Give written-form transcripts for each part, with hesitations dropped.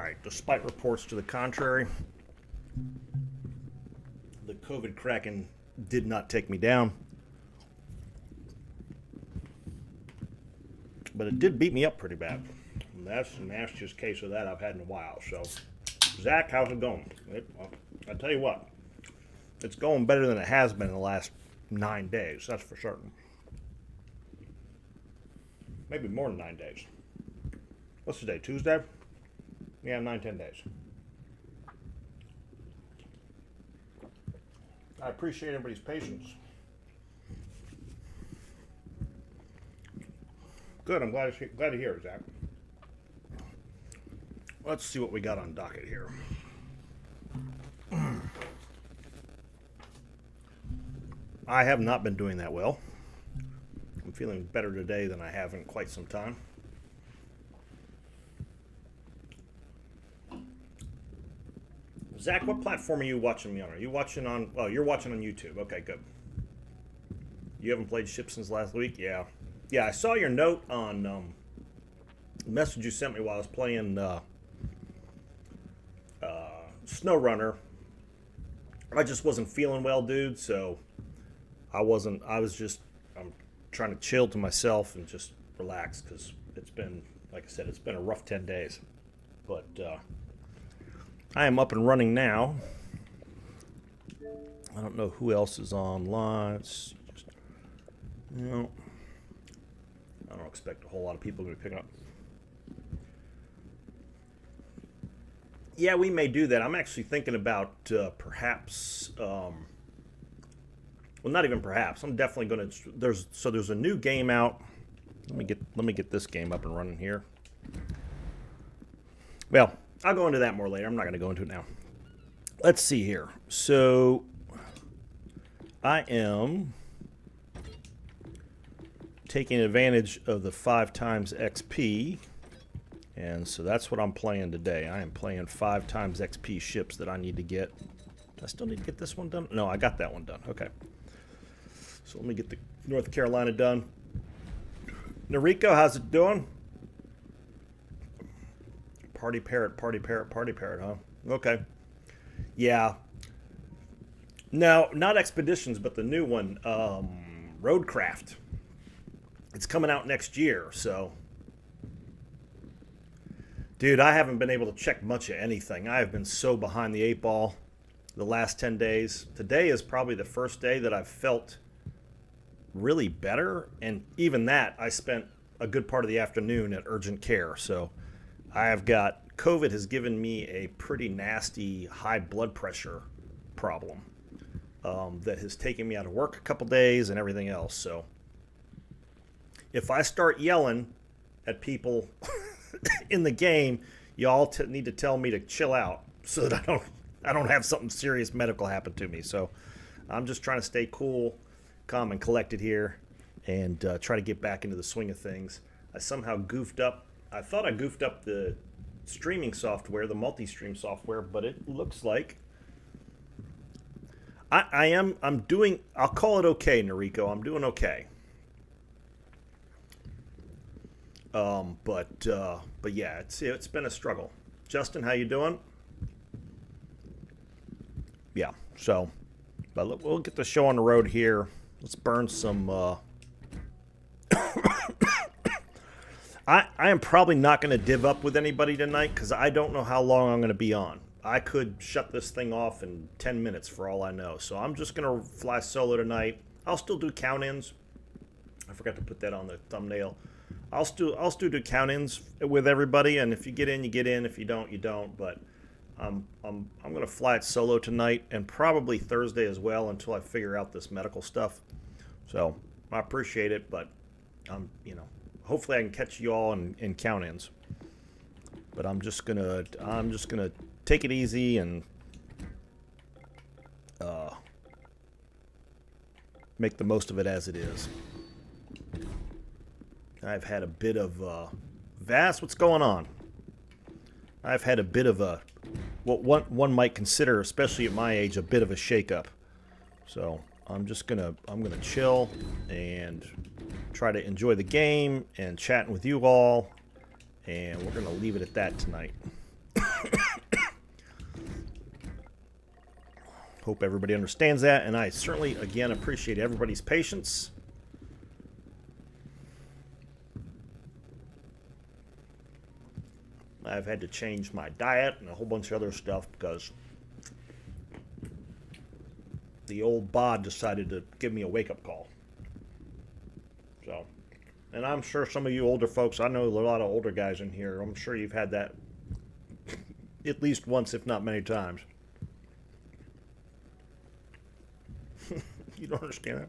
Alright, despite reports to the contrary, the Covid Kraken did not take me down. But it did beat me up pretty bad. And that's the nastiest case of that I've had in a while. So, Zach, how's it going? I tell you what, it's going better than it has been in the last 9 days, that's for certain. Maybe more than 9 days. What's today, Tuesday? Yeah, 9-10 days. I appreciate everybody's patience. Good, I'm glad to hear it, Zach. Let's see what we got on docket here. I have not been doing that well. I'm feeling better today than I have in quite some time. Zach, what platform are you watching me on? Are you watching on... Oh, you're watching on YouTube. Okay, good. You haven't played Ships since last week? Yeah. Yeah, I saw your note on the message you sent me while I was playing SnowRunner. I just wasn't feeling well, dude, so I'm trying to chill to myself and just relax because it's been, like I said, it's been a rough 10 days. But I am up and running now. I don't know who else is online. It's just, I don't expect a whole lot of people to be picking up. Yeah, we may do that. I'm actually thinking about perhaps, well, not even perhaps. I'm definitely going to. There's a new game out. Let me get this game up and running here. Well, I'll go into that more later. I'm not going to go into it now. Let's see here. So I am taking advantage of the 5 times XP, and so that's what I'm playing today. I am playing 5 times XP ships that I need to get. Do I still need to get this one done? No, I got that one done. Okay. So let me get the North Carolina done. Noriko, how's it doing? Party parrot, huh? Okay. Yeah. No, not Expeditions, but the new one, Roadcraft. It's coming out next year, so. Dude, I haven't been able to check much of anything. I have been so behind the 8 ball the last 10 days. Today is probably the first day that I've felt really better, and even that, I spent a good part of the afternoon at urgent care, so I have got, COVID has given me a pretty nasty high blood pressure problem that has taken me out of work a couple days and everything else. So if I start yelling at people in the game, y'all need to tell me to chill out so that I don't have something serious medical happen to me. So I'm just trying to stay cool, calm, and collected here, and try to get back into the swing of things. I somehow goofed up. I thought I goofed up the streaming software, the multi-stream software, but it looks like I'm doing, I'll call it okay, Noriko. I'm doing okay. But yeah, it's been a struggle. Justin, how you doing? Yeah, so, but we'll get the show on the road here. Let's burn some, I am probably not going to div up with anybody tonight because I don't know how long I'm going to be on. I could shut this thing off in 10 minutes for all I know. So I'm just going to fly solo tonight. I'll still do count-ins. I forgot to put that on the thumbnail. I'll still do count-ins with everybody, and if you get in, you get in. If you don't, you don't. But I'm going to fly it solo tonight and probably Thursday as well until I figure out this medical stuff. So I appreciate it, but hopefully I can catch you all in count-ins. But I'm just gonna take it easy and make the most of it as it is. I've had a bit of Vass, what's going on? I've had a bit of what one might consider, especially at my age, a bit of a shakeup. So I'm gonna chill and try to enjoy the game and chatting with you all, and we're gonna leave it at that tonight. hope everybody understands that, and I certainly, again, appreciate everybody's patience. I've had to change my diet and a whole bunch of other stuff because the old bod decided to give me a wake-up call. So, and I'm sure some of you older folks, I know a lot of older guys in here, I'm sure you've had that at least once, if not many times. You don't understand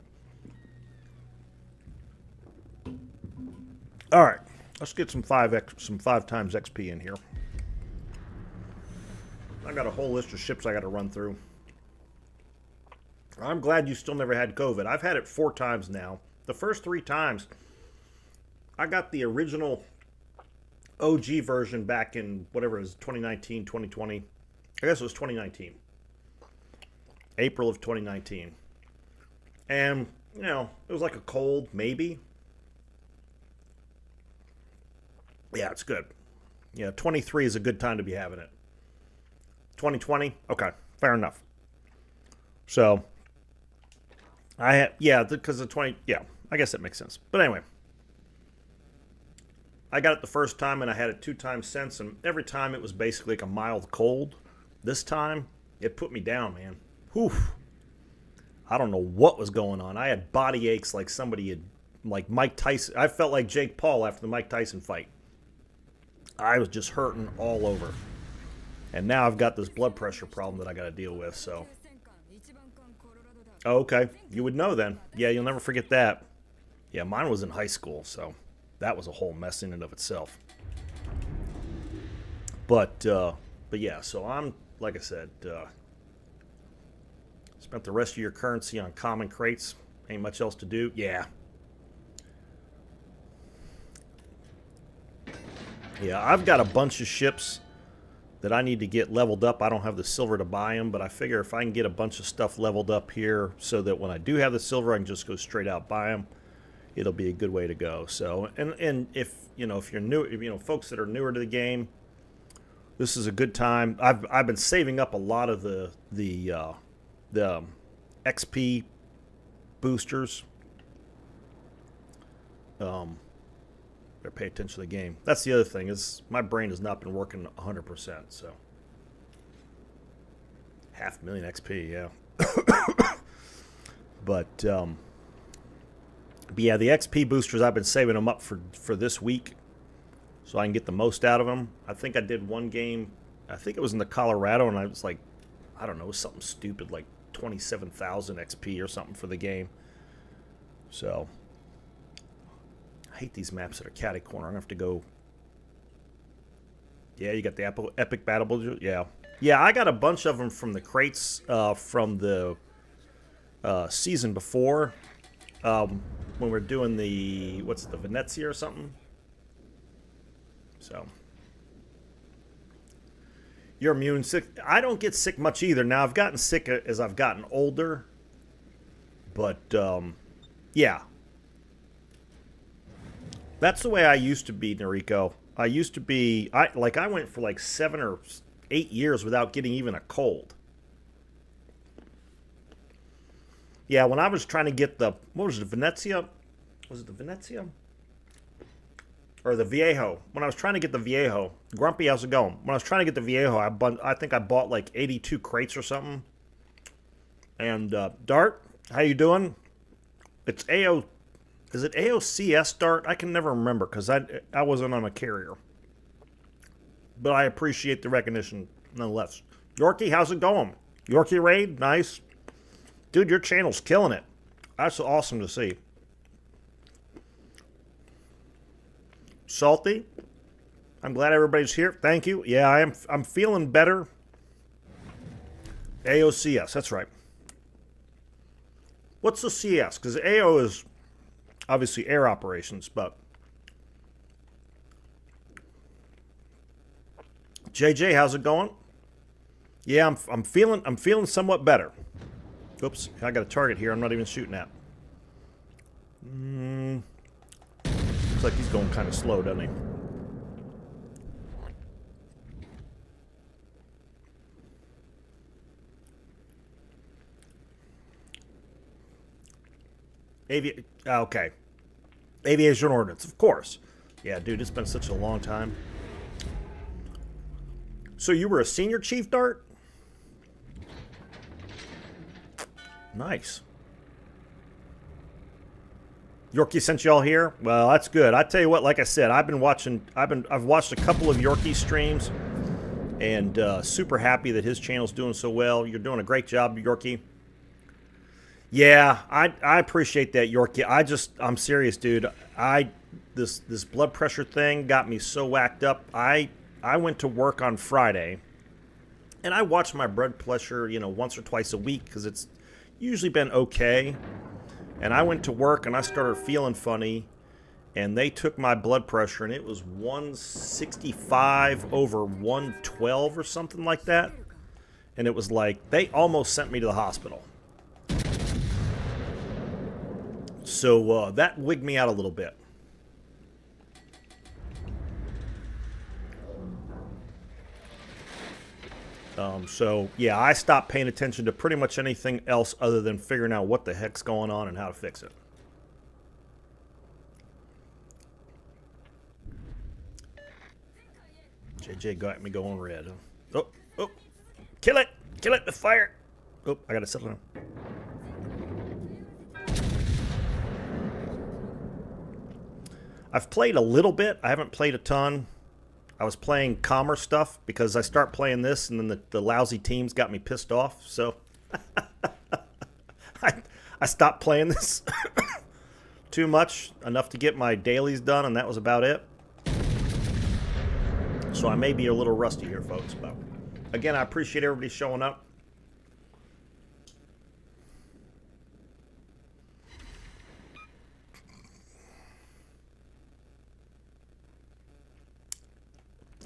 that? All right, let's get some 5 times XP in here. I got a whole list of ships I got to run through. I'm glad you still never had COVID. I've had it 4 times now. The first 3 times, I got the original OG version back in whatever it was, 2019, 2020. I guess it was 2019. April of 2019. And, you know, it was like a cold, maybe. Yeah, it's good. Yeah, 23 is a good time to be having it. 2020? Okay, fair enough. So, because of 20, yeah, I guess that makes sense. But anyway, I got it the first time, and I had it 2 times since, and every time it was basically like a mild cold. This time, it put me down, man. Whew. I don't know what was going on. I had body aches like somebody had, like Mike Tyson. I felt like Jake Paul after the Mike Tyson fight. I was just hurting all over. And now I've got this blood pressure problem that I got to deal with, so. Oh, okay. You would know then. Yeah, you'll never forget that. Yeah, mine was in high school, so that was a whole mess in and of itself. But yeah, so I'm, like I said, spent the rest of your currency on common crates. Ain't much else to do. Yeah. Yeah, I've got a bunch of ships that I need to get leveled up. I don't have the silver to buy them, but I figure if I can get a bunch of stuff leveled up here so that when I do have the silver, I can just go straight out buy them. It'll be a good way to go. So, and if you're new, folks that are newer to the game, this is a good time. I've been saving up a lot of the XP boosters. Better pay attention to the game. That's the other thing, is my brain has not been working 100%, so. 500,000 XP, yeah. But yeah, the XP boosters, I've been saving them up for this week so I can get the most out of them. I think I did one game, I think it was in the Colorado, and I was like, I don't know, it was something stupid, like 27,000 XP or something for the game. So, I hate these maps that are catty corner. I'm going to have to go. Yeah, you got the Epic Battle. Yeah. Yeah, I got a bunch of them from the crates from the season before. When we're doing the, what's it, the Venezia or something? So. You're immune sick. I don't get sick much either. Now, I've gotten sick as I've gotten older. But, yeah. That's the way I used to be, Noriko. I used to be, I went for like 7 or 8 years without getting even a cold. Yeah, when I was trying to get the, what was it, Venezia? Was it the Venezia? Or the Viejo. When I was trying to get the Viejo. Grumpy, how's it going? When I was trying to get the Viejo, I think I bought like 82 crates or something. And Dart, how you doing? It's AO. Is it AOCS, Dart? I can never remember because I wasn't on a carrier. But I appreciate the recognition nonetheless. Yorkie, how's it going? Yorkie Raid, nice. Dude, your channel's killing it. That's awesome to see. Salty, I'm glad everybody's here. Thank you. Yeah, I'm feeling better. AOCS, that's right. What's the CS? Because AO is obviously air operations, but JJ, how's it going? Yeah, I'm feeling somewhat better. Oops, I got a target here I'm not even shooting at. Looks like he's going kind of slow, doesn't he? Okay. Aviation ordnance, of course. Yeah, dude, it's been such a long time. So you were a senior chief, Dart? Nice. Yorkie sent y'all here? Well, that's good. I tell you what, like I said, I've watched a couple of Yorkie streams and super happy that his channel's doing so well. You're doing a great job, Yorkie. Yeah, I appreciate that, Yorkie. I'm serious, dude. This blood pressure thing got me so whacked up. I went to work on Friday, and I watch my blood pressure, once or twice a week because it's usually been okay. And I went to work and I started feeling funny, and they took my blood pressure and it was 165 over 112 or something like that. And it was like they almost sent me to the hospital. So that wigged me out a little bit. So, yeah, I stopped paying attention to pretty much anything else other than figuring out what the heck's going on and how to fix it. JJ got me going red. Oh, kill it with fire. Oh, I gotta settle down. I've played a little bit. I haven't played a ton. I was playing commerce stuff because I start playing this and then the lousy teams got me pissed off. So I stopped playing this too much, enough to get my dailies done, and that was about it. So I may be a little rusty here, folks. But again, I appreciate everybody showing up.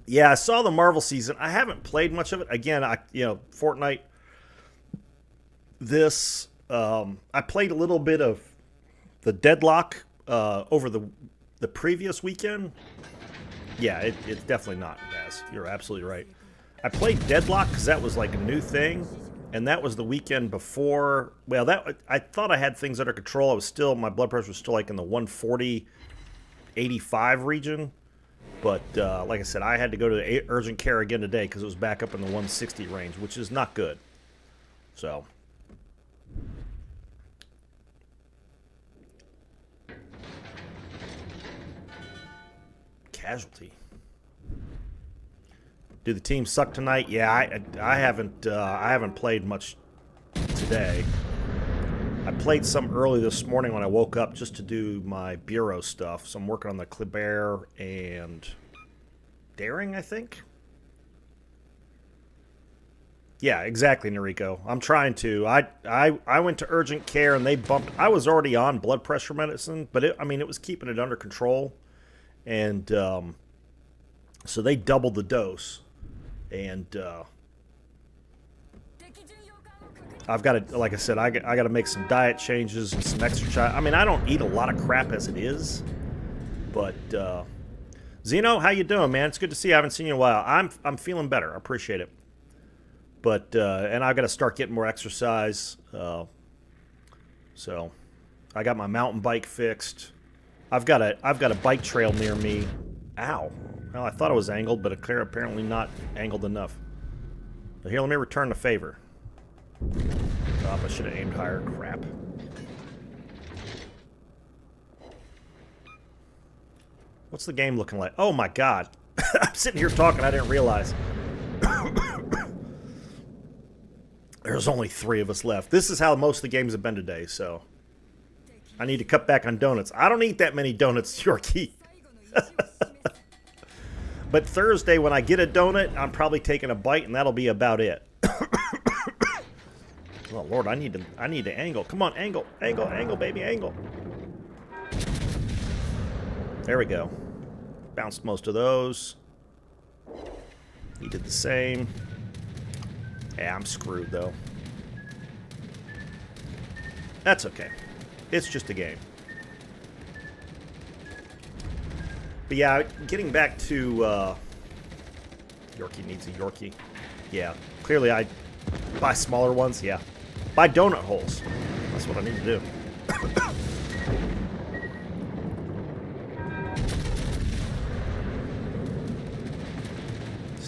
Yeah, I saw the Marvel season. I haven't played much of it. Again, Fortnite. I played a little bit of the Deadlock over the previous weekend. Yeah, it's definitely not, Baz. You're absolutely right. I played Deadlock because that was like a new thing, and that was the weekend before. Well, I thought I had things under control. My blood pressure was still like in the 140, 85 region. But like I said, I had to go to urgent care again today because it was back up in the 160 range, which is not good. So. Casualty. Do the team suck tonight? Yeah, I haven't played much today. I played some early this morning when I woke up just to do my bureau stuff. So I'm working on the Kleber and Daring, I think. Yeah, exactly, Noriko. I'm trying to. I went to urgent care and they bumped. I was already on blood pressure medicine, but it was keeping it under control, and so they doubled the dose, and I've got to, like I said, I got to make some diet changes and some exercise. I mean, I don't eat a lot of crap as it is, but Zeno, how you doing, man? It's good to see you. I haven't seen you in a while. I'm feeling better. I appreciate it. But and I've got to start getting more exercise. So I got my mountain bike fixed. I've got a bike trail near me. Ow! Well, I thought it was angled, but apparently not angled enough. But here, let me return the favor. Oh, I should have aimed higher. Crap. What's the game looking like? Oh my god. I'm sitting here talking, I didn't realize. There's only 3 of us left. This is how most of the games have been today, so I need to cut back on donuts. I don't eat that many donuts, Yorkie. But Thursday, when I get a donut, I'm probably taking a bite, and that'll be about it. Oh Lord, I need to angle. Come on, angle, baby, angle. There we go. Bounced most of those. He did the same. Yeah, I'm screwed though. That's okay. It's just a game. But yeah, getting back to Yorkie needs a Yorkie. Yeah, clearly I buy smaller ones. Yeah, buy donut holes. That's what I need to do.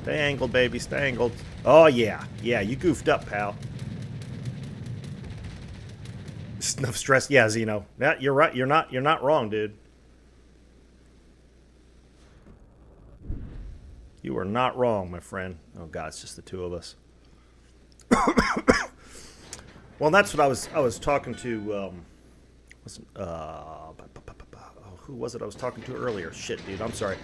Stay angled, baby. Stay angled. Oh, yeah. Yeah, you goofed up, pal. Enough stress. Yeah, Zeno. Yeah, you're right. You're not wrong, dude. You are not wrong, my friend. Oh, God, it's just the two of us. Well, that's what I was talking to, who was it I was talking to earlier? Shit, dude, I'm sorry.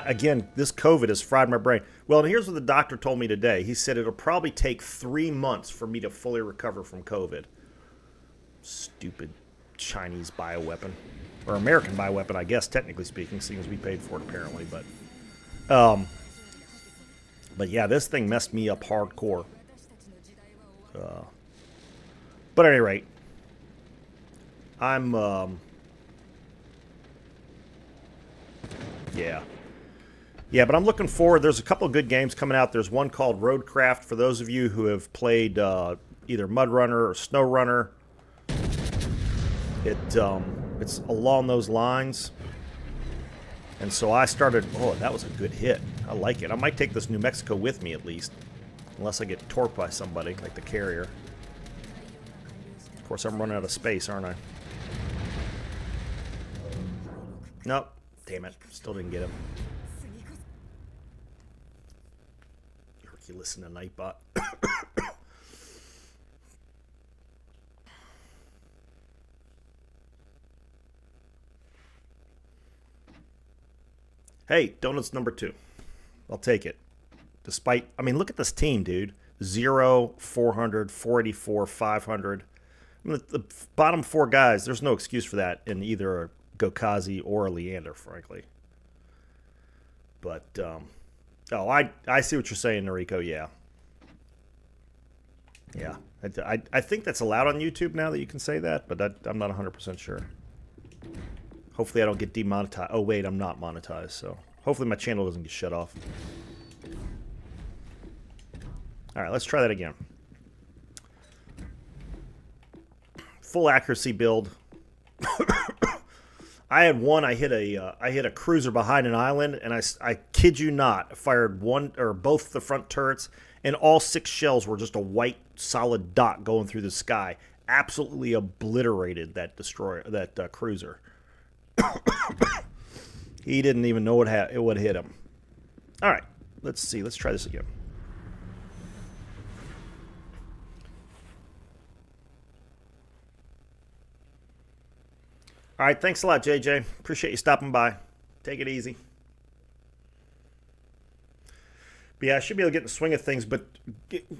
Again, this COVID has fried my brain. Well, and here's what the doctor told me today. He said it'll probably take 3 months for me to fully recover from COVID. Stupid Chinese bioweapon. Or American bioweapon, I guess, technically speaking, seeing as we paid for it, apparently. But yeah, this thing messed me up hardcore. But at any rate, I'm, yeah. Yeah, but I'm looking forward. There's a couple of good games coming out. There's one called Roadcraft for those of you who have played either Mud Runner or Snow Runner. It's along those lines. And so I started, oh, that was a good hit. I like it. I might take this New Mexico with me at least. Unless I get torqued by somebody, like the carrier. Of course, I'm running out of space, aren't I? Nope. Damn it. Still didn't get him. Hercules and a Nightbot. Hey, donuts number 2. I'll take it. Despite, I mean, look at this team, dude. 0, 400, 484, 500. I mean, the bottom 4 guys, there's no excuse for that in either a Gokazi or a Leander, frankly. But, oh, I see what you're saying, Noriko, yeah. Yeah. I think that's allowed on YouTube now that you can say that, but I'm not 100% sure. Hopefully I don't get demonetized. Oh, wait, I'm not monetized, so hopefully my channel doesn't get shut off. All right, let's try that again. Full accuracy build. I had one. I hit a cruiser behind an island, and I kid you not, fired one or both the front turrets, and all 6 shells were just a white solid dot going through the sky. Absolutely obliterated that destroyer, that cruiser. He didn't even know it would hit him. All right, let's see. Let's try this again. All right, thanks a lot, JJ. Appreciate you stopping by. Take it easy. But yeah, I should be able to get in the swing of things, but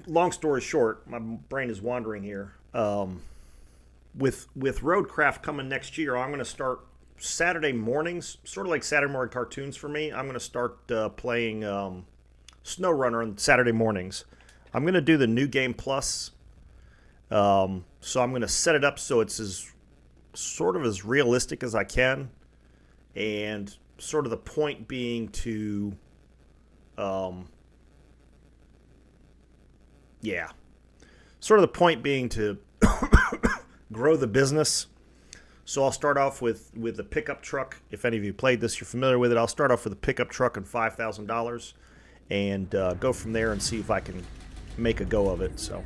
long story short, my brain is wandering here. With Roadcraft coming next year, I'm going to start Saturday mornings, sort of like Saturday morning cartoons for me. I'm going to start playing SnowRunner on Saturday mornings. I'm going to do the New Game Plus. So I'm going to set it up so it's as realistic as I can, and sort of the point being to, grow the business. So I'll start off with the pickup truck. If any of you played this, you're familiar with it. I'll start off with a pickup truck and $5,000, and go from there and see if I can make a go of it. So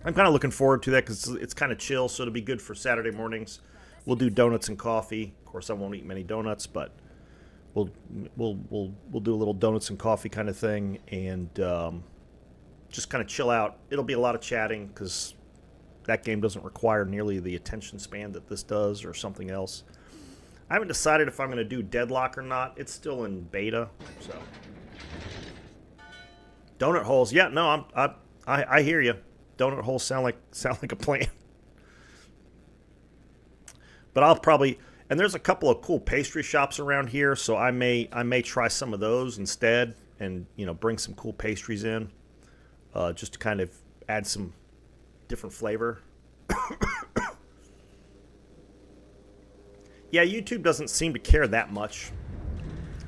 I'm kind of looking forward to that because it's kind of chill, so it'll be good for Saturday mornings. We'll do donuts and coffee. Of course, I won't eat many donuts, but we'll do a little donuts and coffee kind of thing, and just kind of chill out. It'll be a lot of chatting because that game doesn't require nearly the attention span that this does, or something else. I haven't decided if I'm going to do Deadlock or not. It's still in beta, so. Donut holes, yeah, no, I hear you. Donut holes sound like a plan. But I'll probably, and there's a couple of cool pastry shops around here, so I may try some of those instead, and bring some cool pastries in, just to kind of add some different flavor. Yeah, YouTube doesn't seem to care that much.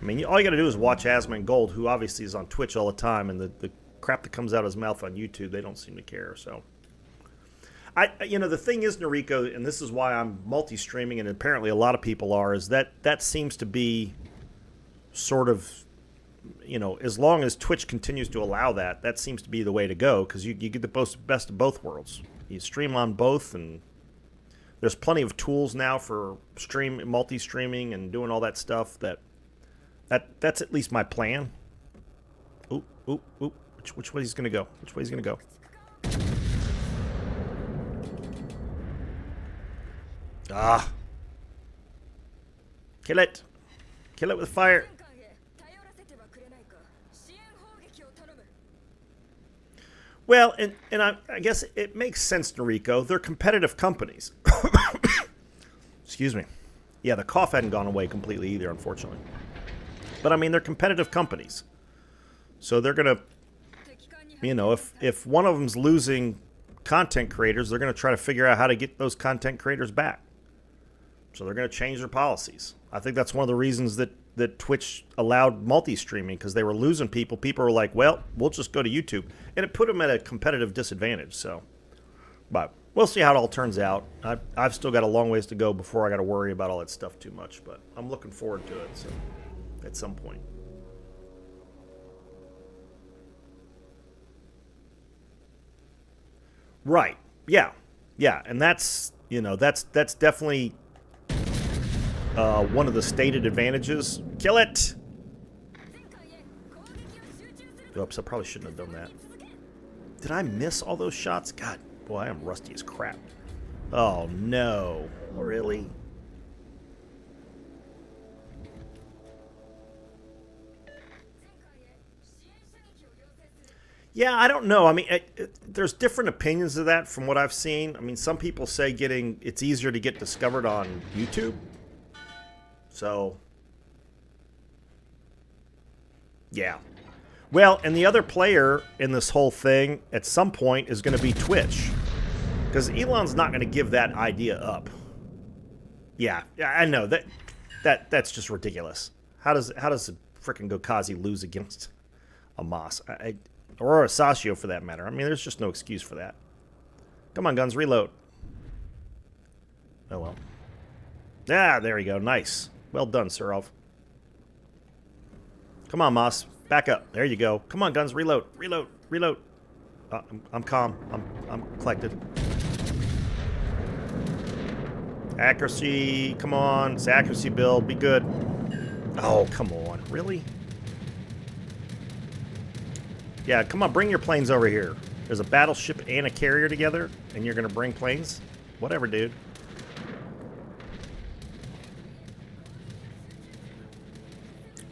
I mean, all you got to do is watch Asman Gold, who obviously is on Twitch all the time, and the crap that comes out of his mouth on YouTube, they don't seem to care. So, the thing is, Noriko, and this is why I'm multi-streaming, and apparently a lot of people are, is that seems to be sort of you know, as long as Twitch continues to allow that, that seems to be the way to go, because you get the best of both worlds. You stream on both, and there's plenty of tools now for multi-streaming and doing all that stuff. That's at least my plan. Oop, oop, oop. Which way he's gonna go? Which way he's gonna go? Ah. Kill it. Kill it with fire. Well, and I guess it makes sense, Noriko. They're competitive companies. Excuse me. Yeah, the cough hadn't gone away completely either, unfortunately. But, I mean, they're competitive companies. So they're going to, you know, if one of them's losing content creators, they're going to try to figure out how to get those content creators back. So they're going to change their policies. I think that's one of the reasons that Twitch allowed multi-streaming, because they were losing people. People were like, well, we'll just go to YouTube. And it put them at a competitive disadvantage. So, but we'll see how it all turns out. I've still got a long ways to go before I got to worry about all that stuff too much. But I'm looking forward to it, so, at some point. Right. Yeah. Yeah. And that's, you know, that's definitely one of the stated advantages. Kill it! Oops, I probably shouldn't have done that. Did I miss all those shots? God, boy, I am rusty as crap. Oh, no. Really? Yeah, I don't know. I mean, there's different opinions of that from what I've seen. I mean, some people say it's easier to get discovered on YouTube. So, yeah. Well, and the other player in this whole thing at some point is going to be Twitch, because Elon's not going to give that idea up. Yeah, I know that's just ridiculous. How does a frickin' Gokazi lose against a Moss or a Sashio for that matter? I mean, there's just no excuse for that. Come on, guns, reload. Oh well. Ah, there we go. Nice. Well done, Surov. Come on, Moss. Back up. There you go. Come on, guns. Reload. Reload. Reload. I'm calm. I'm collected. Accuracy. Come on. It's accuracy build. Be good. Oh, come on. Really? Yeah, come on. Bring your planes over here. There's a battleship and a carrier together, and you're going to bring planes? Whatever, dude.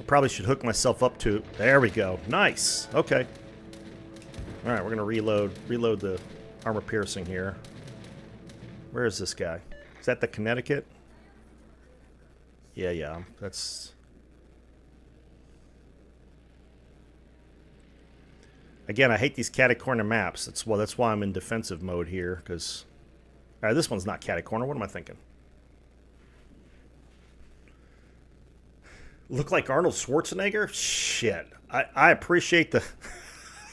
Probably should hook myself up to it. There we go. Nice. Okay. All right, we're going to reload the armor piercing here. Where is this guy? Is that the Connecticut? Yeah. That's... Again, I hate these catty-corner maps. That's why I'm in defensive mode here, because... All right, this one's not catty-corner. What am I thinking? Look like Arnold Schwarzenegger? Shit. I appreciate the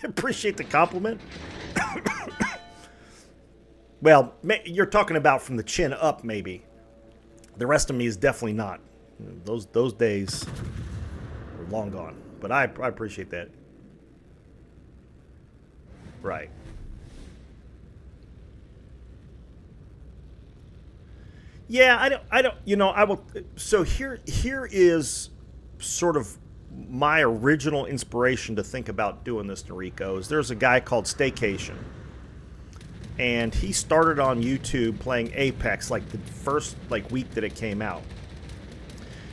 appreciate the compliment. Well, you're talking about from the chin up, maybe. The rest of me is definitely not. Those days are long gone. But I appreciate that. Right. Yeah, I don't, you know, I will, so here is sort of my original inspiration to think about doing this, Noriko, is there's a guy called Staycation, and he started on YouTube playing Apex like the first week that it came out,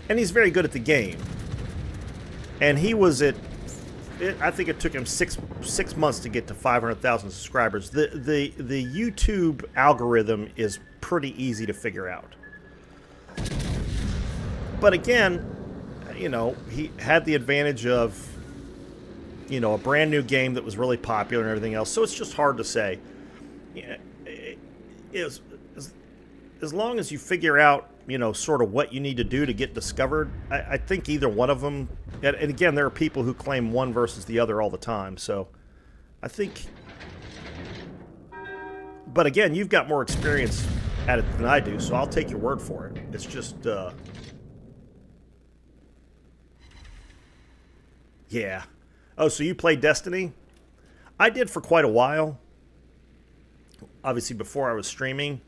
and he's very good at the game, and he was I think it took him six months to get to 500,000 subscribers. The YouTube algorithm is pretty easy to figure out. But again, you know, he had the advantage of, you know, a brand new game that was really popular and everything else. So it's just hard to say. As long as you figure out, you know, sort of what you need to do to get discovered, I think either one of them, and again, there are people who claim one versus the other all the time, so I think, but again, you've got more experience at it than I do, so I'll take your word for it. It's just, Yeah. Oh, so you play Destiny? I did for quite a while. Obviously, before I was streaming.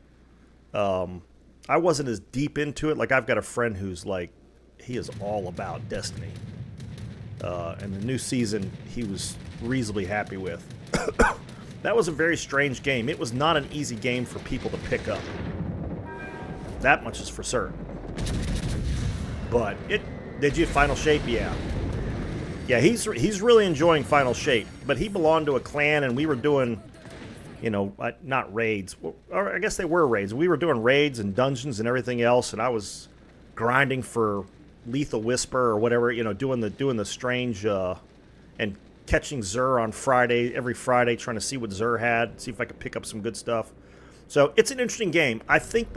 I wasn't as deep into it. Like, I've got a friend who's like, he is all about Destiny. And the new season, he was reasonably happy with. That was a very strange game. It was not an easy game for people to pick up. That much is for certain. But did you Final Shape? Yeah. Yeah, he's really enjoying Final Shape. But he belonged to a clan, and we were doing, not raids. Or I guess they were raids. We were doing raids and dungeons and everything else, and I was grinding for Lethal Whisper or whatever, doing the strange and catching Xur on every Friday, trying to see what Xur had, see if I could pick up some good stuff. So it's an interesting game. I think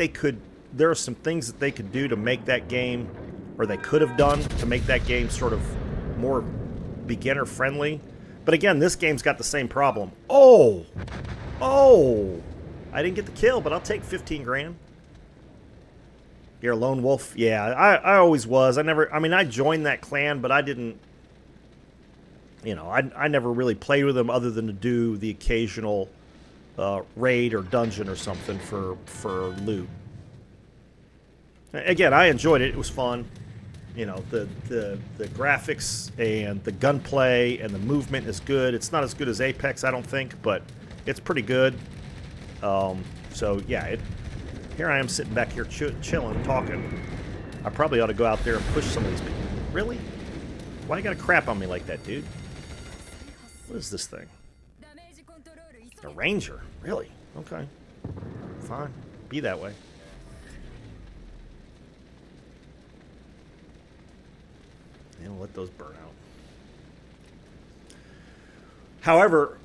there are some things that they could do to make that game, or they could have done to make that game sort of more beginner friendly. But again, this game's got the same problem. Oh, I didn't get the kill, but I'll take 15 grand. You're a lone wolf? Yeah, I always was. I joined that clan, but I didn't, I never really played with them other than to do the occasional raid or dungeon or something for loot. Again, I enjoyed it. It was fun. The graphics and the gunplay and the movement is good. It's not as good as Apex, I don't think, but it's pretty good. So, yeah, here I am sitting back here chilling, talking. I probably ought to go out there and push some of these people. Really? Why you gotta crap on me like that, dude? What is this thing? A ranger? Really? Okay. Fine. Be that way. And let those burn out. However,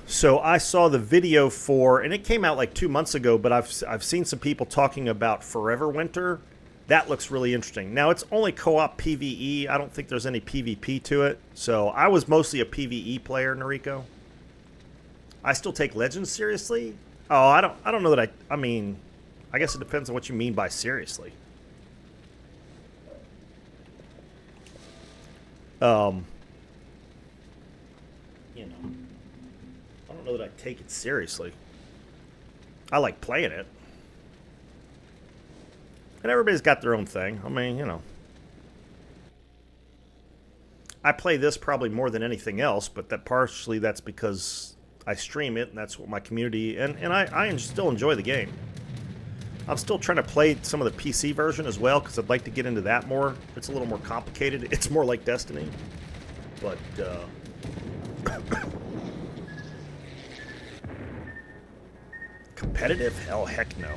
so I saw the video and it came out like 2 months ago, but I've seen some people talking about Forever Winter. That looks really interesting. Now, it's only co-op PvE. I don't think there's any PvP to it. So I was mostly a PvE player, Noriko. I still take Legends seriously. Oh, I don't know that I guess it depends on what you mean by seriously. I don't know that I take it seriously. I like playing it. And everybody's got their own thing. I play this probably more than anything else, but that's because I stream it, and that's what my community, and I still enjoy the game. I'm still trying to play some of the PC version as well, because I'd like to get into that more. It's a little more complicated. It's more like Destiny. But, competitive? Hell, heck no.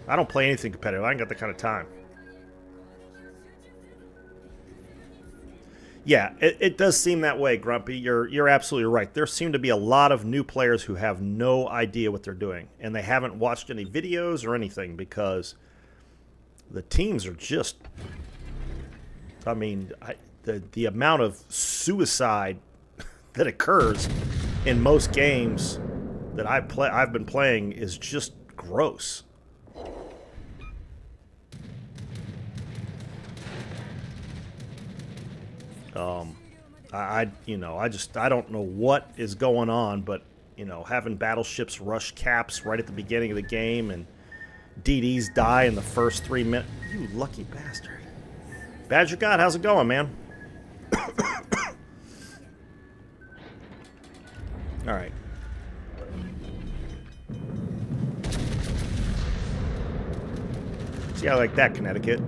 I don't play anything competitive. I ain't got that kind of time. Yeah, it does seem that way, Grumpy. You're absolutely right. There seem to be a lot of new players who have no idea what they're doing, and they haven't watched any videos or anything because the teams are just... the amount of suicide that occurs in most games that I've been playing is just gross. I don't know what is going on, but having battleships rush caps right at the beginning of the game and DDs die in the first 3 minutes. You lucky bastard. Badger God, how's it going, man? All right. See, I like that, Connecticut.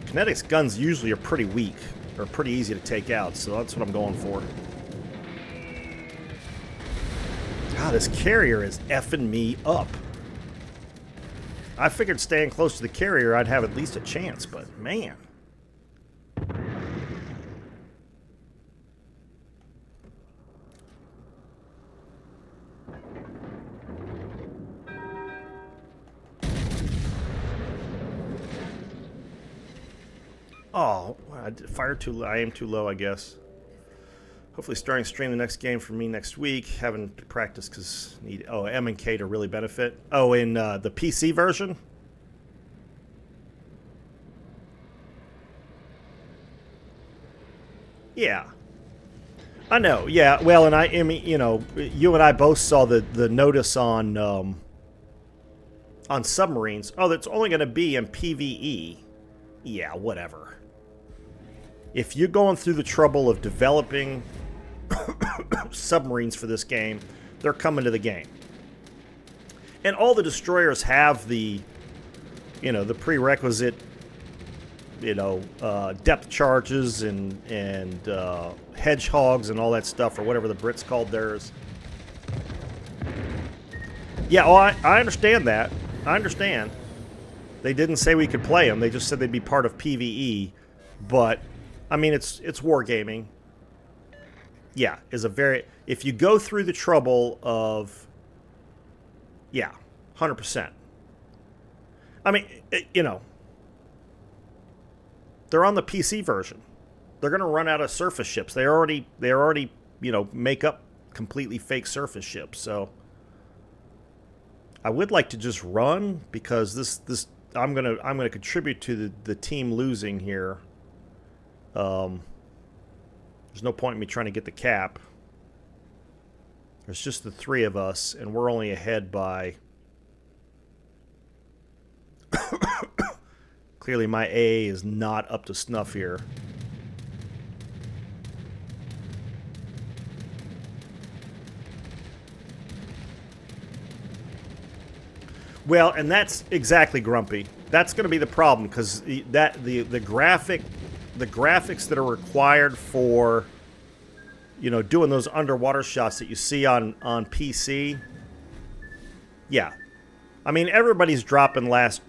Kinetic's guns usually are pretty weak, or pretty easy to take out, so that's what I'm going for. God, this carrier is effing me up. I figured staying close to the carrier I'd have at least a chance, but man. Oh, I fired too low. I aim too low, I guess. Hopefully starting to stream the next game for me next week. Having to practice because need M and K to really benefit. Oh, in the PC version? Yeah. I know, yeah. Well, and I mean, you know, you and I both saw the notice on submarines. Oh, that's only going to be in PvE. Yeah, whatever. If you're going through the trouble of developing submarines for this game, they're coming to the game. And all the destroyers have the, you know, the prerequisite, you know, depth charges and hedgehogs and all that stuff, or whatever the Brits called theirs. Yeah, oh, I understand that. I understand. They didn't say we could play them. They just said they'd be part of PvE. But, I mean, it's wargaming. Yeah, is a very... If you go through the trouble of... Yeah, 100%. I mean, you know... They're on the PC version. They're going to run out of surface ships. They already, you know, make up completely fake surface ships. So I would like to just run, because this I'm gonna contribute to the team losing here. There's no point in me trying to get the cap. There's just the three of us, and we're only ahead by... Clearly my A is not up to snuff here. Well, and that's exactly, Grumpy. That's going to be the problem, because the graphics that are required for, you know, doing those underwater shots that you see on PC. Yeah, I mean, everybody's dropping last.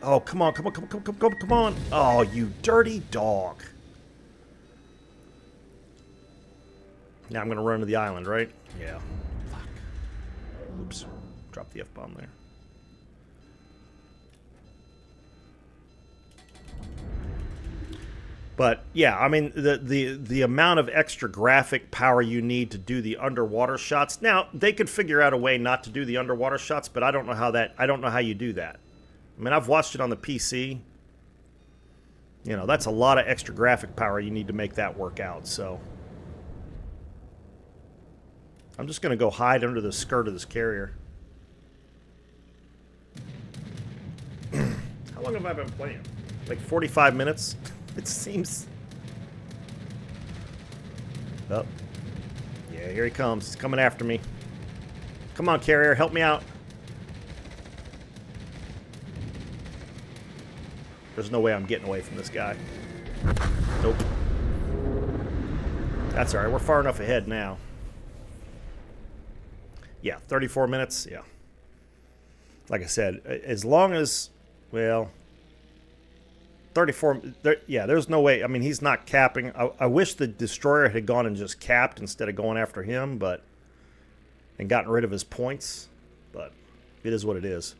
Oh, come on, come on, come on, come on, come on, come on. Oh, you dirty dog. Now I'm going to run to the island, right? Yeah. Fuck. Oops. Drop the F-bomb there. But, yeah, I mean, the amount of extra graphic power you need to do the underwater shots. Now, they could figure out a way not to do the underwater shots, but I don't know how you do that. I mean, I've watched it on the PC. You know, that's a lot of extra graphic power you need to make that work out, so... I'm just going to go hide under the skirt of this carrier. How long have I been playing? Like 45 minutes? It seems... Oh. Yeah, here he comes. He's coming after me. Come on, carrier, help me out. There's no way I'm getting away from this guy. Nope. That's alright, we're far enough ahead now. Yeah, 34 minutes, yeah. Like I said, as long as, well, 34, yeah, there's no way. I mean, he's not capping. I wish the destroyer had gone and just capped instead of going after him, but, and gotten rid of his points, but it is what it is.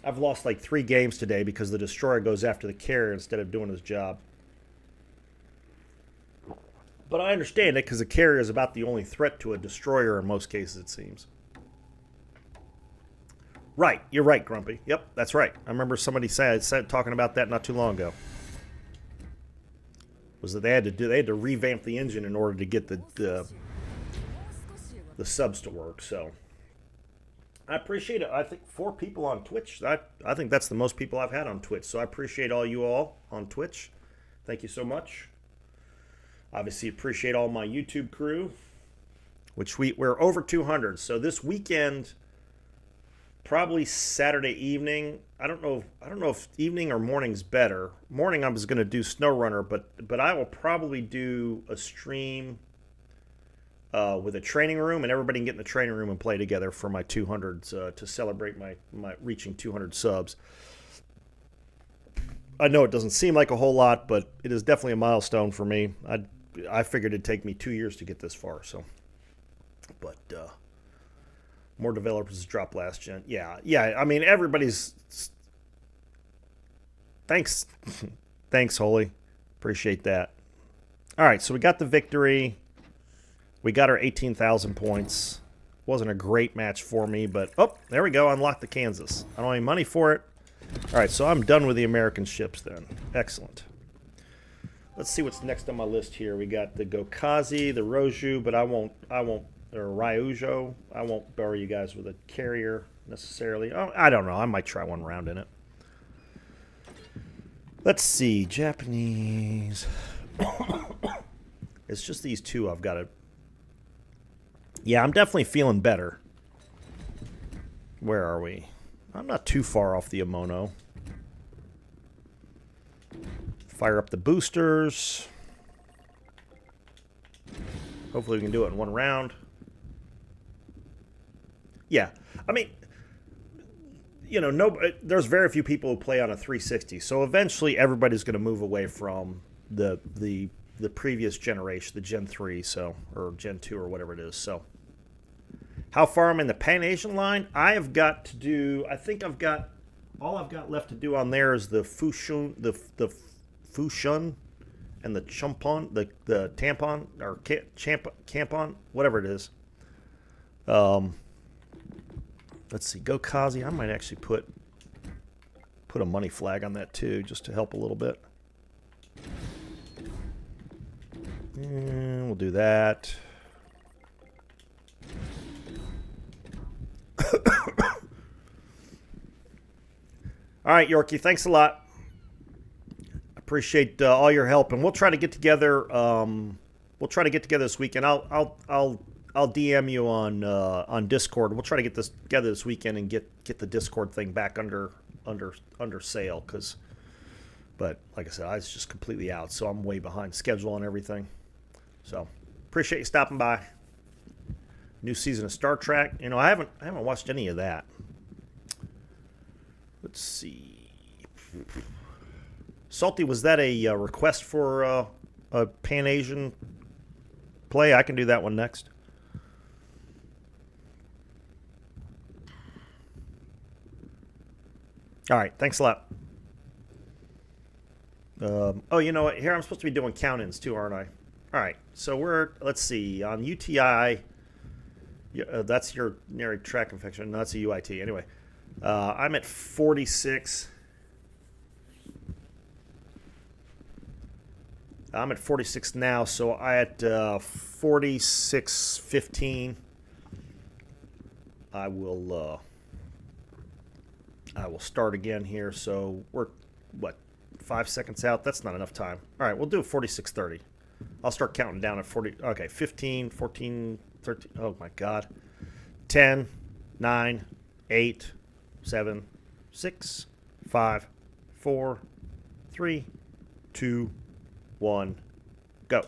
I've lost like 3 games today because the destroyer goes after the carrier instead of doing his job. But I understand it, because the carrier is about the only threat to a destroyer in most cases, it seems. Right, you're right, Grumpy. Yep, that's right. I remember somebody said talking about that not too long ago. Was that they had to revamp the engine in order to get the subs to work. So I appreciate it. I think 4 people on Twitch. I think that's the most people I've had on Twitch. So I appreciate all you all on Twitch. Thank you so much. Obviously appreciate all my YouTube crew, which we're over 200. So this weekend, probably Saturday evening. I don't know if evening or morning's better. Morning I was going to do SnowRunner, but I will probably do a stream with a training room, and everybody can get in the training room and play together for my 200s to celebrate my reaching 200 subs. I know it doesn't seem like a whole lot, but it is definitely a milestone for me. I figured it'd take me 2 years to get this far, so. But more developers drop last gen. Yeah. I mean, everybody's. Thanks, thanks, Holy. Appreciate that. All right, so we got the victory. We got our 18,000 points. Wasn't a great match for me, but oh, there we go. Unlocked the Kansas. I don't have any money for it. All right, so I'm done with the American ships then. Excellent. Let's see what's next on my list here. We got the Gokazi, the Roju, but I won't, or Ryujo. I won't borrow you guys with a carrier necessarily. Oh, I don't know. I might try one round in it. Let's see. Japanese. It's just these two I've got to... Yeah, I'm definitely feeling better. Where are we? I'm not too far off the Amono. Fire up the boosters. Hopefully we can do it in one round. Yeah, I mean, you know, there's very few people who play on a 360, so eventually everybody's going to move away from the previous generation, the Gen 3, so, or Gen 2 or whatever it is. So, how far I'm in the Pan Asian line? I have got to do. I think I've got all I've got left to do on there is the Fushun, the Fushun, and the Chumpon, the Tampon or Campon, whatever it is. Let's see, Gokazi. I might actually put a money flag on that too, just to help a little bit. And we'll do that. All right, Yorkie, thanks a lot. Appreciate all your help, and we'll try to get together. We'll try to get together this weekend. I'll DM you on Discord. We'll try to get this together this weekend and get the Discord thing back under sail. But like I said, I was just completely out, so I'm way behind schedule and everything. So appreciate you stopping by. New season of Star Trek. You know, I haven't watched any of that. Let's see. Salty, was that a request for a Pan Asian play? I can do that one next. All right, thanks a lot. Oh, you know what? Here I'm supposed to be doing count-ins too, aren't I? All right, so let's see, on UTI, that's your urinary tract infection. No, that's a UIT. Anyway, I'm at 46. I'm at 46 now, so I at 46.15. I will start again here. So we're 5 seconds out? That's not enough time. All right, we'll do 46.30. I'll start counting down at 40. Okay, 15, 14, 13. Oh my God. 10, 9, 8, 7, 6, 5, 4, 3, 2, 1, go.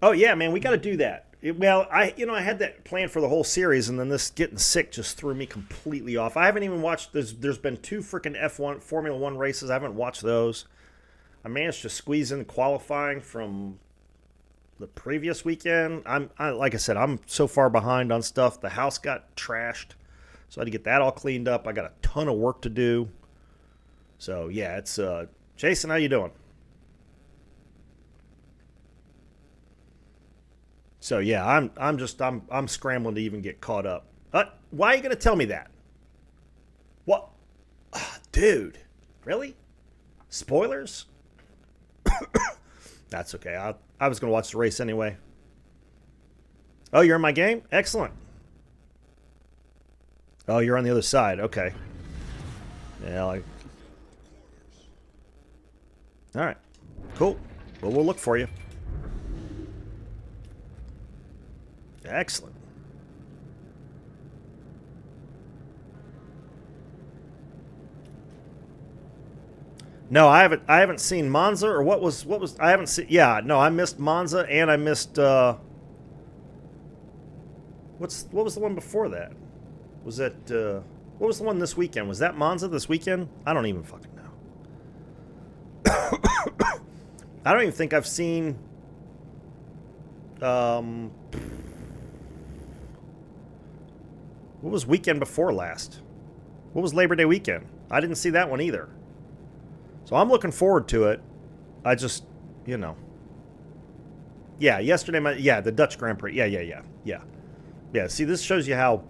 Oh yeah, man, we got to do that. I had that planned for the whole series, and then this getting sick just threw me completely off. I haven't even watched. There's been 2 freaking F1 Formula 1 races. I haven't watched those. I managed to squeeze in qualifying from the previous weekend. Like I said, I'm so far behind on stuff. The house got trashed, so I had to get that all cleaned up. I got a ton of work to do. So yeah, it's Jason. How you doing? So yeah, I'm scrambling to even get caught up. Why are you gonna tell me that? What, dude? Really? Spoilers? That's okay. I was gonna watch the race anyway. Oh, you're in my game? Excellent. Oh, you're on the other side. Okay. Yeah. All right. Cool. Well, we'll look for you. Excellent. No, I haven't seen Monza, or what was I haven't seen. Yeah, no, I missed Monza, and I missed what was the one before that? Was that what was the one this weekend? Was that Monza this weekend? I don't even fucking know. I don't even think I've seen what was weekend before last? What was Labor Day weekend? I didn't see that one either. So I'm looking forward to it. I just, Yeah, yesterday, the Dutch Grand Prix. Yeah. See, this shows you how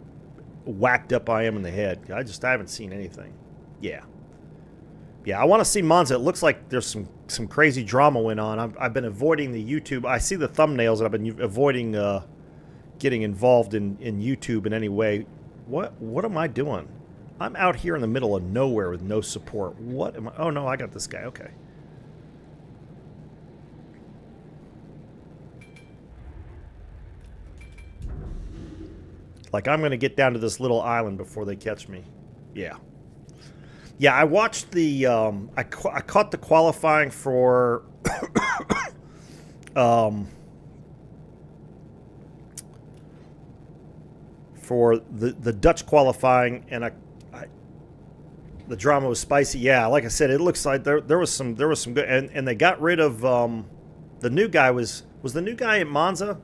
whacked up I am in the head. I haven't seen anything. Yeah. Yeah, I want to see Monza. It looks like there's some crazy drama went on. I've been avoiding the YouTube. I see the thumbnails, and I've been avoiding getting involved in YouTube in any way. What am I doing? I'm out here in the middle of nowhere with no support. What am I? Oh, no, I got this guy. Okay. Like, I'm going to get down to this little island before they catch me. Yeah. Yeah, I watched the... I caught the qualifying for... for the Dutch qualifying, and the drama was spicy. Yeah, like I said, it looks like there was some good... And they got rid of... the new guy was the new guy at Monza?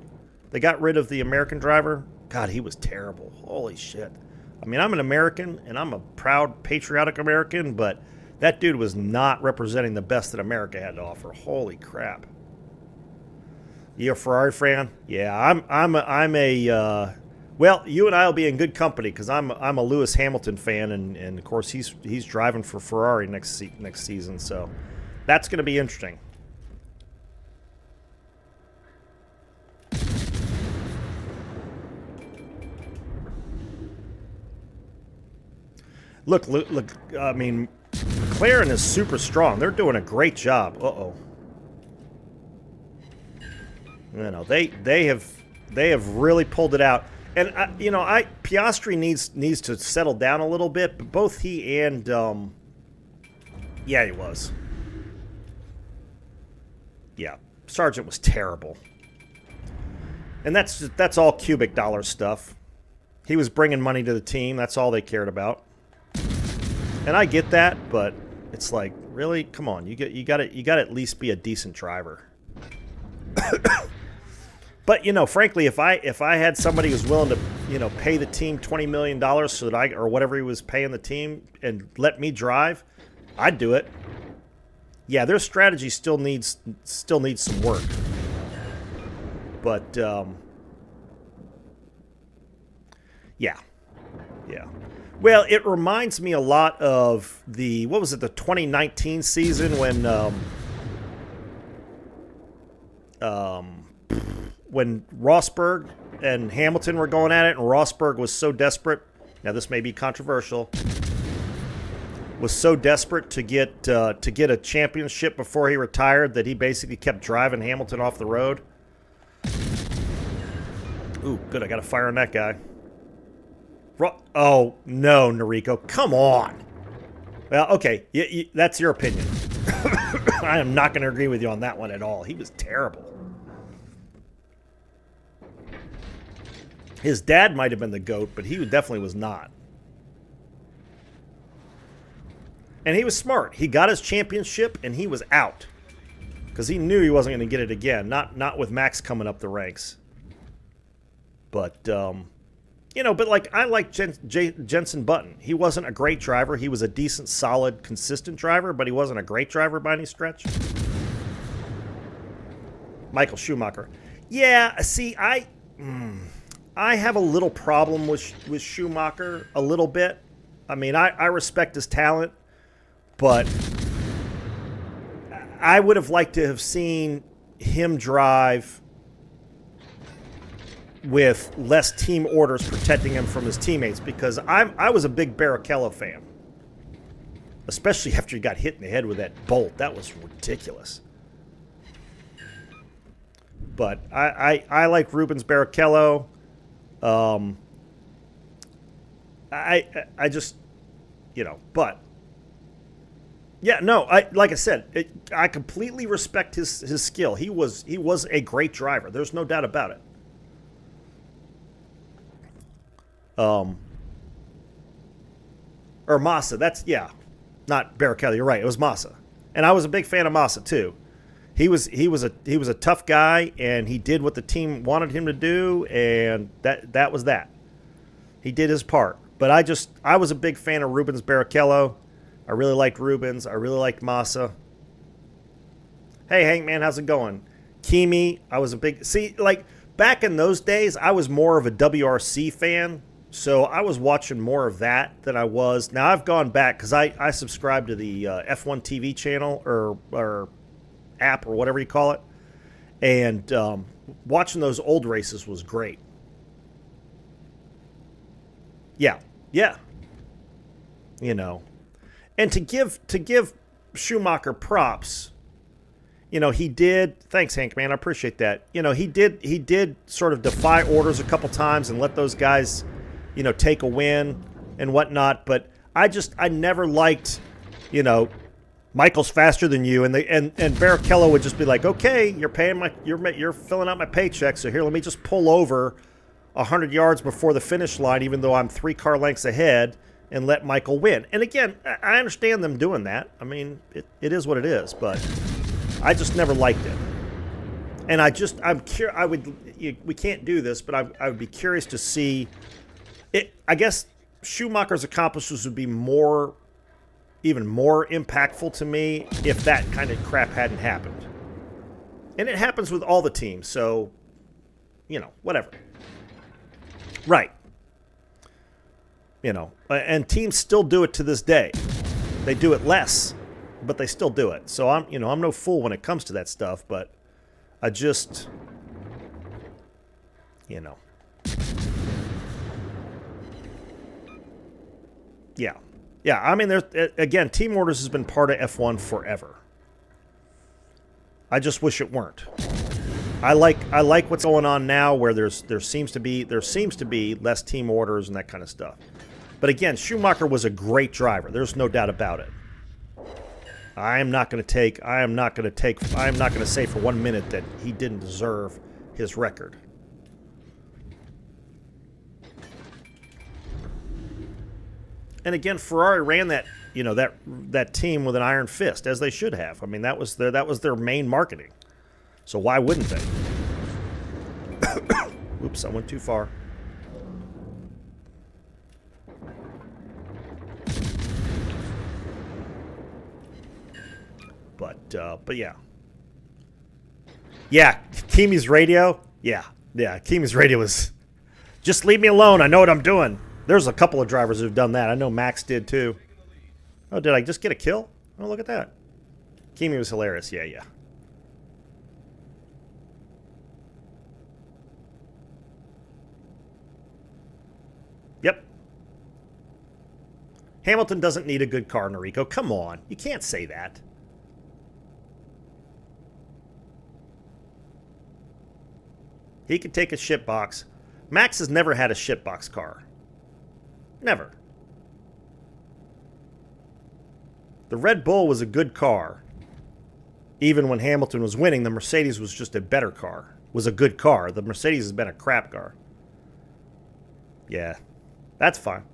They got rid of the American driver? God, he was terrible. Holy shit. I mean, I'm an American, and I'm a proud, patriotic American, but that dude was not representing the best that America had to offer. Holy crap. You a Ferrari fan? Yeah, I'm a well, you and I will be in good company because I'm a Lewis Hamilton fan, and of course he's driving for Ferrari next season, so that's going to be interesting. Look, I mean, McLaren is super strong. They're doing a great job. Uh-oh. You know, they have really pulled it out. And Piastri needs to settle down a little bit, but both he and yeah, he was. Yeah, Sargent was terrible. And that's all cubic dollar stuff. He was bringing money to the team. That's all they cared about. And I get that, but it's like, really, come on, you got to at least be a decent driver. But frankly, if I had somebody who's willing to pay the team $20 million so that or whatever he was paying the team and let me drive, I'd do it. Yeah, their strategy still needs some work, but yeah. Well, it reminds me a lot of the 2019 season when Rosberg and Hamilton were going at it, and Rosberg was so desperate. Now, this may be controversial. Was so desperate to get a championship before he retired that he basically kept driving Hamilton off the road. Ooh, good! I got a fire on that guy. Oh, no, Noriko. Come on. Well, okay. That's your opinion. I am not going to agree with you on that one at all. He was terrible. His dad might have been the GOAT, but he definitely was not. And he was smart. He got his championship, and he was out. Because he knew he wasn't going to get it again. Not with Max coming up the ranks. But... but like I like Jenson Button. He wasn't a great driver. He was a decent, solid, consistent driver, but he wasn't a great driver by any stretch. Michael Schumacher. Yeah, see, I have a little problem with Schumacher, a little bit. I mean, I respect his talent, but I would have liked to have seen him drive with less team orders protecting him from his teammates, because I was a big Barrichello fan, especially after he got hit in the head with that bolt. That was ridiculous. But I like Rubens Barrichello. I just but yeah, no, like I said, I completely respect his skill. He was a great driver. There's no doubt about it. Or Massa. Not Barrichello. You're right. It was Massa, and I was a big fan of Massa too. He was a tough guy, and he did what the team wanted him to do, and that was that. He did his part. But I was a big fan of Rubens Barrichello. I really liked Rubens. I really liked Massa. Hey, Hank, man, how's it going? Kimi, I was a big... See, like, back in those days, I was more of a WRC fan. So I was watching more of that than I was. Now I've gone back because I subscribe to the F1 TV channel or app or whatever you call it. And watching those old races was great. Yeah, yeah. You know, and to give Schumacher props, he did. Thanks, Hank, man. I appreciate that. He did sort of defy orders a couple times and let those guys, take a win and whatnot. But I never liked, Michael's faster than you, and Barrichello would just be like, okay, you're filling out my paycheck, so here, let me just pull over 100 yards before the finish line, even though I'm 3 car lengths ahead, and let Michael win. And again, I understand them doing that. I mean, it is what it is, but I just never liked it. And I'm curious. We can't do this, but I would be curious to see it. I guess Schumacher's accomplishments would be even more impactful to me if that kind of crap hadn't happened. And it happens with all the teams, so, whatever. Right. And teams still do it to this day. They do it less, but they still do it. So I'm no fool when it comes to that stuff, but I just, Yeah. Yeah, I mean, again, team orders has been part of F1 forever. I just wish it weren't. I like what's going on now, where there seems to be less team orders and that kind of stuff. But again, Schumacher was a great driver. There's no doubt about it. I am not going to say for 1 minute that he didn't deserve his record. And again, Ferrari ran that team with an iron fist, as they should have. I mean, that was their main marketing. So why wouldn't they? Oops, I went too far. But yeah. Yeah, Kimi's radio. Yeah, Kimi's radio was, just leave me alone. I know what I'm doing. There's a couple of drivers who've done that. I know Max did too. Oh, did I just get a kill? Oh, look at that. Kimi was hilarious. Yeah. Yep. Hamilton doesn't need a good car, Noriko. Come on. You can't say that. He could take a shitbox. Max has never had a shitbox car. Never. The Red Bull was a good car. Even when Hamilton was winning, the Mercedes was just a better car. Was a good car. The Mercedes has been a crap car. Yeah, that's fine.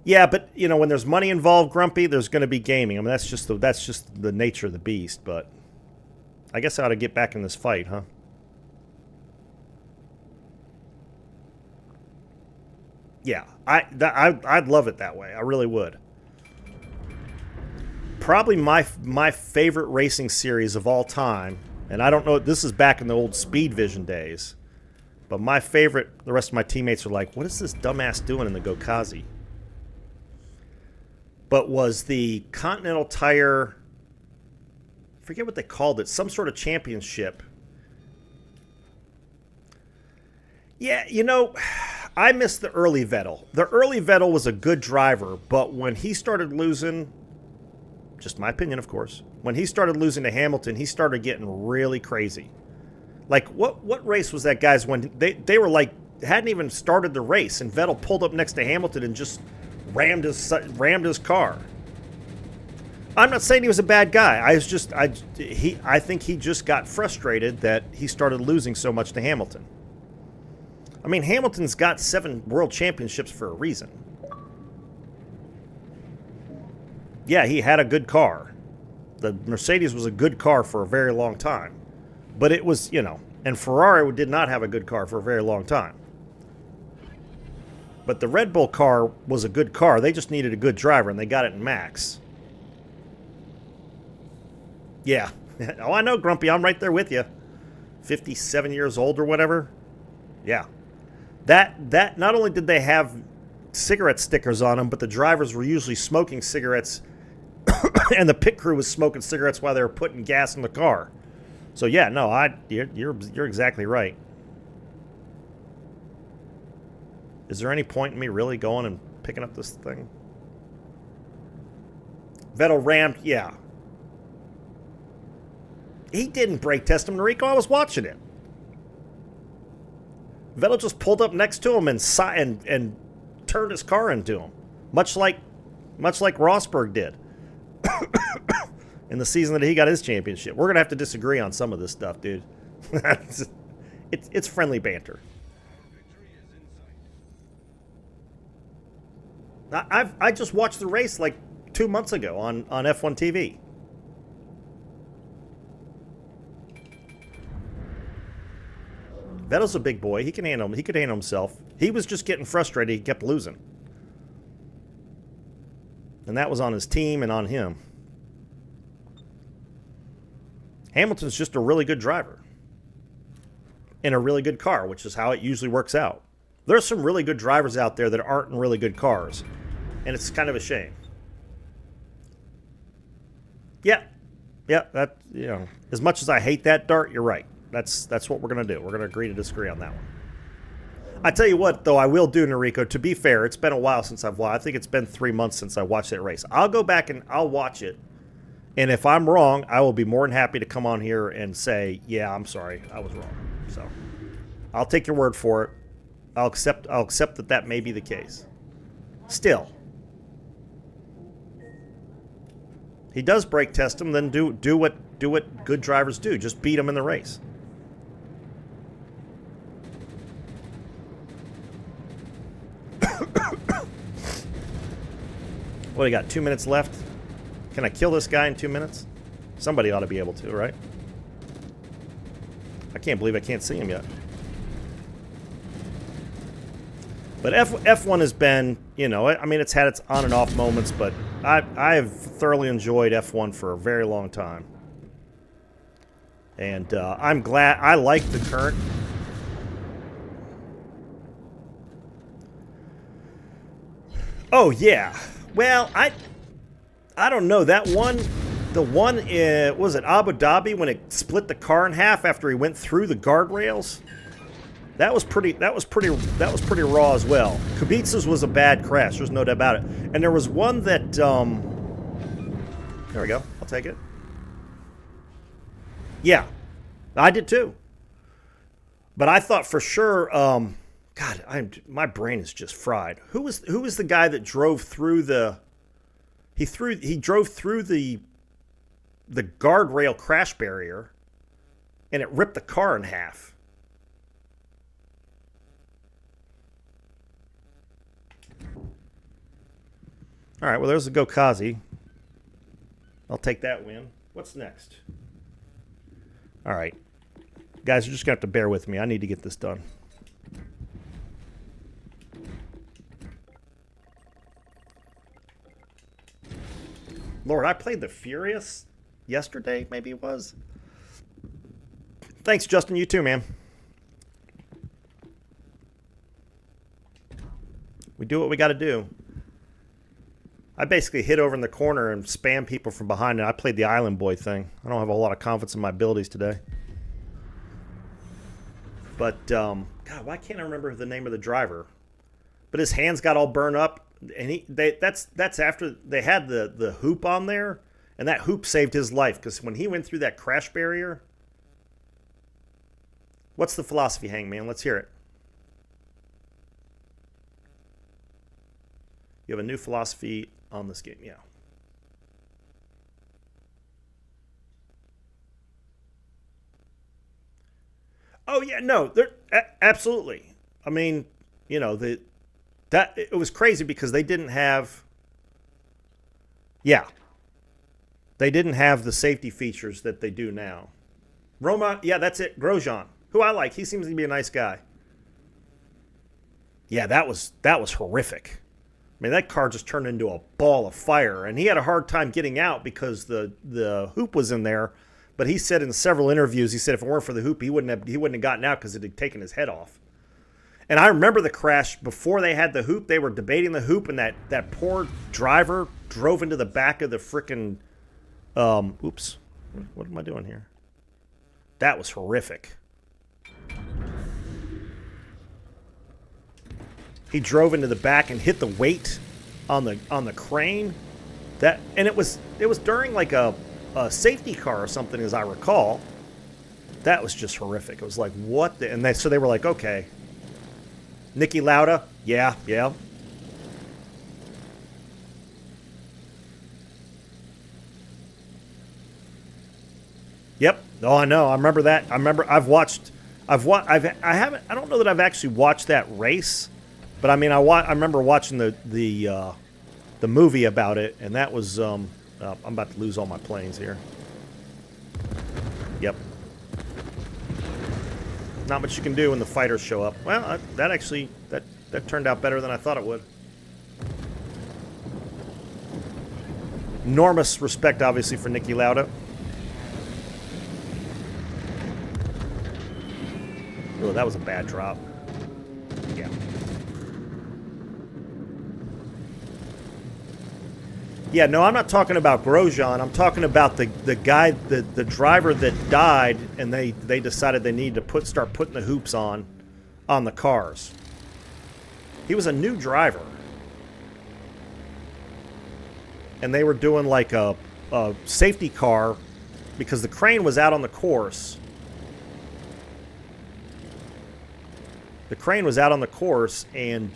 Yeah, but when there's money involved, Grumpy, there's going to be gaming. I mean, that's just the nature of the beast. But I guess I ought to get back in this fight, huh? Yeah, I'd love it that way. I really would. Probably my favorite racing series of all time, and I don't know, this is back in the old Speed Vision days, but my favorite, the rest of my teammates are like, what is this dumbass doing in the Gokazi? But was the Continental Tire, I forget what they called it, some sort of championship. Yeah, I miss the early Vettel. The early Vettel was a good driver, but when he started losing, just my opinion, of course, when he started losing to Hamilton, he started getting really crazy. Like, what race was that, guys, when they were like, hadn't even started the race, and Vettel pulled up next to Hamilton and just rammed his car. I'm not saying he was a bad guy. I think he just got frustrated that he started losing so much to Hamilton. I mean, Hamilton's got 7 world championships for a reason. Yeah, he had a good car. The Mercedes was a good car for a very long time. But it was, and Ferrari did not have a good car for a very long time. But the Red Bull car was a good car. They just needed a good driver, and they got it in Max. Yeah. Oh, I know, Grumpy. I'm right there with you. 57 years old or whatever. Yeah. That not only did they have cigarette stickers on them, but the drivers were usually smoking cigarettes, and the pit crew was smoking cigarettes while they were putting gas in the car. So yeah, no, you're exactly right. Is there any point in me really going and picking up this thing? Vettel rammed, yeah. He didn't brake test him, Noriko. I was watching it. Vettel just pulled up next to him and turned his car into him, much like Rosberg did in the season that he got his championship. We're gonna have to disagree on some of this stuff, dude. it's friendly banter. I just watched the race like 2 months ago on F1 TV. Vettel's a big boy. He could handle himself. He was just getting frustrated. He kept losing. And that was on his team and on him. Hamilton's just a really good driver. In a really good car, which is how it usually works out. There's some really good drivers out there that aren't in really good cars. And it's kind of a shame. Yeah. Yeah, that, you know, as much as I hate that dart, you're right. That's what we're going to do. We're going to agree to disagree on that one. I tell you what, though, I will do, Noriko. To be fair, it's been a while since I've watched. I think it's been 3 months since I watched that race. I'll go back and I'll watch it. And if I'm wrong, I will be more than happy to come on here and say, yeah, I'm sorry, I was wrong. So I'll take your word for it. I'll accept that may be the case. Still, he does brake test him, then do what good drivers do. Just beat him in the race. What, I got 2 minutes left? Can I kill this guy in 2 minutes? Somebody ought to be able to, right? I can't believe I can't see him yet. But F1 has been, you know, I mean, it's had its on and off moments, but I have thoroughly enjoyed F1 for a very long time. And I'm glad. I like the current. Oh, yeah. Well, I don't know. That one, the one in, was it Abu Dhabi when it split the car in half after he went through the guardrails? That was pretty raw as well. Kubica's was a bad crash. There's no doubt about it. And there was one that, there we go. I'll take it. Yeah, I did too. But I thought for sure, God, my brain is just fried. Who was the guy that drove through the? He drove through the guardrail crash barrier, and it ripped the car in half. All right, well, there's a Gokazi. I'll take that win. What's next? All right. Guys, you're just going to have to bear with me. I need to get this done. Lord, I played the Furious yesterday, maybe it was. Thanks, Justin. You too, man. We do what we got to do. I basically hid over in the corner and spam people from behind, and I played the Island Boy thing. I don't have a lot of confidence in my abilities today. But, God, why can't I remember the name of the driver? But his hands got all burned up, and that's after they had the hoop on there, and that hoop saved his life, because when he went through that crash barrier... What's the philosophy, Hangman? Let's hear it. You have a new philosophy on this game, yeah. Oh yeah, no, absolutely. I mean, you know, that it was crazy because they didn't have. Yeah, they didn't have the safety features that they do now. Roma, yeah, that's it. Grosjean, who I like, he seems to be a nice guy. Yeah, that was horrific. I mean, that car just turned into a ball of fire, and he had a hard time getting out because the hoop was in there. But he said in several interviews, he said if it weren't for the hoop, he wouldn't have gotten out because it had taken his head off. And I remember the crash before they had the hoop. They were debating the hoop, and that poor driver drove into the back of the frickin' oops. What am I doing here? That was horrific. He drove into the back and hit the weight on the crane. And it was during like a safety car or something, as I recall. That was just horrific. It was like, what the, and so they were like, okay. Niki Lauda, yeah. Yep. Oh, I know. I remember that. I don't know that I've actually watched that race, but I mean, I remember watching the movie about it, and that was I'm about to lose all my planes here. Yep. Not much you can do when the fighters show up. Well, that turned out better than I thought it would. Enormous respect, obviously, for Niki Lauda. Oh, that was a bad drop. Yeah. Yeah, no, I'm not talking about Grosjean. I'm talking about the guy, the driver that died, and they decided they needed to start putting the hoops on the cars. He was a new driver. And they were doing like a safety car because the crane was out on the course. The crane was out on the course, and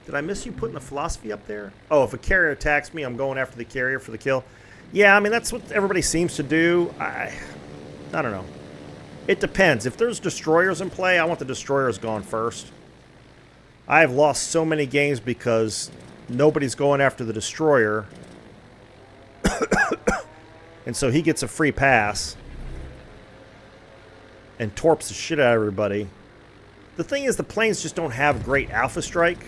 did I miss you putting the philosophy up there? Oh, if a carrier attacks me, I'm going after the carrier for the kill. Yeah, I mean, that's what everybody seems to do. I don't know. It depends. If there's destroyers in play, I want the destroyers gone first. I have lost so many games because nobody's going after the destroyer. And so he gets a free pass and torps the shit out of everybody. The thing is, the planes just don't have great alpha strike.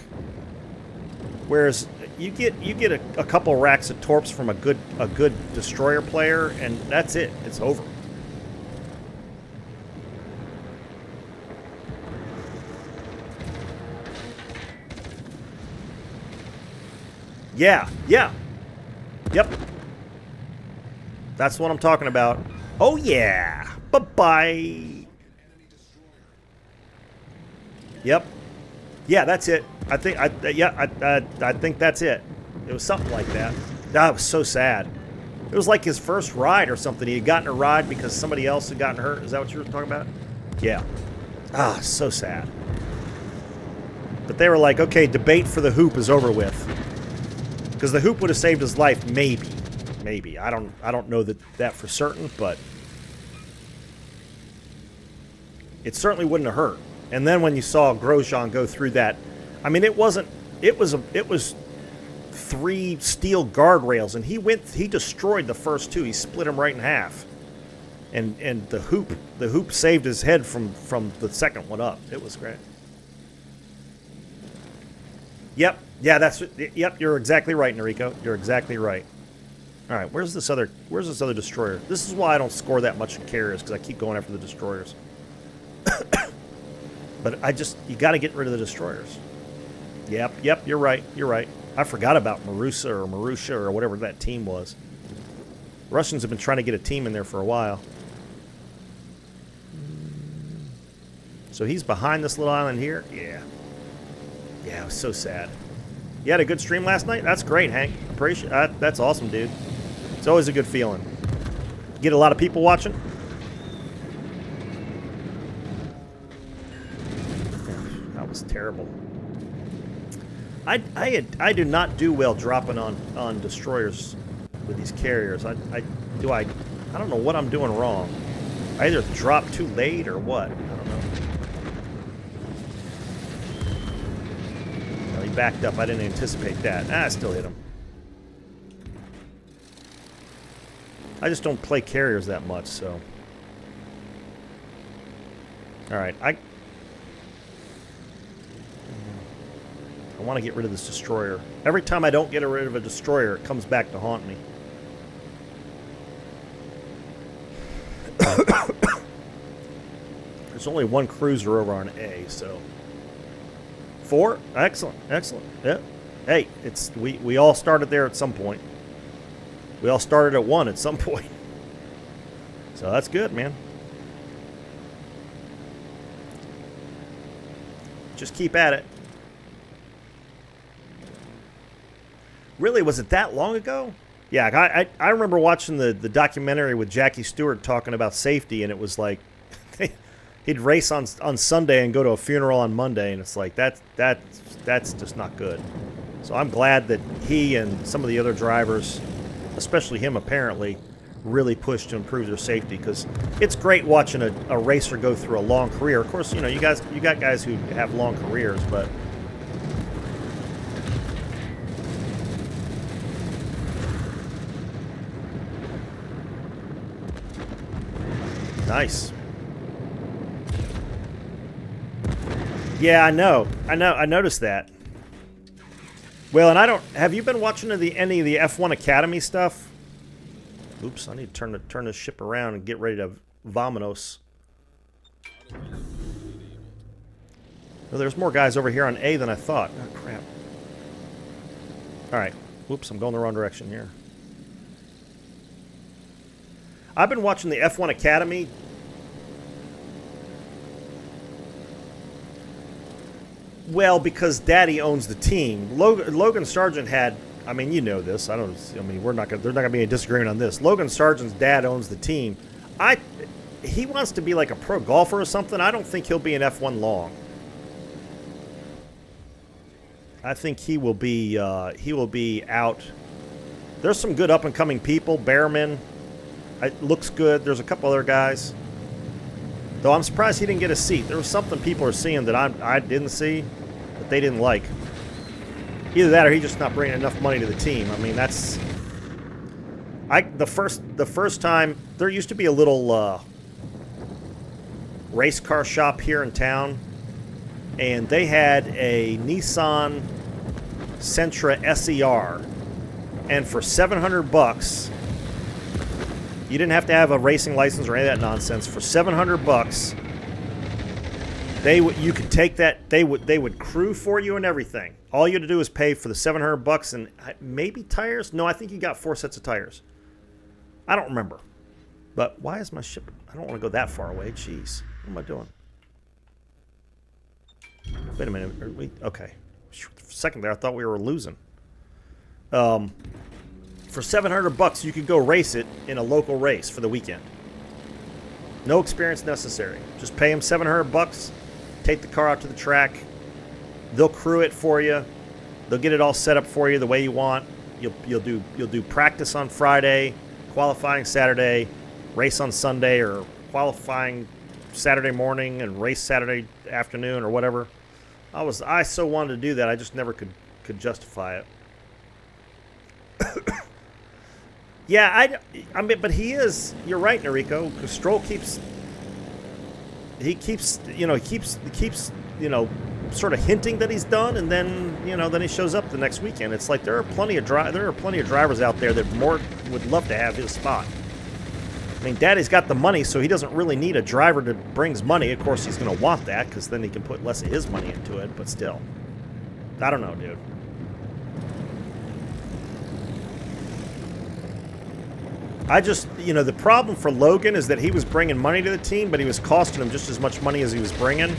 Whereas you get a couple racks of torps from a good destroyer player, and that's it. It's over. Yeah. Yep. That's what I'm talking about. Oh yeah. Bye-bye. Yep. Yeah, that's it. I think that's it. It was something like that. That was so sad. It was like his first ride or something. He had gotten a ride because somebody else had gotten hurt. Is that what you were talking about? Yeah. Ah, so sad. But they were like, okay, debate for the hoop is over with. Because the hoop would have saved his life, maybe. Maybe. I don't know that for certain, but it certainly wouldn't have hurt. And then when you saw Grosjean go through that, I mean, it was 3 steel guardrails, and he destroyed the first 2. He split them right in half. And the hoop saved his head from the second one up. It was great. Yep. Yeah, yep, you're exactly right, Noriko. You're exactly right. All right, where's this other destroyer? This is why I don't score that much in carriers, because I keep going after the destroyers. But you got to get rid of the destroyers. Yep, you're right. I forgot about Marussia or whatever that team was. Russians have been trying to get a team in there for a while. So he's behind this little island here? Yeah. Yeah, it was so sad. You had a good stream last night? That's great, Hank. Appreciate that's awesome, dude. It's always a good feeling. Get a lot of people watching? That was terrible. I do not do well dropping on destroyers with these carriers. I don't know what I'm doing wrong. I either drop too late or what. I don't know. Well, he backed up. I didn't anticipate that. I still hit him. I just don't play carriers that much, so. All right, I want to get rid of this destroyer. Every time I don't get rid of a destroyer, it comes back to haunt me. There's There's only one cruiser over on A, so 4. Excellent, excellent. Yeah. Hey, we all started there at some point. We all started at 1 at some point. So that's good, man. Just keep at it. Really, was it that long ago? Yeah, I remember watching the documentary with Jackie Stewart talking about safety, and it was like he'd race on Sunday and go to a funeral on Monday, and it's like that's just not good. So I'm glad that he and some of the other drivers, especially him apparently, really pushed to improve their safety, because it's great watching a racer go through a long career. Of course, you know, you got guys who have long careers, but nice. Yeah, I know. I noticed that. Well, and have you been watching any of the F1 Academy stuff? Oops, I need to turn this ship around and get ready to vamonos. Well, there's more guys over here on A than I thought. Oh, crap. Alright. Whoops, I'm going the wrong direction here. I've been watching the F1 Academy. Well, because Daddy owns the team. Logan Sargent had, I mean, you know this. They're not going to be a disagreement on this. Logan Sargent's dad owns the team. He wants to be like a pro golfer or something. I don't think he'll be in F1 long. I think he will be out. There's some good up and coming people. Behrman, it looks good. There's a couple other guys. Though I'm surprised he didn't get a seat. There was something people are seeing that I didn't see, that they didn't like. Either that or he's just not bringing enough money to the team. I mean, that's... The first time... There used to be a little race car shop here in town, and they had a Nissan Sentra SER, and for $700... You didn't have to have a racing license or any of that nonsense. For $700, you could take that. They would crew for you and everything. All you had to do was pay for the $700 and maybe tires. No, I think you got 4 sets of tires. I don't remember. But why is my ship? I don't want to go that far away. Jeez, what am I doing? Wait a minute. Okay. For a second there, I thought we were losing. For $700, you could go race it in a local race for the weekend. No experience necessary. Just pay them $700, take the car out to the track. They'll crew it for you. They'll get it all set up for you the way you want. You'll do practice on Friday, qualifying Saturday, race on Sunday, or qualifying Saturday morning and race Saturday afternoon or whatever. I so wanted to do that, I just never could justify it. Yeah, I mean, but he is. You're right, Noriko. Because Stroll keeps, sort of hinting that he's done, and then he shows up the next weekend. It's like there are plenty of drivers out there that more would love to have his spot. I mean, Daddy's got the money, so he doesn't really need a driver that brings money. Of course, he's going to want that because then he can put less of his money into it. But still, I don't know, dude. I just, the problem for Logan is that he was bringing money to the team, but he was costing him just as much money as he was bringing.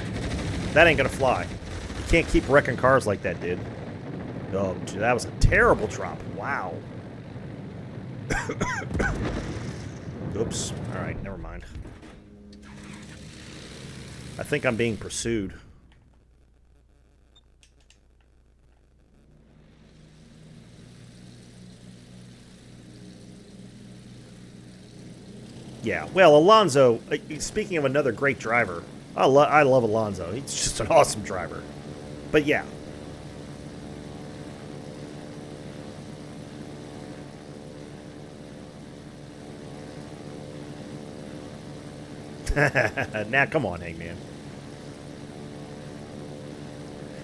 That ain't going to fly. You can't keep wrecking cars like that, dude. Oh, dude, that was a terrible drop. Wow. Oops. All right, never mind. I think I'm being pursued. Yeah, well, Alonso, speaking of another great driver, I love Alonso. He's just an awesome driver. But yeah. Now, come on, Hangman.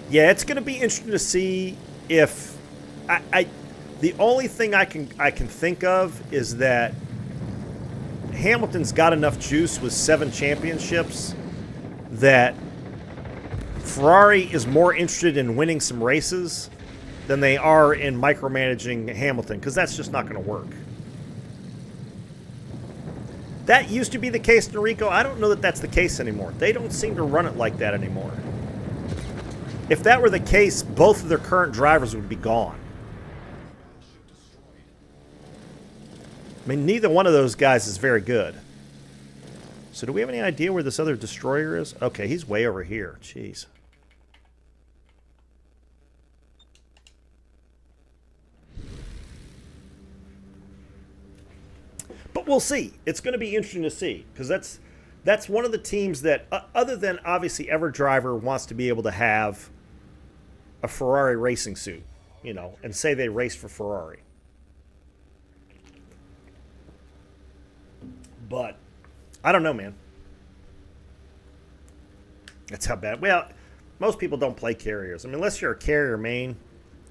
Yeah, it's going to be interesting to see if... the only thing I can think of is that Hamilton's got enough juice with 7 championships that Ferrari is more interested in winning some races than they are in micromanaging Hamilton, because that's just not going to work. That used to be the case in Rico. I don't know that that's the case anymore. They don't seem to run it like that anymore. If that were the case, both of their current drivers would be gone. I mean, neither one of those guys is very good. So do we have any idea where this other destroyer is? Okay, he's way over here. Jeez. But we'll see. It's going to be interesting to see, because that's one of the teams that, other than obviously every driver wants to be able to have a Ferrari racing suit, you know, and say they race for Ferrari. But I don't know, man. That's how bad. Well, most people don't play carriers. I mean, unless you're a carrier main,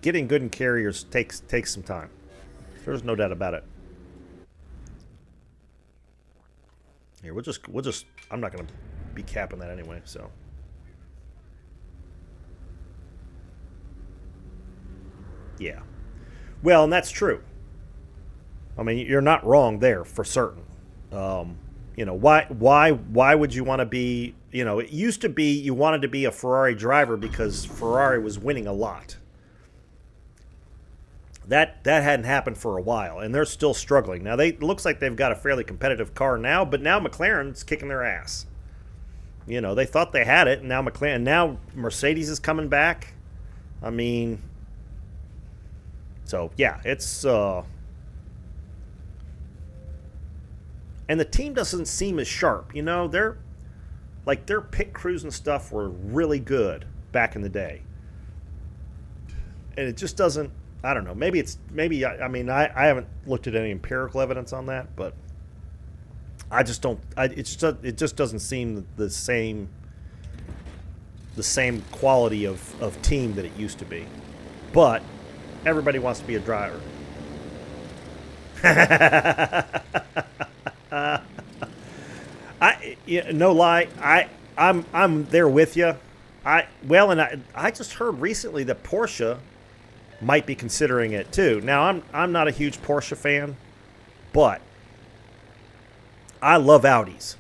getting good in carriers takes some time. There's no doubt about it. Here, we'll just. I'm not going to be capping that anyway. So. Yeah. Well, and that's true. I mean, you're not wrong there for certain. You know, why would you want to be, you know, it used to be you wanted to be a Ferrari driver because Ferrari was winning a lot. That hadn't happened for a while, and they're still struggling. Now, it looks like they've got a fairly competitive car now, but now McLaren's kicking their ass. You know, they thought they had it, and now Mercedes is coming back. I mean, so, yeah, it's... And the team doesn't seem as sharp. You know, their pit crews and stuff were really good back in the day. And it just doesn't, I don't know. Maybe I mean, I haven't looked at any empirical evidence on that, but I just don't, it just doesn't seem the same quality of team that it used to be. But everybody wants to be a driver. No lie, I'm there with you. I just heard recently that Porsche might be considering it too. Now I'm not a huge Porsche fan, but I love Audis.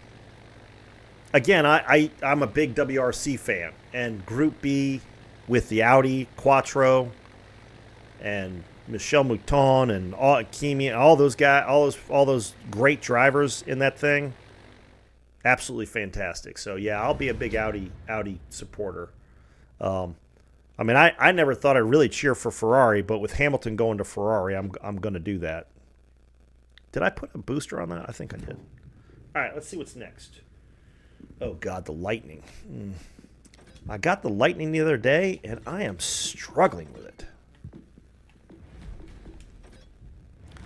Again, I'm a big WRC fan, and Group B with the Audi Quattro and Michel Mouton and Kimi and all those guys, all those great drivers in that thing, absolutely fantastic. So yeah, I'll be a big Audi supporter. I mean, I never thought I'd really cheer for Ferrari, but with Hamilton going to Ferrari, I'm going to do that. Did I put a booster on that? I think I did. All right, let's see what's next. Oh God, the Lightning. I got the Lightning the other day, and I am struggling with it.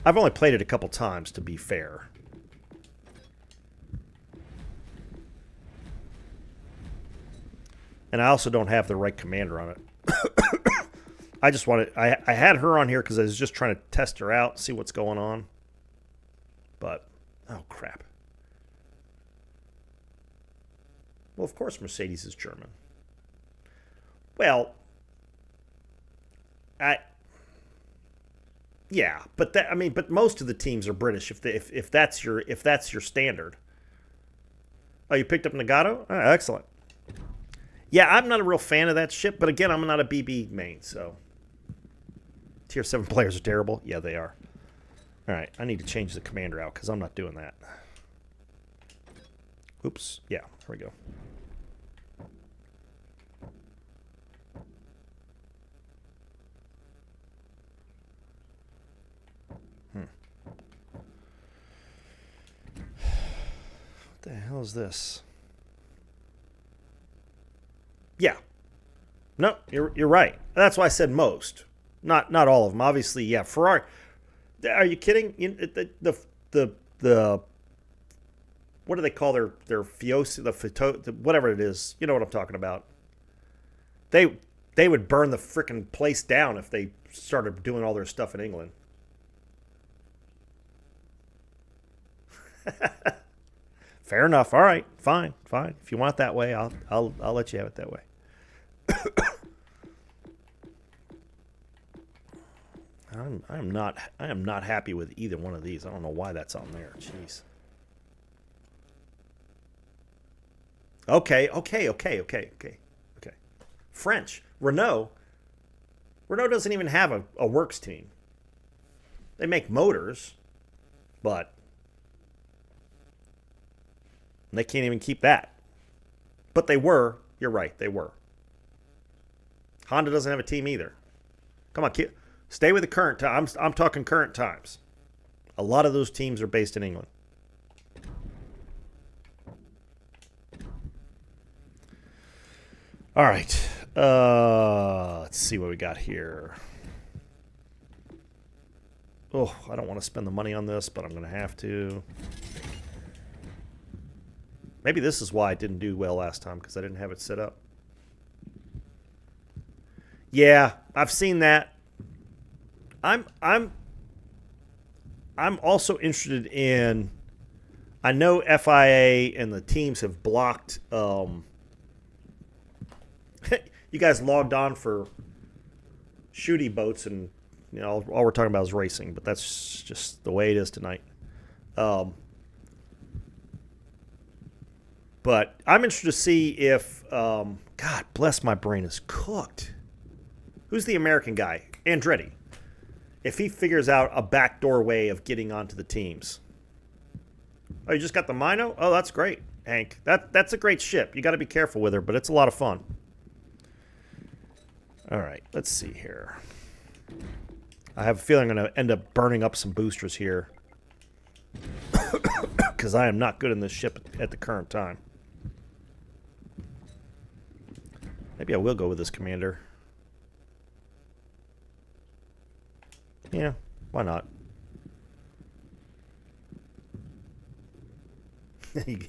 I've only played it a couple times, to be fair. And I also don't have the right commander on it. I just wanted... I had her on here because I was just trying to test her out, see what's going on. But... oh, crap. Well, of course Mercedes is German. Well... yeah, but but most of the teams are British. If that's your standard. Oh, you picked up Nagato? Oh, excellent. Yeah, I'm not a real fan of that ship, but again, I'm not a BB main, so Tier 7 players are terrible. Yeah, they are. All right, I need to change the commander out because I'm not doing that. Oops. Yeah, here we go. What the hell is this? Yeah. No, you're right. That's why I said most. Not all of them. Obviously, yeah. Ferrari. Are you kidding? The what do they call their Fiosi, whatever it is? You know what I'm talking about. They would burn the frickin' place down if they started doing all their stuff in England. Fair enough. All right. Fine. Fine. If you want it that way, I'll let you have it that way. I am not happy with either one of these. I don't know why that's on there. Jeez. Okay. French. Renault doesn't even have a works team. They make motors, but they can't even keep that. But they were. You're right. They were. Honda doesn't have a team either. Come on, stay with the current time. I'm talking current times. A lot of those teams are based in England. All right. Let's see what we got here. Oh, I don't want to spend the money on this, but I'm going to have to. Maybe this is why I didn't do well last time, because I didn't have it set up. Yeah, I've seen that. I'm also interested in. I know FIA and the teams have blocked. You guys logged on for shooty boats, and all we're talking about is racing. But that's just the way it is tonight. But I'm interested to see if. God bless, my brain is cooked. Who's the American guy? Andretti. If he figures out a backdoor way of getting onto the teams. Oh, you just got the Mino? Oh, that's great, Hank. That's a great ship. You got to be careful with her, but it's a lot of fun. All right, let's see here. I have a feeling I'm going to end up burning up some boosters here. Because I am not good in this ship at the current time. Maybe I will go with this commander. Yeah, why not?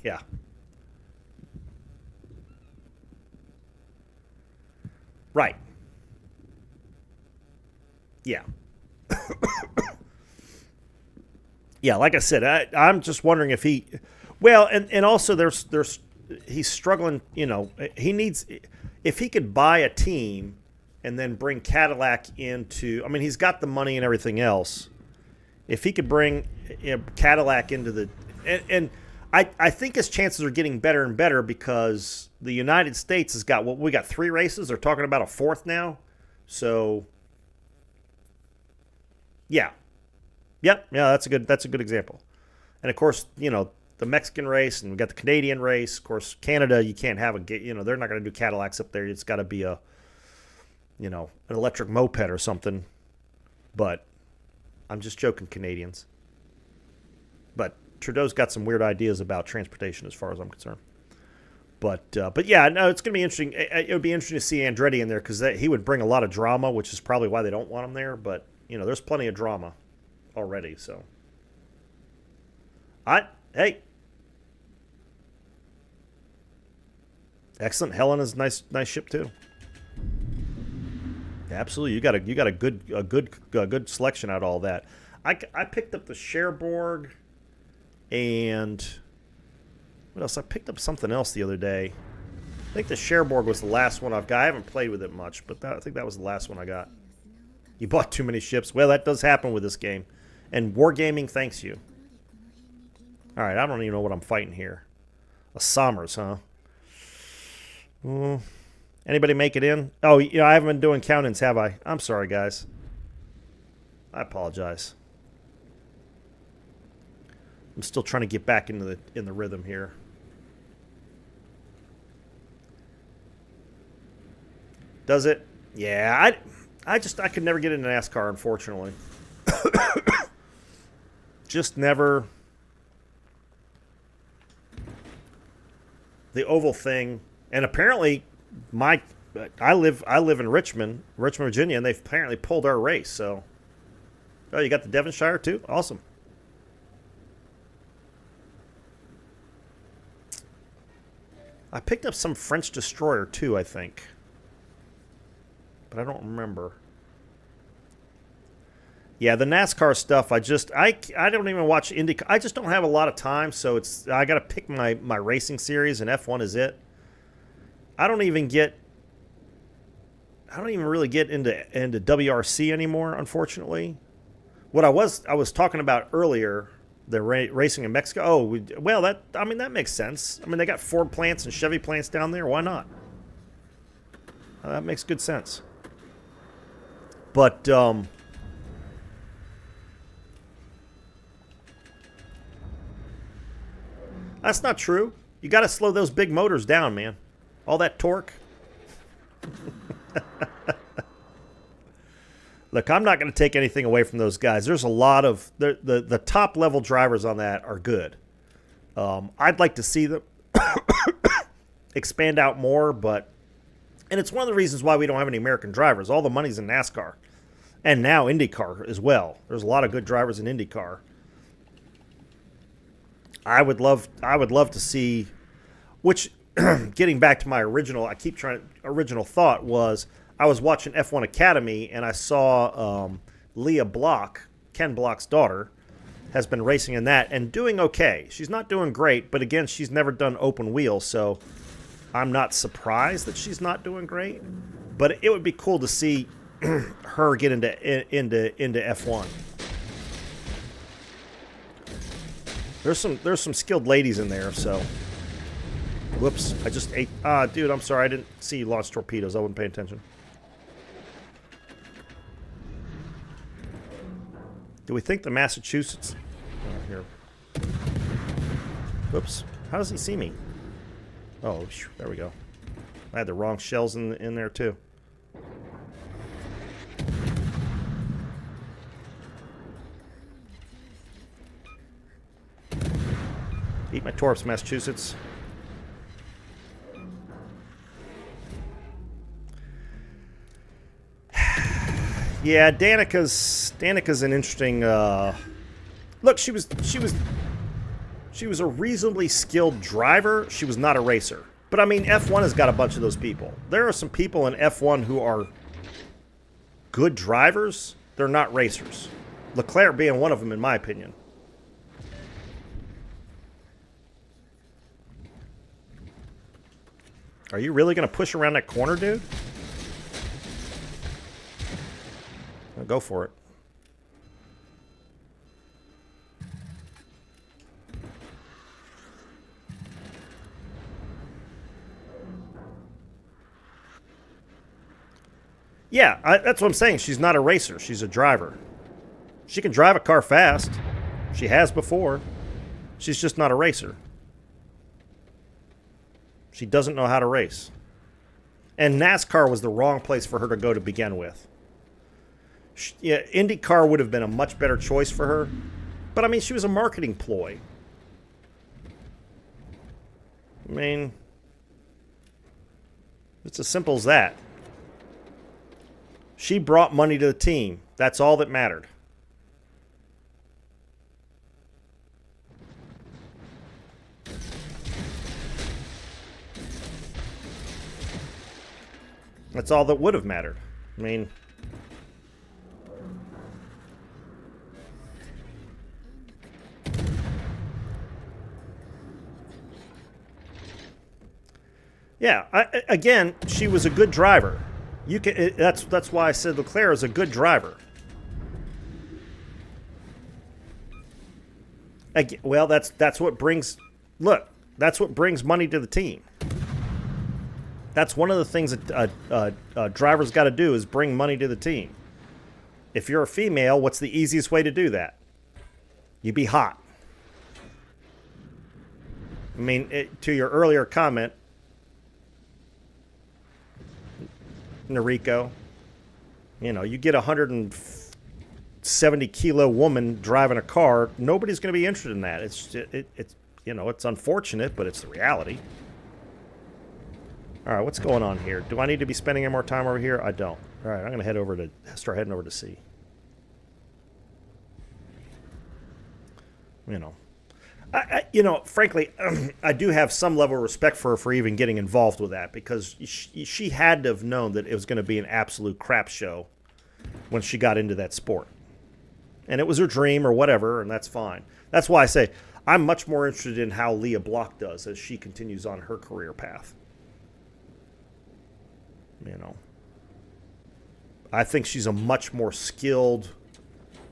Yeah. Right. Yeah. Yeah, like I said, I'm just wondering if he... Well, and also there's he's struggling, he needs... If he could buy a team and then bring Cadillac into... I mean, he's got the money and everything else. If he could bring Cadillac into the... And I think his chances are getting better and better because the United States has got... we got 3 races. They're talking about a 4th now. So, yeah. Yep. Yeah, that's a good example. And, of course, the Mexican race, and we got the Canadian race. Of course, Canada, you can't have they're not going to do Cadillacs up there. It's got to be an electric moped or something. But I'm just joking, Canadians. But Trudeau's got some weird ideas about transportation as far as I'm concerned. But yeah, no, it's going to be interesting. It would be interesting to see Andretti in there because he would bring a lot of drama, which is probably why they don't want him there. But, there's plenty of drama already, so. Hey. Excellent. Helena's nice ship too. Absolutely, you got a good selection out of all that. I picked up the Cherbourg, and what else? I picked up something else the other day. I think the Cherbourg was the last one I've got. I haven't played with it much, but I think that was the last one I got. You bought too many ships. Well, that does happen with this game, and Wargaming thanks you. All right, I don't even know what I'm fighting here. A Somers, huh? Anybody make it in? Oh, I haven't been doing count-ins, have I? I'm sorry, guys. I apologize. I'm still trying to get back in the rhythm here. Does it? Yeah, I could never get into NASCAR, unfortunately. Just never. The oval thing, and apparently I live in Richmond, Virginia, and they've apparently pulled our race. So, oh, you got the Devonshire too? Awesome. I picked up some French destroyer too, I think, but I don't remember. Yeah, the NASCAR stuff, I don't even watch Indy. I just don't have a lot of time, so I got to pick my racing series, and F1 is it. I don't even really get into WRC anymore, unfortunately. What I was talking about earlier, the racing in Mexico. Oh, well, that makes sense. I mean, they got Ford plants and Chevy plants down there. Why not? That makes good sense. But that's not true. You got to slow those big motors down, man. All that torque. Look, I'm not going to take anything away from those guys. There's a lot of the top level drivers on that are good. I'd like to see them expand out more, and it's one of the reasons why we don't have any American drivers. All the money's in NASCAR, and now IndyCar as well. There's a lot of good drivers in IndyCar. I would love to see, which getting back to my original thought was, I was watching F1 Academy and I saw Leah Block, Ken Block's daughter, has been racing in that and doing okay. She's not doing great, but again, she's never done open wheel, so I'm not surprised that she's not doing great. But it would be cool to see her get into F1. There's some skilled ladies in there, so. Whoops, I just ate. Dude, I'm sorry. I didn't see you launch torpedoes. I wasn't paying attention. Do we think the Massachusetts... here. Whoops. How does he see me? Oh, there we go. I had the wrong shells in there, too. Eat my torps, Massachusetts. Yeah, Danica's an interesting. Look, she was a reasonably skilled driver. She was not a racer. But I mean, F1 has got a bunch of those people. There are some people in F1 who are good drivers. They're not racers. Leclerc being one of them, in my opinion. Are you really going to push around that corner, dude? Go for it. Yeah, that's what I'm saying. She's not a racer. She's a driver. She can drive a car fast. She has before. She's just not a racer. She doesn't know how to race. And NASCAR was the wrong place for her to go to begin with. Yeah, IndyCar would have been a much better choice for her. But, I mean, she was a marketing ploy. I mean, it's as simple as that. She brought money to the team. That's all that mattered. That's all that would have mattered. I mean... Yeah, again, she was a good driver. That's why I said Leclerc is a good driver. Well, that's what brings. Look, that's what brings money to the team. That's one of the things that a driver's got to do is bring money to the team. If you're a female, what's the easiest way to do that? You be hot. I mean, to your earlier comment, Noriko, you know, you get a 170-kilo woman driving a car, nobody's going to be interested in that. It's you know, it's unfortunate, but it's the reality. All right, what's going on here? Do I need to be spending any more time over here? I don't. All right, I'm going to start heading over to sea. You know. You know, frankly, I do have some level of respect for her for even getting involved with that, because she had to have known that it was going to be an absolute crap show when she got into that sport. And it was her dream or whatever, and that's fine. That's why I say I'm much more interested in how Leah Block does as she continues on her career path. You know, I think she's a much more skilled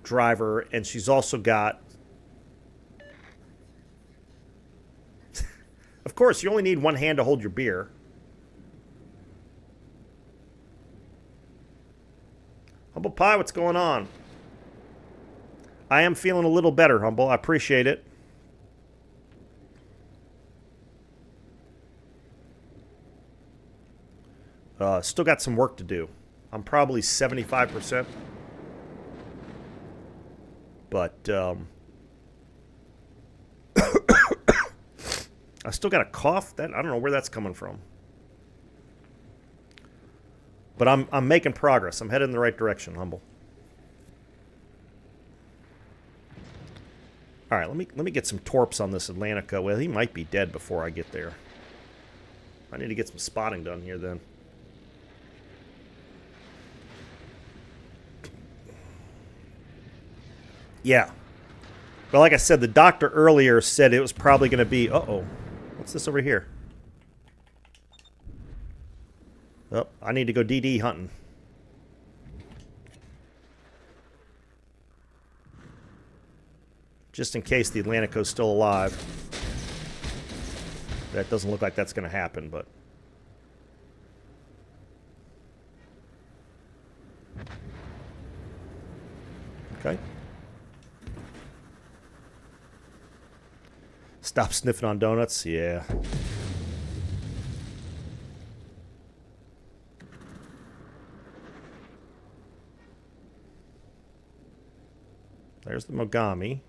driver, and she's also got... Of course, you only need one hand to hold your beer. Humble Pie, what's going on? I am feeling a little better, Humble. I appreciate it. Still got some work to do. I'm probably 75%. But I still got a cough. I don't know where that's coming from. But I'm making progress. I'm headed in the right direction, Humble. All right, let me get some torps on this Atlantica. Well, he might be dead before I get there. I need to get some spotting done here then. Yeah. Well, like I said, the doctor earlier said it was probably going to be... Uh-oh. What's this over here? Oh, I need to go DD hunting. Just in case the Atlantico's still alive. That doesn't look like that's going to happen, but... Okay. Stop sniffing on donuts? Yeah. There's the Mogami.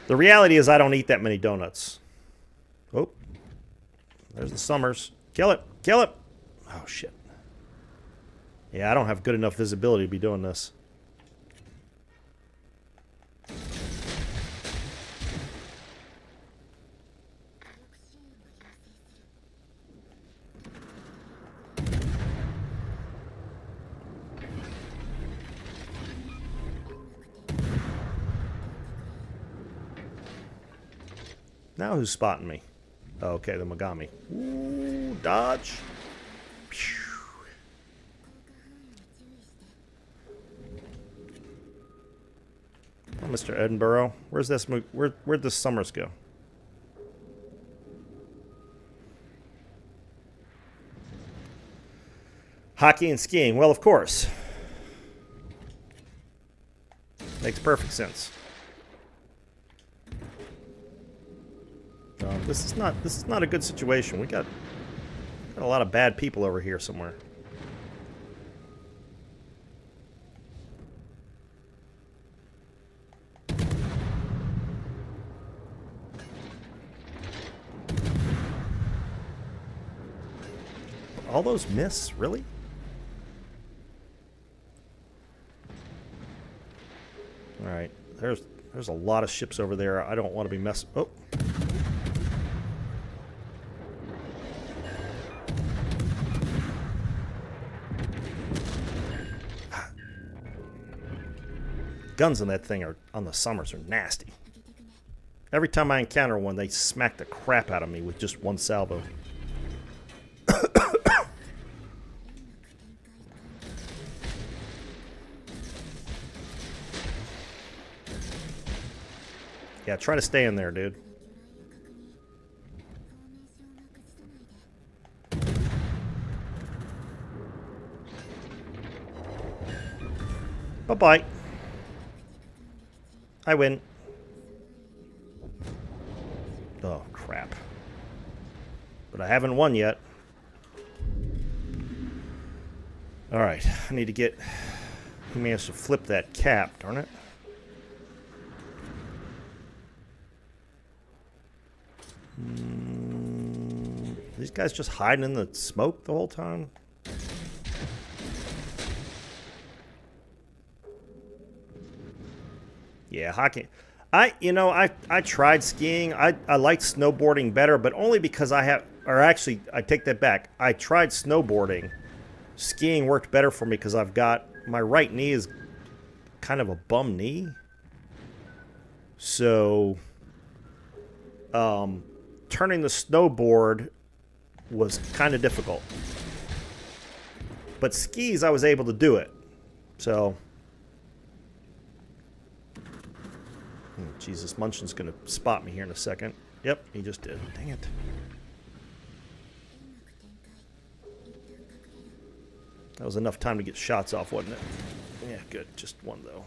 The reality is I don't eat that many donuts. Oh. There's the Summers. Kill it. Kill it. Oh, shit. Yeah, I don't have good enough visibility to be doing this. Now who's spotting me? Oh, okay, the Mogami. Ooh, dodge. Pew. Oh, Mr. Edinburgh. Where's this? Where'd the Summers go? Hockey and skiing. Well, of course. Makes perfect sense. This is not a good situation. We got a lot of bad people over here somewhere. All those miss, really? All right, there's a lot of ships over there. I don't want to be messing. Oh. Guns on that thing on the Summers are nasty. Every time I encounter one, they smack the crap out of me with just one salvo. Yeah, try to stay in there, dude. Bye-bye. I win. Oh, crap. But I haven't won yet. Alright, I need to get... He managed to flip that cap, darn it. These guys just hiding in the smoke the whole time? Yeah, hockey. I tried skiing. I liked snowboarding better, but only because I have... or actually, I take that back. I tried snowboarding. Skiing worked better for me because I've got, my right knee is kind of a bum knee. So, turning the snowboard was kind of difficult. But skis, I was able to do it. So, Jesus, Munchin's going to spot me here in a second. Yep, he just did. Dang it. That was enough time to get shots off, wasn't it? Yeah, good. Just one, though.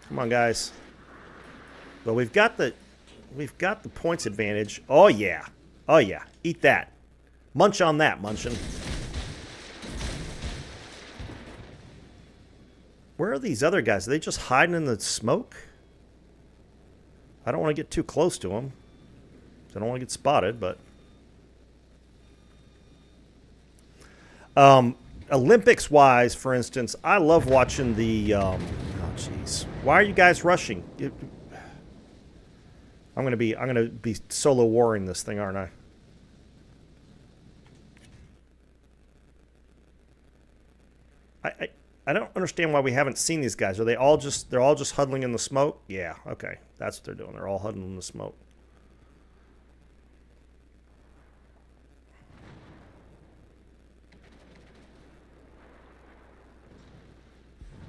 Come on, guys. Well, we've got the points advantage. Oh, yeah. Oh, yeah. Eat that. Munch on that, Munchin. Where are these other guys? Are they just hiding in the smoke? I don't want to get too close to them. I don't want to get spotted, but... Olympics-wise, for instance, I love watching the... oh, jeez. Why are you guys rushing? I'm gonna be solo warring this thing, aren't I? I don't understand why we haven't seen these guys. Are they all just... They're all just huddling in the smoke? Yeah, okay. That's what they're doing. They're all huddling in the smoke.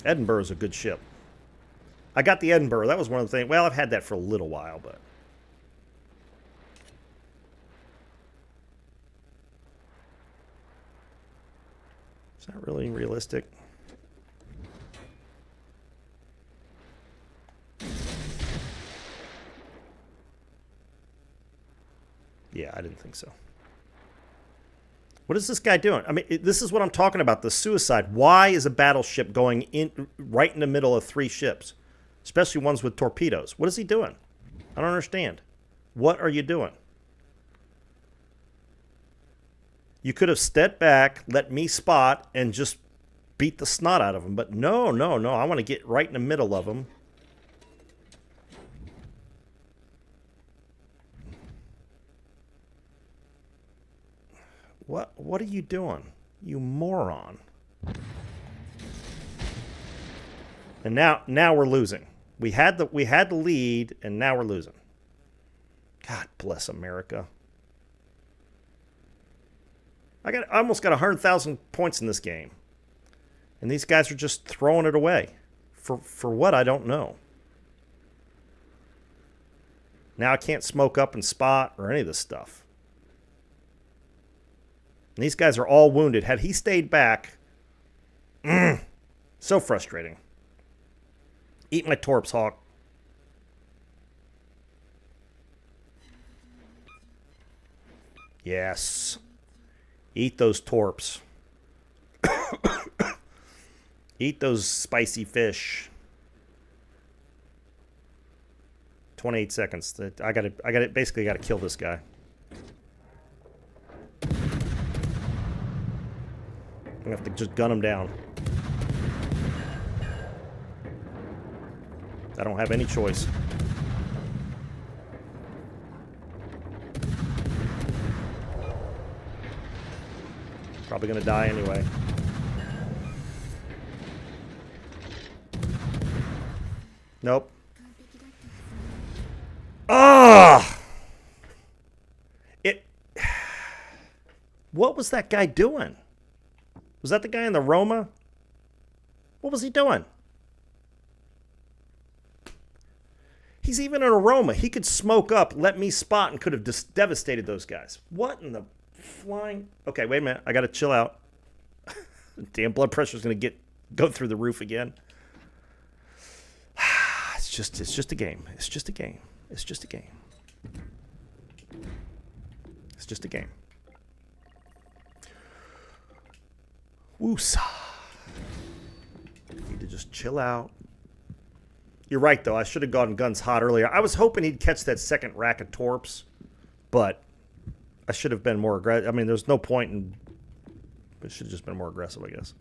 Edinburgh is a good ship. I got the Edinburgh. That was one of the things... Well, I've had that for a little while, but... Is that really realistic? Yeah, I didn't think so. What is this guy doing? I mean, this is what I'm talking about, the suicide. Why is a battleship going in right in the middle of 3 ships? Especially ones with torpedoes. What is he doing? I don't understand. What are you doing? You could have stepped back, let me spot, and just beat the snot out of him. But no, no, no. I want to get right in the middle of him. What are you doing? You moron. And now we're losing. We had the lead, and now we're losing. God bless America. I almost got 100,000 points in this game. And these guys are just throwing it away. For what, I don't know. Now I can't smoke up and spot or any of this stuff. And these guys are all wounded. Had he stayed back... so frustrating. Eat my torps, Hawk. Yes. Eat those torps. Eat those spicy fish. 28 seconds. Basically gotta kill this guy. I'm gonna have to just gun him down. I don't have any choice. Probably gonna die anyway. Nope. Ah! What was that guy doing? Was that the guy in the Roma? What was he doing? He's even in a Roma. He could smoke up, let me spot, and could have just devastated those guys. What in the flying... Okay, wait a minute. I got to chill out. Damn, blood pressure's going to go through the roof again. It's just a game. It's just a game. It's just a game. It's just a game. Woosa. Need to just chill out. You're right, though. I should have gone guns hot earlier. I was hoping he'd catch that second rack of torps, but I should have been more aggressive. I mean, there's no point in... It should have just been more aggressive, I guess.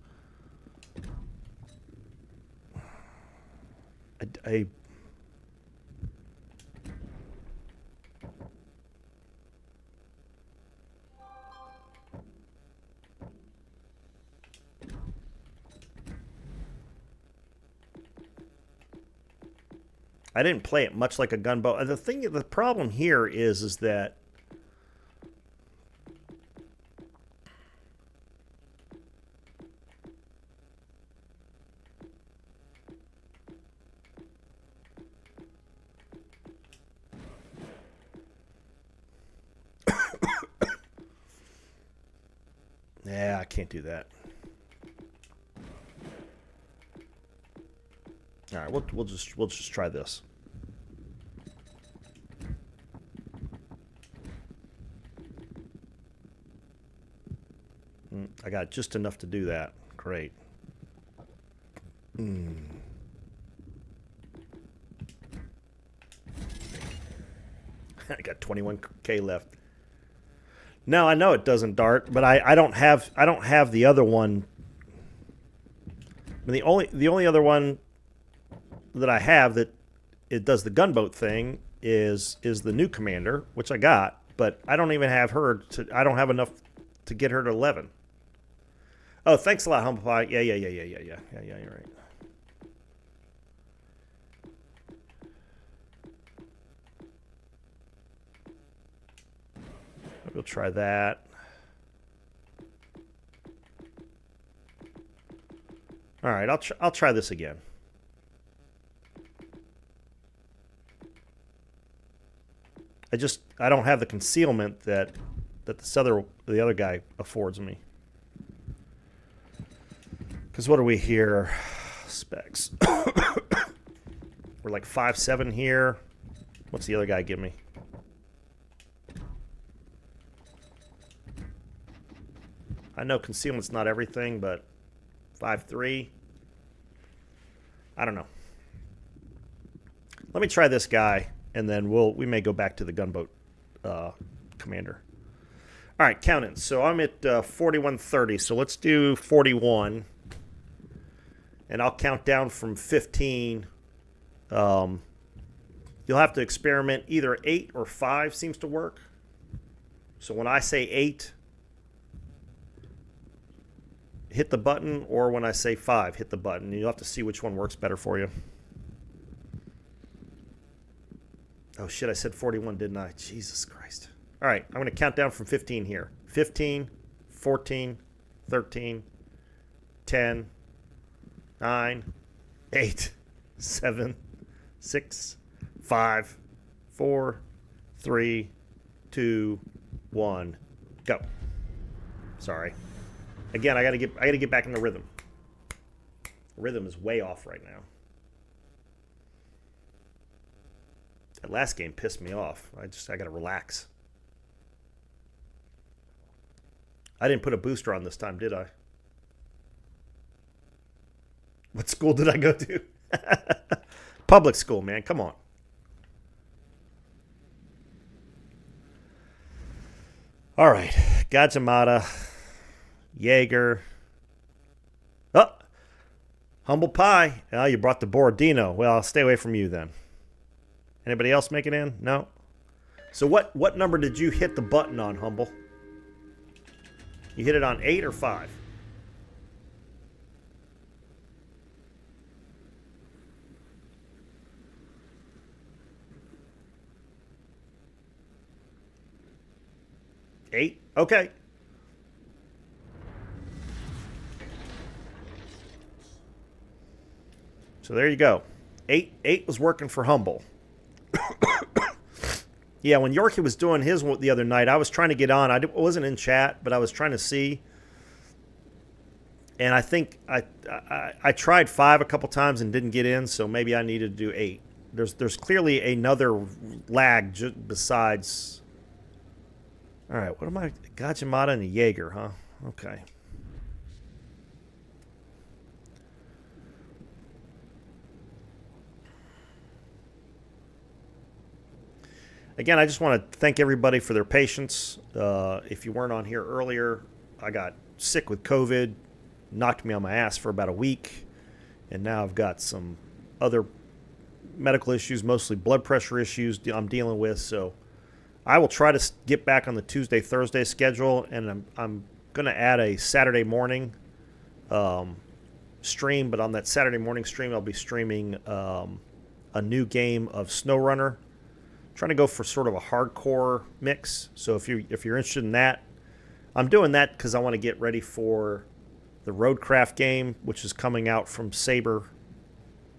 I didn't play it much like a gunboat. The problem here is that yeah, I can't do that. All right, we'll just try this. I got just enough to do that. Great. I got 21K left. No, I know it doesn't dart, but I don't have the other one. I mean, the only other one that I have that it does the gunboat thing is the new commander, which I got, but I don't even have her to. I don't have enough to get her to 11. Oh, thanks a lot, Humble Pie. Yeah. You're right. We'll try that. All right, I'll try this again. I don't have the concealment that the other guy affords me. Because what are we here? Specs. We're like 5.7 here. What's the other guy give me? I know concealment's not everything, but 5.3. I don't know. Let me try this guy, and then we may go back to the gunboat commander. All right, count-ins. So I'm at 4130. So let's do 41. And I'll count down from 15. You'll have to experiment. Either 8 or 5 seems to work. So when I say 8, hit the button, or when I say 5, hit the button. You'll have to see which one works better for you. Oh, shit, I said 41, didn't I? Jesus Christ. All right, I'm going to count down from 15 here. 15, 14, 13, 10, 9, 8, 7, 6, 5, 4, 3, 2, 1, go. Sorry. Again, I gotta get back in the rhythm. The rhythm is way off right now. That last game pissed me off. I gotta relax. I didn't put a booster on this time, did I? What school did I go to? Public school, man. Come on. All right. Gajamata. Jaeger. Oh, Humble Pie. Oh, you brought the Borodino. Well, I'll stay away from you then. Anybody else make it in? No? So what number did you hit the button on, Humble? You hit it on 8 or 5? Eight? Okay. So there you go. 8 was working for Humble. Yeah, when Yorkie was doing his the other night, I was trying to get on. I wasn't in chat, but I was trying to see. And I think I tried 5 a couple times and didn't get in, so maybe I needed to do 8. There's clearly another lag besides. All right, what am I? Gajimata and a Jaeger, huh? Okay. Again, I just want to thank everybody for their patience. If you weren't on here earlier, I got sick with COVID, knocked me on my ass for about a week, and now I've got some other medical issues, mostly blood pressure issues I'm dealing with. So I will try to get back on the Tuesday, Thursday schedule, and I'm going to add a Saturday morning stream. But on that Saturday morning stream, I'll be streaming a new game of SnowRunner. Trying to go for sort of a hardcore mix. So if you're interested in that, I'm doing that because I want to get ready for the Roadcraft game, which is coming out from Saber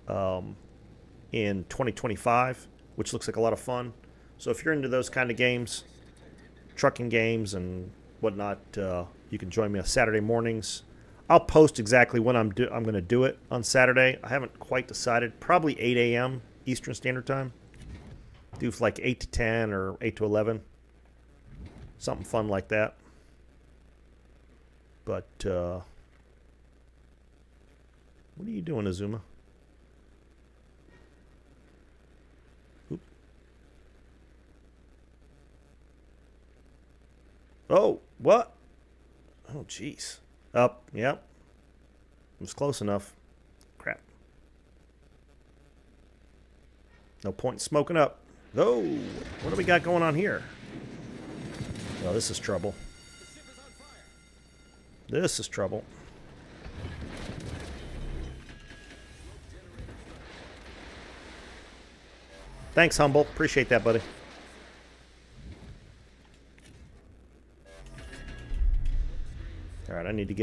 in 2025, which looks like a lot of fun. So if you're into those kind of games, trucking games and whatnot, you can join me on Saturday mornings. I'll post exactly when I'm going to do it on Saturday. I haven't quite decided. Probably 8 a.m. Eastern Standard Time. Do like 8 to 10 or 8 to 11. Something fun like that. But, what are you doing, Azuma? Oop. Oh, what? Oh, jeez. Up, yep. It was close enough. Crap. No point in smoking up. Oh, what do we got going on here? Oh, this is trouble. This is trouble. Thanks, Humble. Appreciate that, buddy. All right, I need to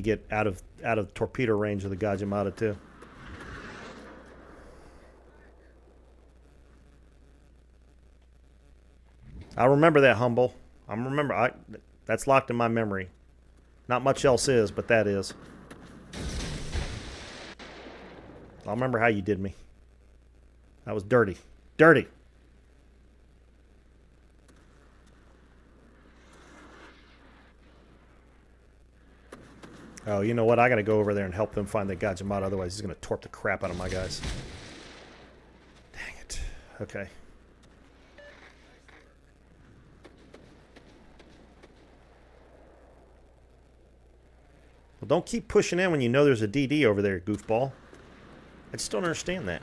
get out of torpedo range of the Gajimata too. I'll remember that, Humble. That's locked in my memory. Not much else is, but that is. I'll remember how you did me. That was dirty. Dirty. Oh, you know what? I got to go over there and help them find the Gajimata. Otherwise, he's going to torp the crap out of my guys. Dang it. Okay. Well, don't keep pushing in when you know there's a DD over there, goofball. I just don't understand that.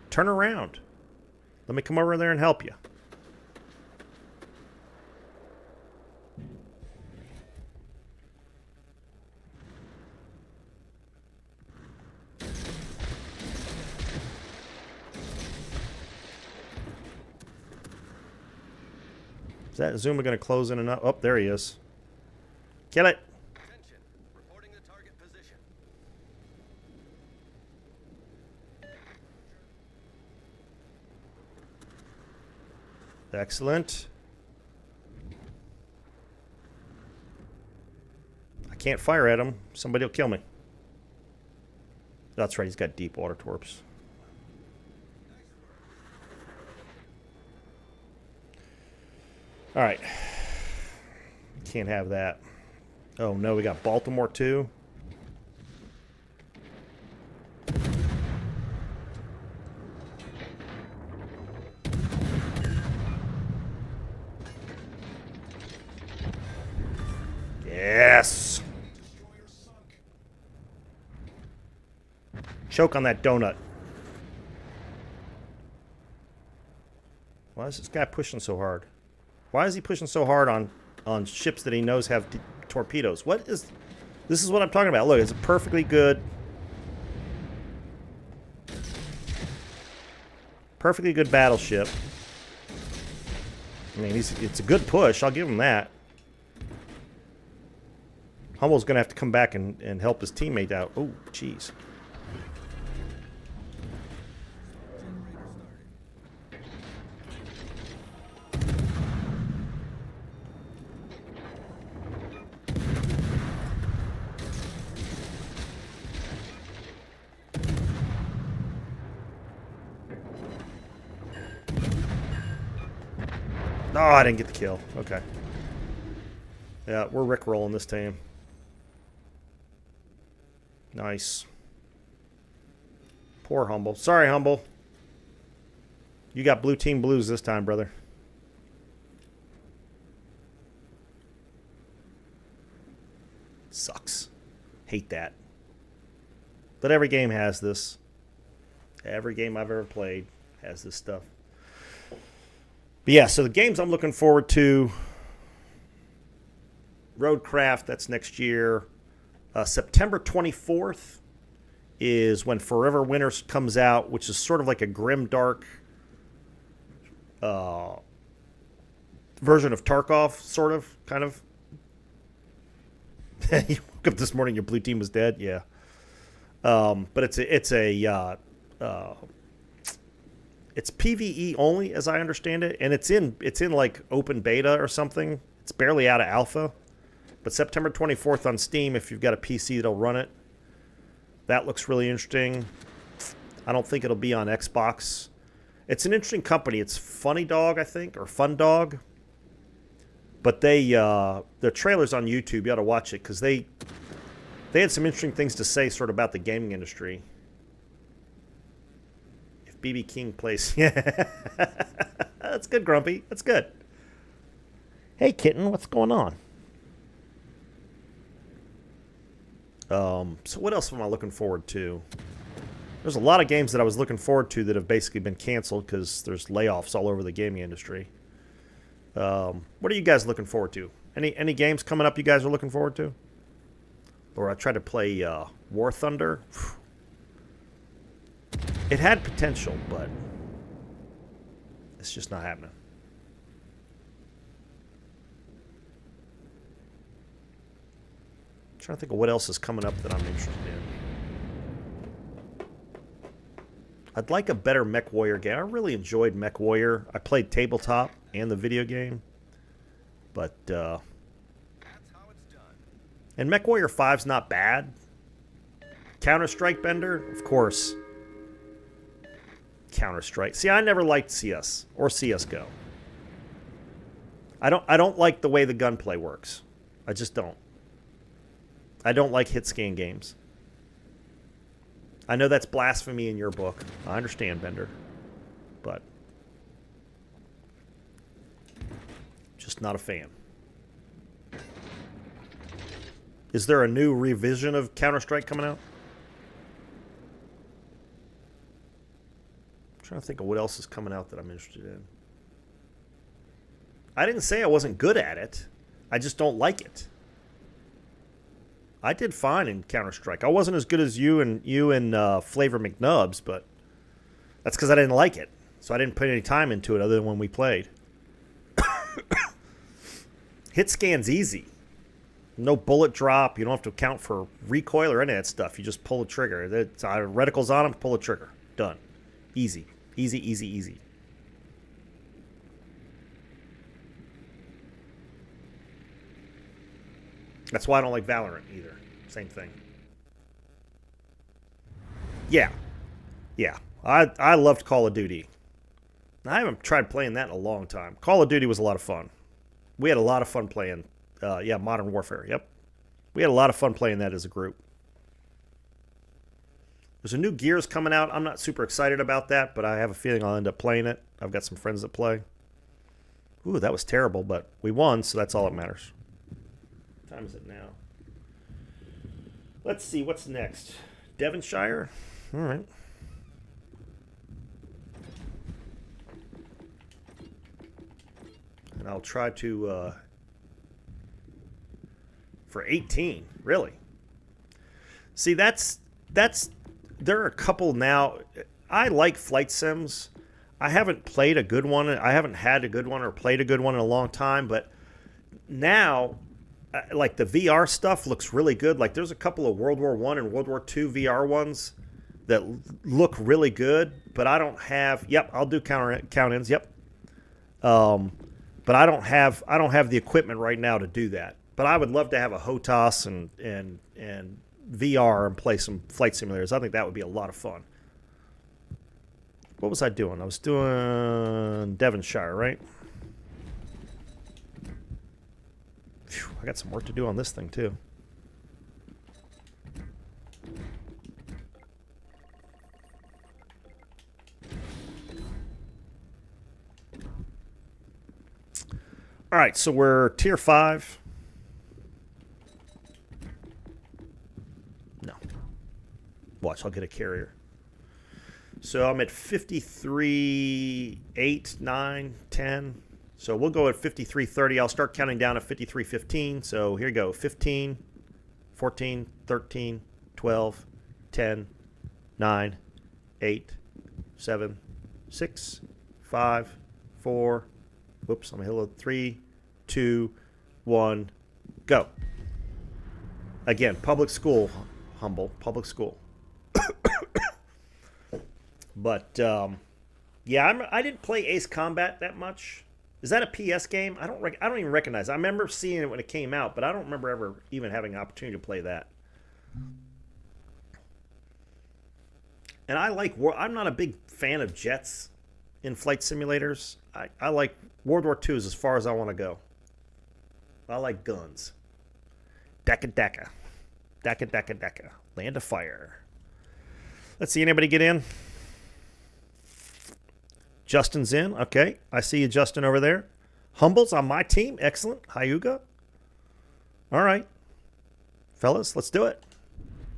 Turn around. Let me come over there and help you. Is that Zuma going to close in enough? Oh, there he is. Kill it. Attention. Reporting the target position. Excellent. I can't fire at him. Somebody will kill me. That's right, he's got deep water torps. All right. Can't have that. Oh, no, we got Baltimore, too. Yes! Choke on that donut. Why is this guy pushing so hard? Why is he pushing so hard on ships that he knows have torpedoes? What is... This is what I'm talking about. Look, it's a perfectly good... Perfectly good battleship. I mean, it's a good push. I'll give him that. Humble's going to have to come back and help his teammate out. Oh, jeez. Oh, I didn't get the kill. Okay. Yeah, we're rickrolling this team. Nice. Poor Humble. Sorry, Humble. You got blue team blues this time, brother. Sucks. Hate that. But every game has this. Every game I've ever played has this stuff. But yeah, so the games I'm looking forward to. Roadcraft, that's next year. September 24th is when Forever Winter comes out, which is sort of like a grim, dark version of Tarkov, sort of, kind of. You woke up this morning, your blue team was dead. Yeah, but it's PvE only, as I understand it, and it's in like open beta or something. It's barely out of alpha, but September 24th on Steam. If you've got a PC that'll run it, that looks really interesting. I don't think it'll be on Xbox. It's an interesting company. It's Funny Dog, I think, or Fun Dog. But their trailer's on YouTube. You ought to watch it because they had some interesting things to say sort of about the gaming industry. If BB King plays... Yeah. That's good, Grumpy. That's good. Hey, kitten. What's going on? So what else am I looking forward to? There's a lot of games that I was looking forward to that have basically been canceled because there's layoffs all over the gaming industry. What are you guys looking forward to? Any games coming up you guys are looking forward to? Or I tried to play War Thunder. It had potential, but it's just not happening. I'm trying to think of what else is coming up that I'm interested in. I'd like a better Mech Warrior game. I really enjoyed Mech Warrior. I played tabletop and the video game. But, That's how it's done. and Mech Warrior 5's not bad. Counter-Strike Bender? Of course. Counter-Strike. See, I never liked CS or CSGO. I don't like the way the gunplay works. I just don't. I don't like hit-scan games. I know that's blasphemy in your book. I understand, Bender. But just not a fan. Is there a new revision of Counter-Strike coming out? I'm trying to think of what else is coming out that I'm interested in. I didn't say I wasn't good at it. I just don't like it. I did fine in Counter-Strike. I wasn't as good as you and Flavor McNubbs, but that's because I didn't like it. So I didn't put any time into it other than when we played. Hit scan's easy. No bullet drop. You don't have to account for recoil or any of that stuff. You just pull the trigger. Reticles on them, pull the trigger. Done. Easy. Easy, easy, easy. That's why I don't like Valorant either. Same thing. Yeah. Yeah. I loved Call of Duty. I haven't tried playing that in a long time. Call of Duty was a lot of fun. We had a lot of fun playing, Modern Warfare. Yep. We had a lot of fun playing that as a group. There's a new Gears coming out. I'm not super excited about that, but I have a feeling I'll end up playing it. I've got some friends that play. Ooh, that was terrible, but we won, so that's all that matters. What time is it now? Let's see, what's next? Devonshire? All right. And I'll try to, for 18, really. See, that's, there are a couple now. I like flight sims. I haven't played a good one. I haven't had a good one or played a good one in a long time, but now, like the VR stuff looks really good. Like there's a couple of World War I and World War II VR ones that look really good, but I don't have. Yep, I'll do count-ins. Yep, but I don't have the equipment right now to do that. But I would love to have a HOTAS and VR and play some flight simulators. I think that would be a lot of fun. What was I doing? I was doing Devonshire, right? Phew, I got some work to do on this thing, too. All right, so we're tier 5. No. Watch, I'll get a carrier. So I'm at 53, 8, 9, 10. So we'll go at 53.30. I'll start counting down at 53.15. So here you go. 15, 14, 13, 12, 10, 9, 8, 7, 6, 5, 4. Whoops, I'm going to hit 3, 2, 1, go. Again, public school, humble, public school. But, yeah, I didn't play Ace Combat that much. Is that a PS game? I don't even recognize it. I remember seeing it when it came out, but I don't remember ever even having an opportunity to play that. And I'm not a big fan of jets in flight simulators. I like World War II is as far as I want to go. I like guns. Deka Deka. Deka Deka Deka. Land of Fire. Let's see, anybody get in? Justin's in. Okay. I see you, Justin, over there. Humble's on my team. Excellent. Hyuga. All right. Fellas, let's do it.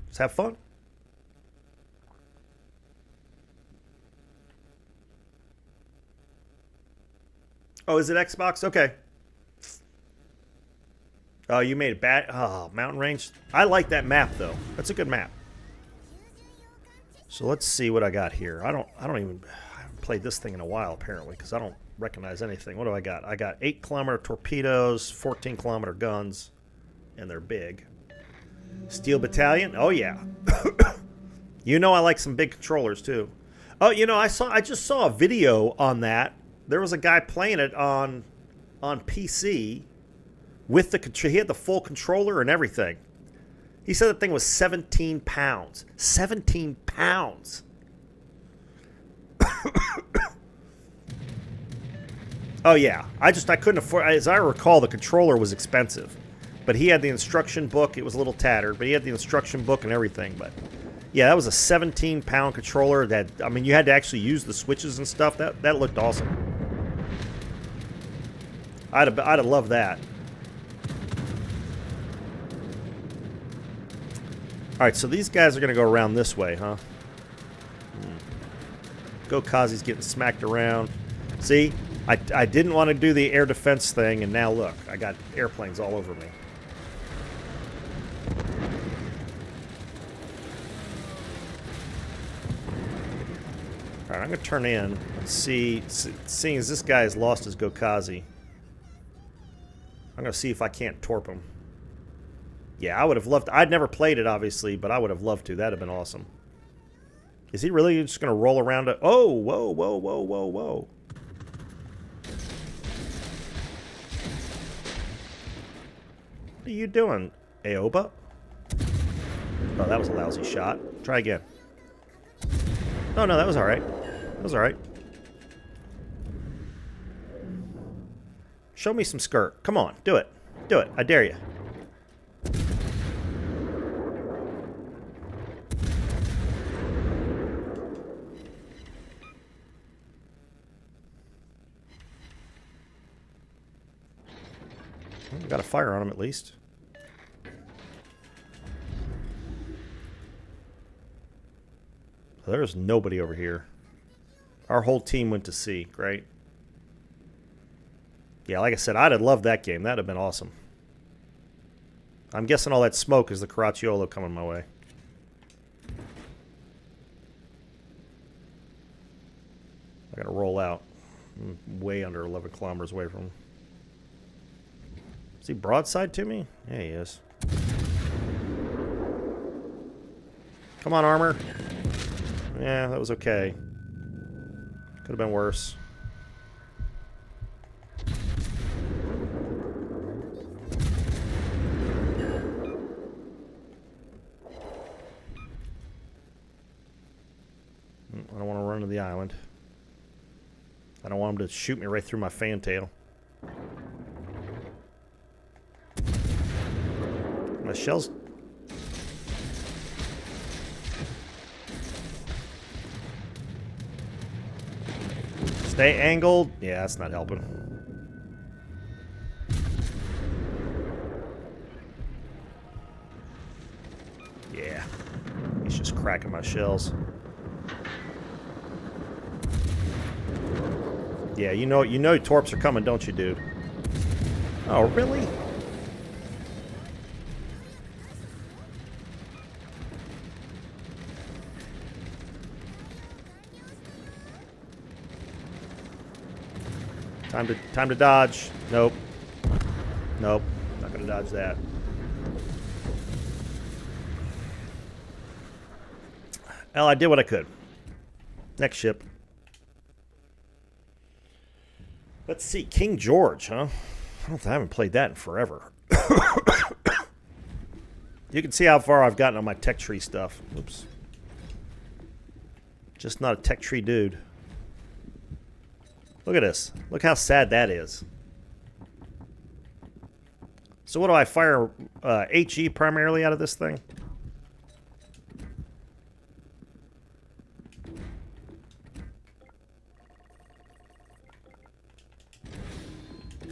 Let's have fun. Oh, is it Xbox? Okay. Oh, you made it bad. Oh, Mountain Range. I like that map, though. That's a good map. So let's see what I got here. I haven't played this thing in a while, apparently, because I don't recognize anything. What do I got? I got 8-kilometer torpedoes, 14-kilometer guns, and they're big. Steel Battalion. Oh, yeah. You know I like some big controllers, too. Oh, you know, I just saw a video on that. There was a guy playing it on PC with he had the full controller and everything. He said the thing was 17 pounds. 17 pounds. Oh, yeah. I couldn't afford... As I recall, the controller was expensive. But he had the instruction book. It was a little tattered, but he had the instruction book and everything. But, yeah, that was a 17-pound controller. I mean, you had to actually use the switches and stuff. That looked awesome. I'd have loved that. All right, so these guys are going to go around this way, huh? Gokazi's getting smacked around. See, I didn't want to do the air defense thing, and now look, I got airplanes all over me. All right, I'm going to turn in and see, seeing as this guy has lost his Gokazi, I'm going to see if I can't torp him. Yeah, I would have loved... I'd never played it, obviously, but I would have loved to. That would have been awesome. Is he really just going to roll around it? Oh, whoa, whoa, whoa, whoa, whoa. What are you doing, Aoba? Oh, that was a lousy shot. Try again. Oh, no, that was all right. That was all right. Show me some skirt. Come on, do it. Do it. I dare you. Got a fire on him at least. There's nobody over here. Our whole team went to sea. Great. Yeah, like I said, I'd have loved that game. That'd have been awesome. I'm guessing all that smoke is the Caracciolo coming my way. I gotta roll out. I'm way under 11 kilometers away from him. Is he broadside to me? Yeah, he is. Come on, armor. Yeah, that was okay. Could have been worse. I don't want to run to the island. I don't want him to shoot me right through my fantail. My shells... Stay angled. Yeah, that's not helping. Yeah. He's just cracking my shells. Yeah, you know torps are coming, don't you, dude? Oh, really? Time to dodge. Nope. Nope. Not gonna dodge that. Well, I did what I could. Next ship. Let's see. King George, huh? I haven't played that in forever. You can see how far I've gotten on my tech tree stuff. Oops. Just not a tech tree dude. Look at this. Look how sad that is. So what do I fire HE primarily out of this thing?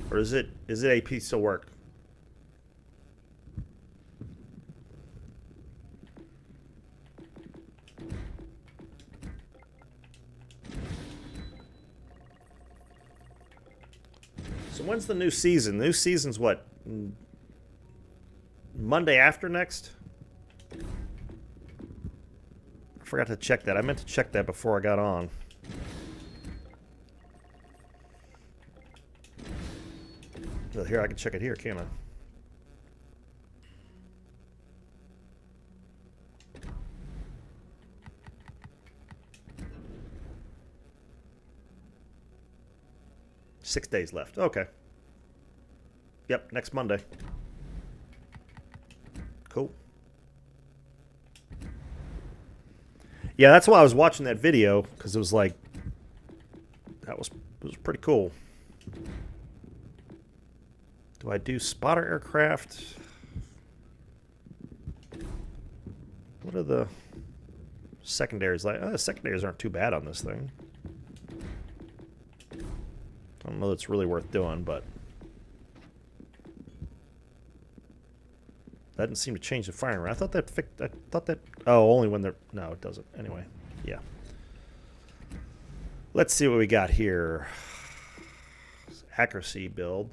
Or is it AP still work? So when's the new season? The new season's what? Monday after next? I forgot to check that. I meant to check that before I got on. Well, here, I can check it here, can't I? Six days left. Okay. Yep, next Monday. Cool. Yeah, that's why I was watching that video, because it was like, it was pretty cool. Do I do spotter aircraft? What are the secondaries like? The secondaries aren't too bad on this thing. I don't know if it's really worth doing, but that didn't seem to change the firing rate. I thought that. Oh, only when they're. No, it doesn't. Anyway, yeah. Let's see what we got here. Accuracy build.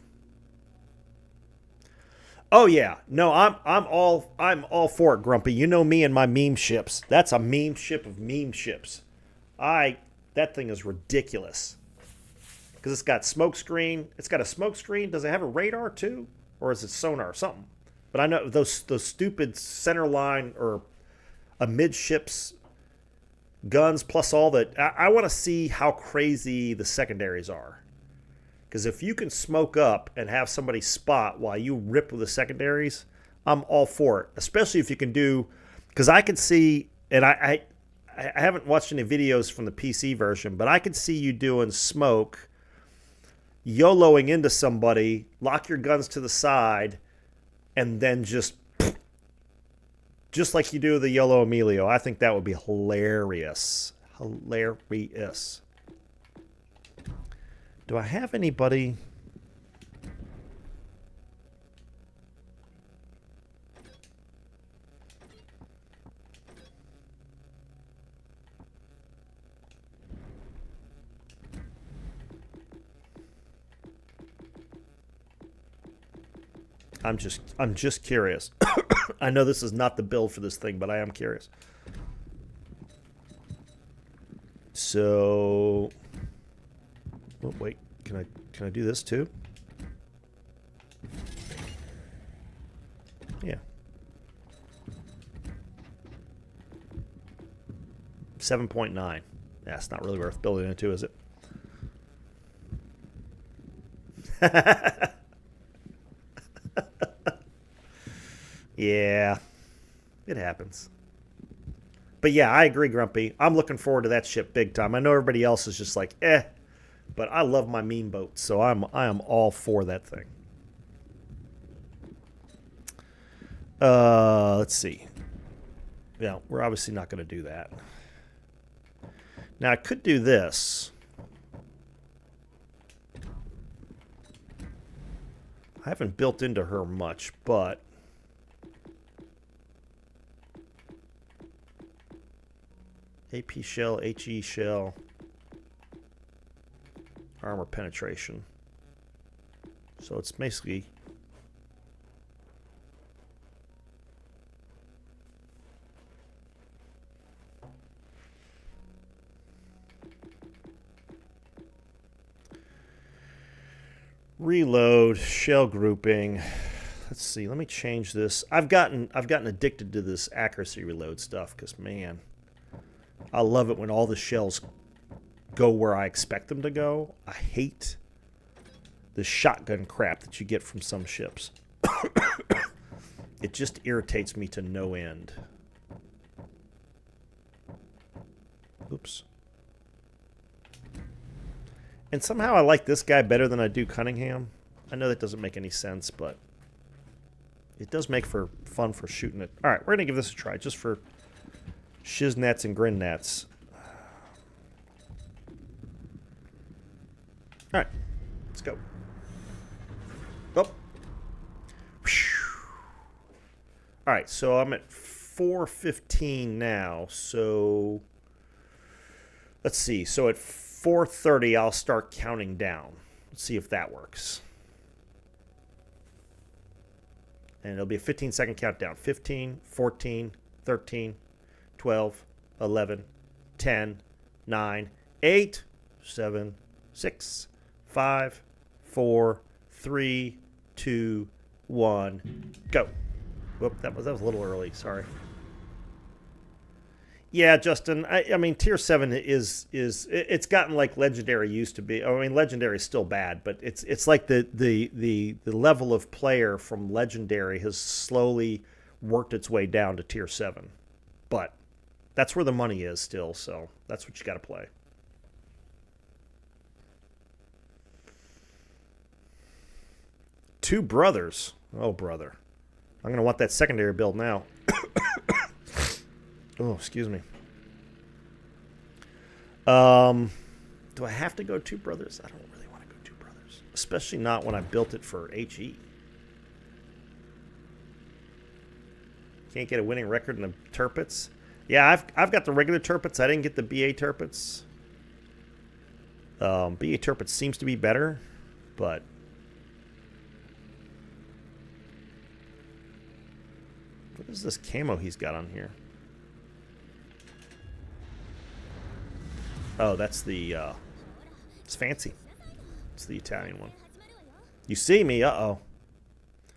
Oh yeah, no, I'm all for it, Grumpy. You know me and my meme ships. That's a meme ship of meme ships. That thing is ridiculous. Because it's got smoke screen. It's got a smoke screen. Does it have a radar too, or is it sonar or something? But I know those stupid center line or amidships guns plus all that. I want to see how crazy the secondaries are. Because if you can smoke up and have somebody spot while you rip with the secondaries, I'm all for it. Especially if you can do, because I can see, and I haven't watched any videos from the PC version, but I can see you doing smoke, YOLOing into somebody, lock your guns to the side, and then just like you do the YOLO Emilio. I think that would be hilarious. Hilarious. Do I have anybody? I'm just curious. I know this is not the build for this thing, but I am curious. So, oh, wait, can I do this too? Yeah. 7.9. Yeah, it's not really worth building into, is it? Yeah, it happens. But yeah, I agree, Grumpy. I'm looking forward to that ship big time. I know everybody else is just like, but I love my meme boat, so I am all for that thing. Let's see. Yeah, we're obviously not going to do that. Now I could do this. I haven't built into her much, but AP shell, HE shell, armor penetration. So it's basically Reload, shell grouping. Let's see. Let me change this. I've gotten addicted to this accuracy reload stuff because, man, I love it when all the shells go where I expect them to go. I hate the shotgun crap that you get from some ships. It just irritates me to no end. Oops. And somehow I like this guy better than I do Cunningham. I know that doesn't make any sense, but it does make for fun for shooting it. All right, we're going to give this a try just for shiznats and grinnats. All right, let's go. Oh. All right, so I'm at 4:15 now. So let's see. So at 4:30, I'll start counting down. Let's see if that works. And it'll be a 15-second countdown. 15, 14, 13, 12, 11, 10, 9, 8, 7, 6, 5, 4, 3, 2, 1, go. Whoop, that was a little early. Sorry. Yeah, Justin. I mean, tier 7 it's gotten like legendary used to be. I mean, legendary is still bad, but it's like the level of player from legendary has slowly worked its way down to tier 7. But that's where the money is still, so that's what you got to play. Two brothers. Oh, brother. I'm going to want that secondary build now. Oh, excuse me. Do I have to go two brothers? I don't really want to go two brothers. Especially not when I built it for HE. Can't get a winning record in the Turpits. Yeah, I've got the regular Turpits. I didn't get the BA Turpits. BA Turpits seems to be better, but... What is this camo he's got on here? Oh, that's the, it's fancy. It's the Italian one. You see me, uh-oh.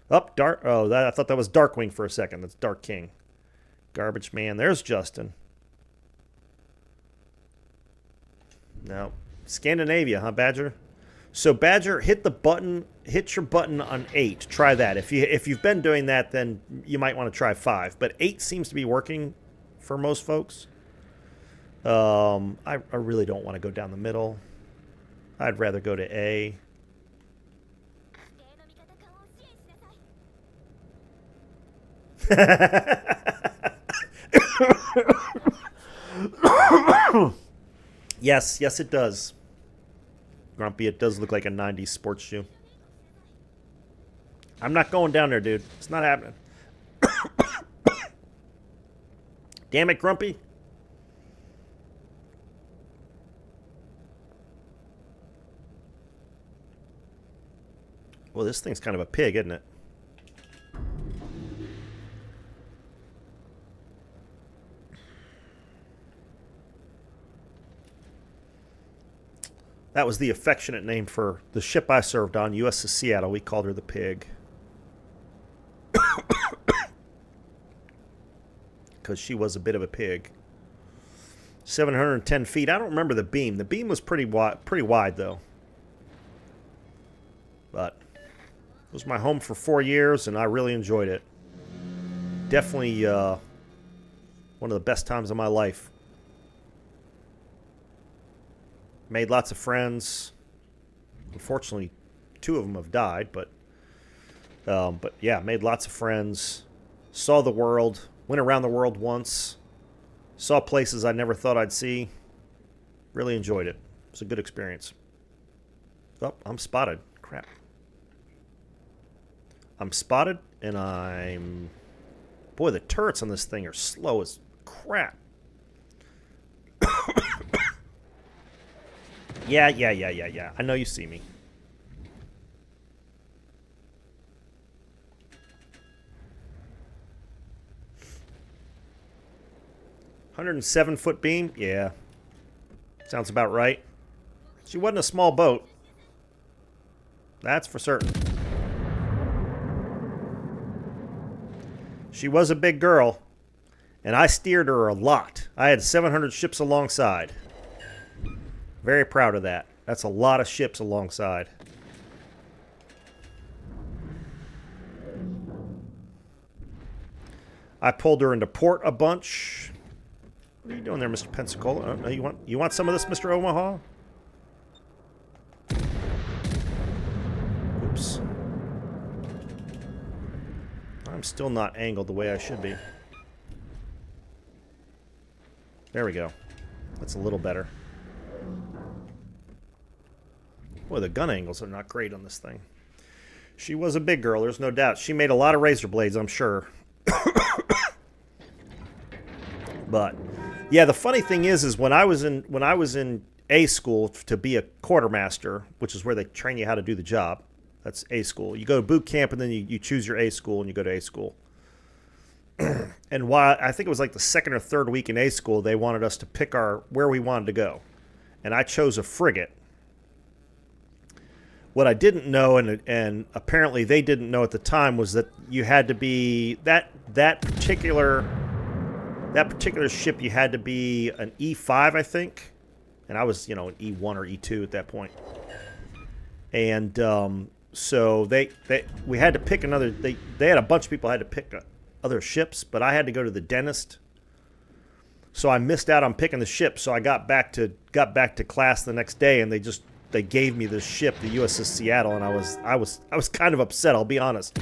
Up, Dark, oh, I thought that was Darkwing for a second. That's Dark King. Garbage Man, there's Justin. No. Scandinavia, huh, Badger? So, Badger, hit the button, hit your button on 8. Try that. If you've been doing that, then you might want to try 5. But 8 seems to be working for most folks. I really don't want to go down the middle. I'd rather go to A. Yes, it does. Grumpy, it does look like a 90s sports shoe. I'm not going down there, dude. It's not happening. Damn it, Grumpy. Well, this thing's kind of a pig, isn't it? That was the affectionate name for the ship I served on, USS Seattle. We called her the Pig. Because she was a bit of a pig. 710 feet. I don't remember the beam. The beam was pretty wide, though. But it was my home for 4 years, and I really enjoyed it. Definitely one of the best times of my life. Made lots of friends. Unfortunately, 2 of them have died, but yeah, made lots of friends. Saw the world. Went around the world once. Saw places I never thought I'd see. Really enjoyed it. It was a good experience. Oh, I'm spotted. Crap. I'm spotted, and I'm... Boy, the turrets on this thing are slow as crap. Yeah. I know you see me. $107-foot beam? Yeah. Sounds about right. She wasn't a small boat. That's for certain. She was a big girl, and I steered her a lot. I had 700 ships alongside. Very proud of that. That's a lot of ships alongside. I pulled her into port a bunch. What are you doing there, Mr. Pensacola? Oh, you want some of this, Mr. Omaha? Oops. I'm still not angled the way I should be. There we go. That's a little better. Boy, the gun angles are not great on this thing. She was a big girl, there's no doubt. She made a lot of razor blades, I'm sure. But yeah, the funny thing is when I was in A school to be a quartermaster, which is where they train you how to do the job. That's A school. You go to boot camp and then you choose your A school and you go to A school. And while I think it was like the second or third week in A school, they wanted us to pick where we wanted to go. And I chose a frigate. What I didn't know, and apparently they didn't know at the time, was that you had to be that particular ship. You had to be an E5, I think, and I was an E1 or E2 at that point. And so we had to pick another. They had a bunch of people had to pick other ships, but I had to go to the dentist. So I missed out on picking the ship. So I got back to class the next day, and they gave me this ship, the USS Seattle, and I was kind of upset, I'll be honest.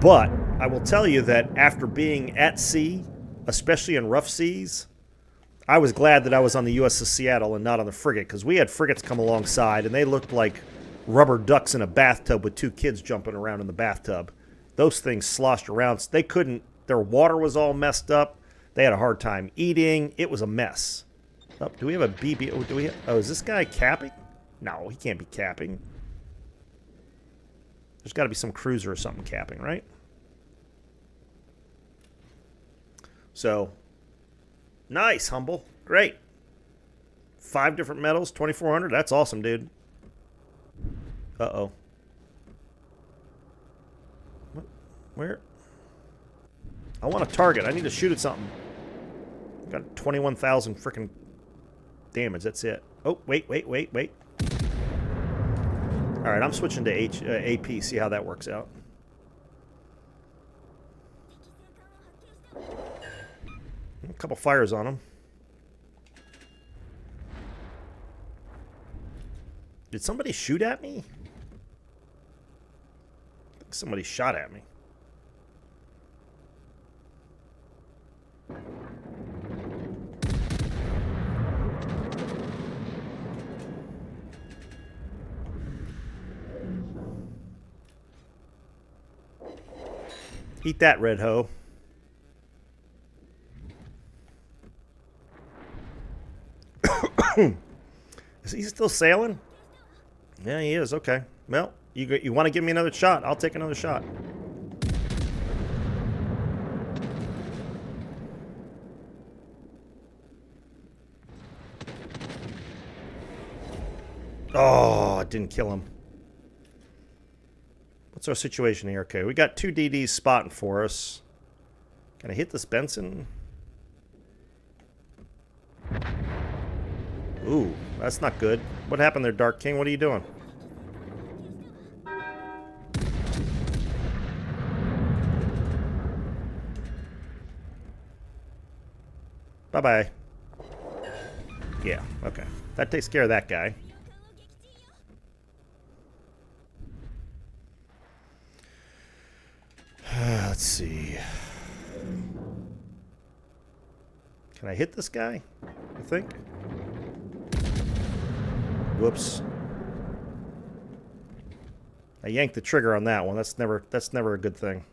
But I will tell you that after being at sea, especially in rough seas, I was glad that I was on the USS Seattle and not on the frigate, because we had frigates come alongside, and they looked like rubber ducks in a bathtub with two kids jumping around in the bathtub. Those things sloshed around. They couldn't. Their water was all messed up. They had a hard time eating. It was a mess. Oh, do we have a BB? Oh, is this guy capping? No, he can't be capping. There's got to be some cruiser or something capping, right? So, nice, Humble. Great. 5 different medals, 2,400. That's awesome, dude. Uh-oh. What? Where? I want a target. I need to shoot at something. Got 21,000 freaking damage. That's it. Oh, wait. All right, I'm switching to AP. See how that works out. A couple fires on him. Did somebody shoot at me? I think somebody shot at me. Eat that, Red Ho. Is he still sailing? Yeah, he is. Okay. Well, you want to give me another shot? I'll take another shot. Oh, it didn't kill him. What's our situation here? Okay, we got 2 DDs spotting for us. Can I hit this Benson? Ooh, that's not good. What happened there, Dark King? What are you doing? Bye-bye. Yeah, okay. That takes care of that guy. Let's see. Can I hit this guy? I think. Whoops. I yanked the trigger on that one. That's never a good thing.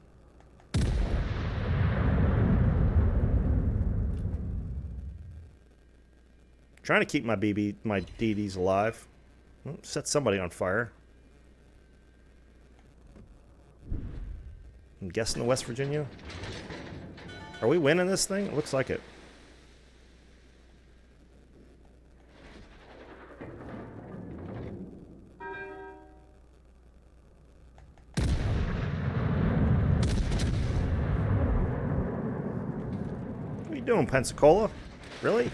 Trying to keep my DDs alive. Set somebody on fire. I'm guessing the West Virginia. Are we winning this thing? It looks like it. you doing, Pensacola? Really?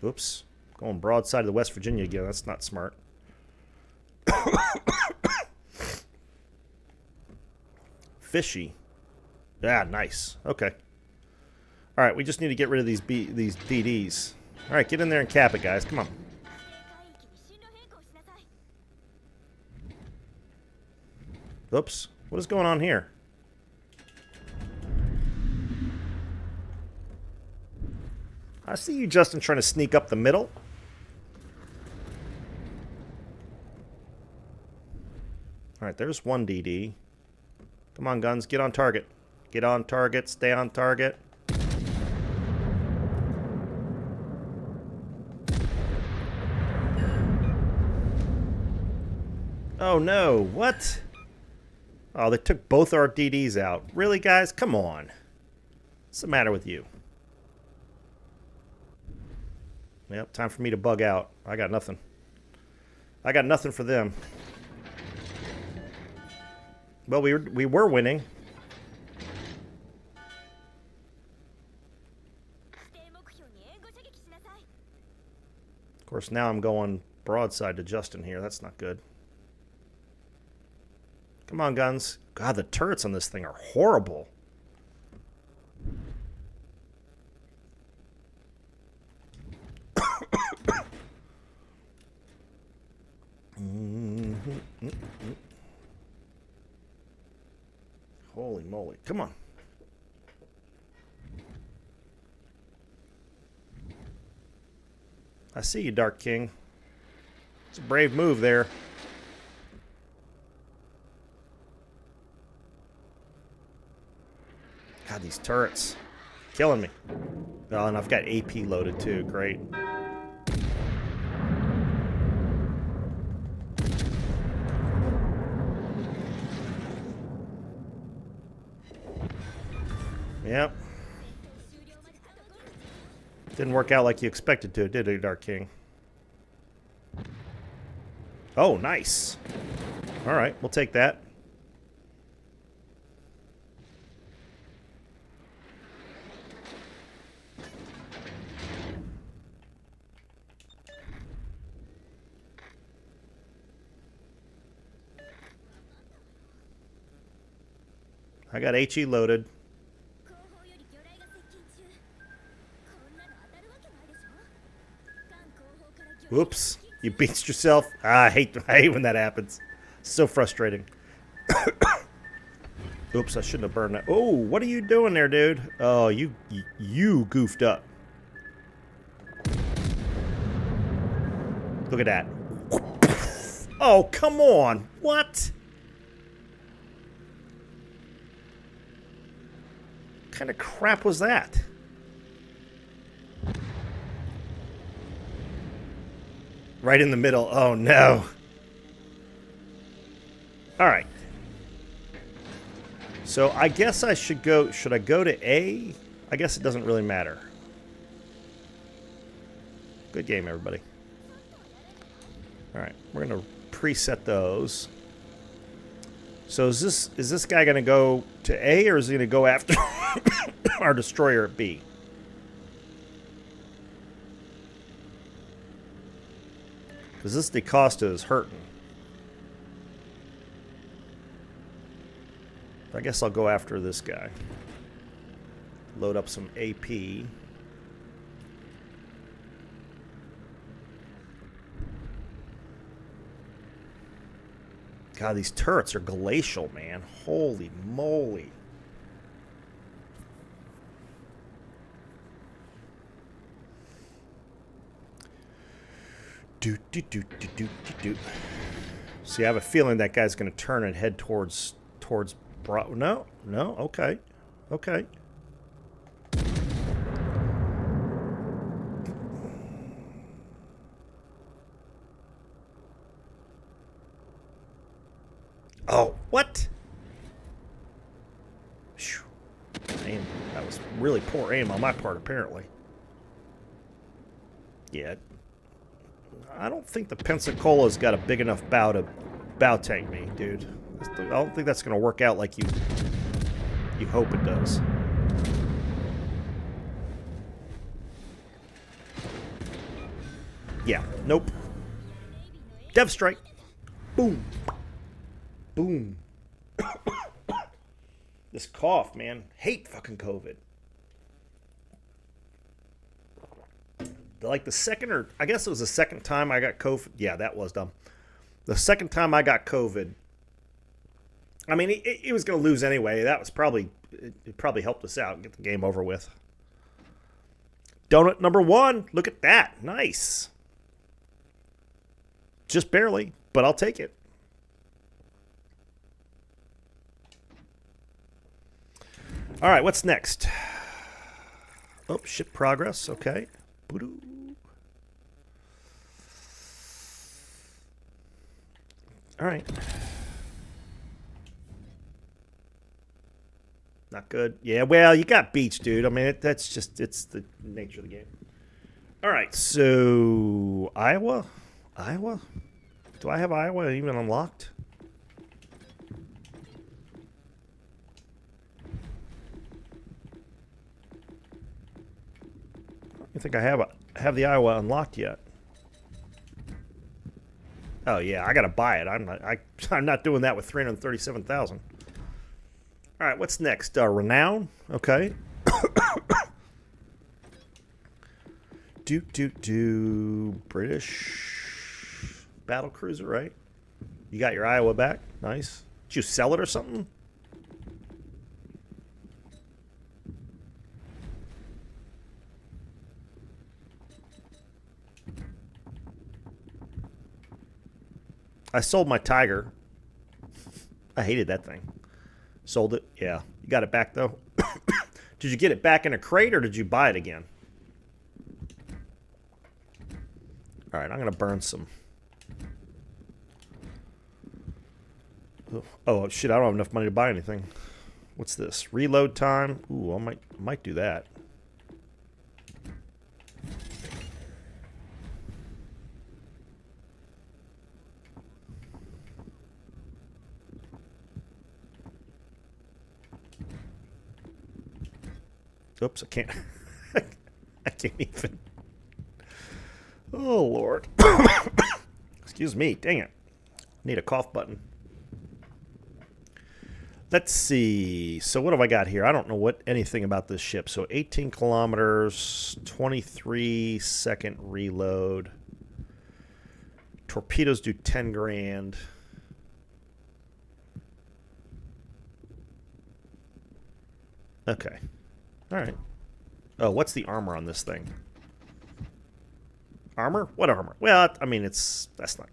Oops. Going broadside of the West Virginia again. That's not smart. Fishy. Yeah, nice. Okay. All right, we just need to get rid of these DDs. All right, get in there and cap it, guys. Come on. Oops. What is going on here? I see you, Justin, trying to sneak up the middle. All right, there's one DD. Come on, guns. Get on target. Get on target. Stay on target. Oh, no. What? Oh, they took both our DDs out. Really, guys? Come on. What's the matter with you? Yep, time for me to bug out. I got nothing. I got nothing for them. Well, we were winning. Of course, now I'm going broadside to Justin here. That's not good. Come on, guns. God, the turrets on this thing are horrible. Holy moly. Come on. I see you, Dark King. It's a brave move there. God, these turrets. Killing me. Oh, and I've got AP loaded too. Great. Yep. Didn't work out like you expected to, did it, Dark King? Oh, nice. All right, we'll take that. I got HE loaded. Whoops. You beached yourself. Ah, I hate when that happens. So frustrating. Oops, I shouldn't have burned that. Oh, what are you doing there, dude? Oh, you goofed up. Look at that. Oh, come on. What? What kind of crap was that? Right in the middle. Oh, no. All right. So I guess I should go... Should I go to A? I guess it doesn't really matter. Good game, everybody. All right. We're going to preset those. So is this guy going to go to A, or is he going to go after our destroyer at B? Because this DeCosta is hurting. I guess I'll go after this guy. Load up some AP. God, these turrets are glacial, man. Holy moly. See, I have a feeling that guy's going to turn and head towards no, okay. Okay. Oh, what? Aim. That was really poor aim on my part, apparently. Yeah. I don't think the Pensacola's got a big enough bow to bow tank me, dude. I don't think that's going to work out like you hope it does. Yeah, nope. Dev strike. Boom. Boom. This cough, man. Hate fucking COVID. Like the second, or I guess it was the second time I got COVID. Yeah, that was dumb. The second time I got COVID, I mean, he was going to lose anyway. That was probably, it probably helped us out and get the game over with. Donut number 1. Look at that. Nice. Just barely, but I'll take it. All right, what's next? Oh, ship progress. Okay. Boo-doo. All right. Not good. Yeah, well, you got beach, dude. I mean, that's just, it's the nature of the game. All right, so Iowa? Do I have Iowa even unlocked? I don't think I have the Iowa unlocked yet. Oh yeah, I gotta buy it. I'm not doing that with 337,000. All right, what's next? Renown. Okay. British battle cruiser, right? You got your Iowa back. Nice. Did you sell it or something? I sold my Tiger. I hated that thing. Sold it. Yeah. You got it back, though. Did you get it back in a crate, or did you buy it again? All right, I'm going to burn some. Oh, shit, I don't have enough money to buy anything. What's this? Reload time? Ooh, I might do that. Oops, I can't. I can't even. Oh, Lord. Excuse me. Dang it. Need a cough button. Let's see. So what have I got here? I don't know anything about this ship. So 18 kilometers, 23-second reload. Torpedoes do 10 grand. Okay. All right. Oh, what's the armor on this thing? Armor? What armor? Well, I mean, that's not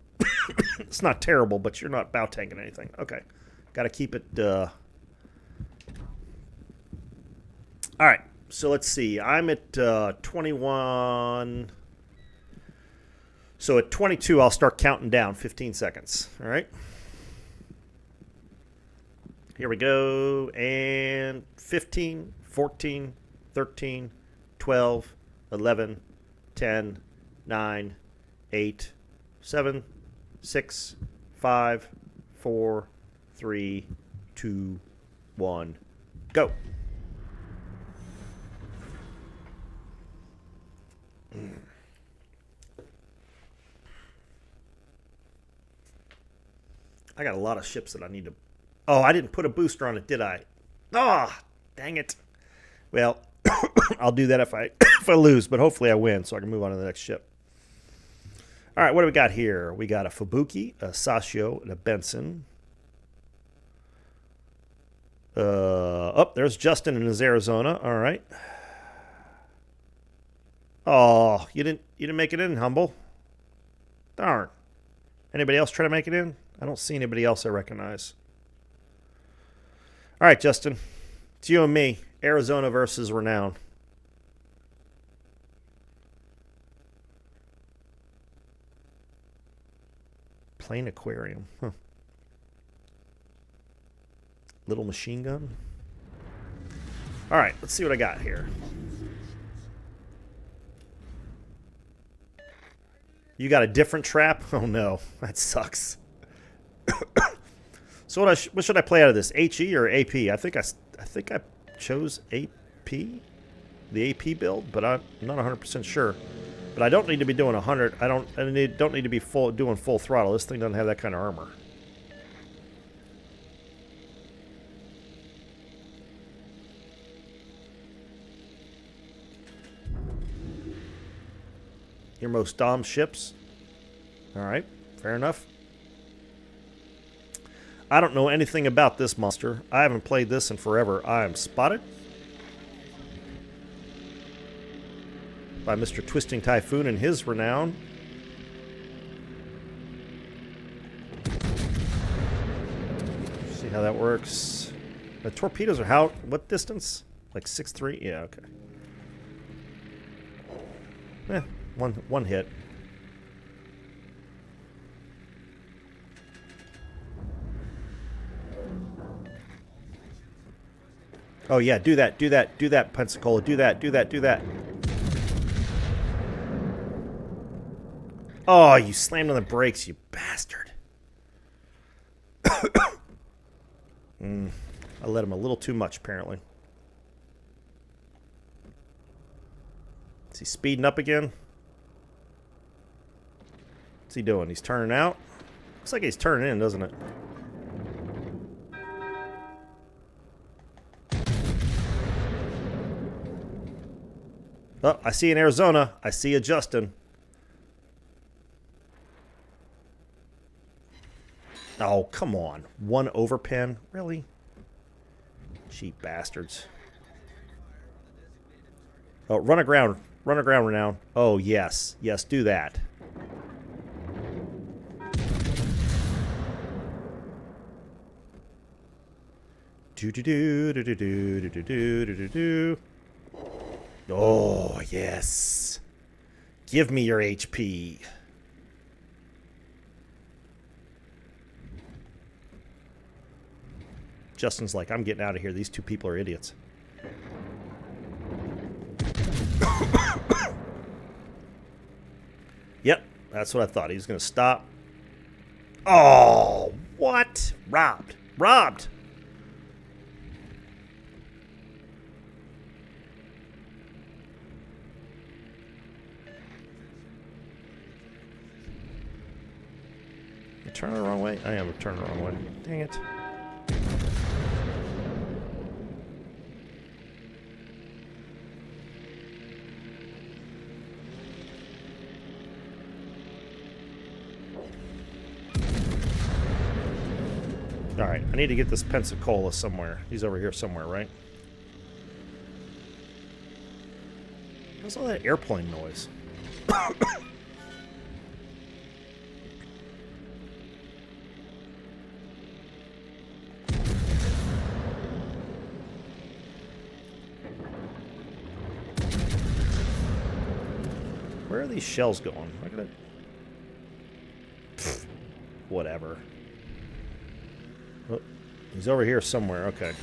it's not terrible, but you're not bow tanking anything. Okay. Got to keep it all right. So let's see. I'm at 21. So at 22, I'll start counting down 15 seconds. All right. Here we go. And 15, 14, 13, 12, 11, 10, 9, 8, 7, 6, 5, 4, 3, 2, 1, go. I got a lot of ships that I need to... Oh, I didn't put a booster on it, did I? Ah, oh, dang it. Well, I'll do that if I lose, but hopefully I win so I can move on to the next ship. All right, what do we got here? We got a Fubuki, a Sashio, and a Benson. Oh, there's Justin in his Arizona. All right. Oh, you didn't make it in, Humble. Darn. Anybody else try to make it in? I don't see anybody else I recognize. All right, Justin. It's you and me. Arizona versus Renown. Plain aquarium. Huh. Little machine gun. All right, let's see what I got here. You got a different trap? Oh no, that sucks. So what should I play out of this? HE or AP? I think I chose AP, the AP build, but I'm not 100% sure. But I don't need to be doing 100. I don't need to be doing full throttle. This thing doesn't have that kind of armor. Your most dom ships. Alright, fair enough. I don't know anything about this monster. I haven't played this in forever. I am spotted by Mr. Twisting Typhoon and his renown. See how that works. The torpedoes are how? What distance? Like 6'3"? Yeah, okay. One hit. Oh yeah, do that, Pensacola, do that. Oh, you slammed on the brakes, you bastard. I let him a little too much, apparently. Is he speeding up again? What's he doing? He's turning out? Looks like he's turning in, doesn't it? Oh, I see you in Arizona. I see you, Justin. Oh, come on. One overpen? Really? Cheap bastards. Oh, run aground. Run aground, Renown. Oh, yes. Yes, do that. Do-do-do-do-do-do-do-do-do-do-do. Oh, yes. Give me your HP. Justin's like, I'm getting out of here. These two people are idiots. Yep, that's what I thought. He's going to stop. Oh, what? Robbed. Robbed. Turn the wrong way? I am turning the wrong way. Dang it. Alright, I need to get this Pensacola somewhere. He's over here somewhere, right? What's all that airplane noise? Where are these shells going? Look at it. Pfft, whatever. Oh, he's over here somewhere. Okay.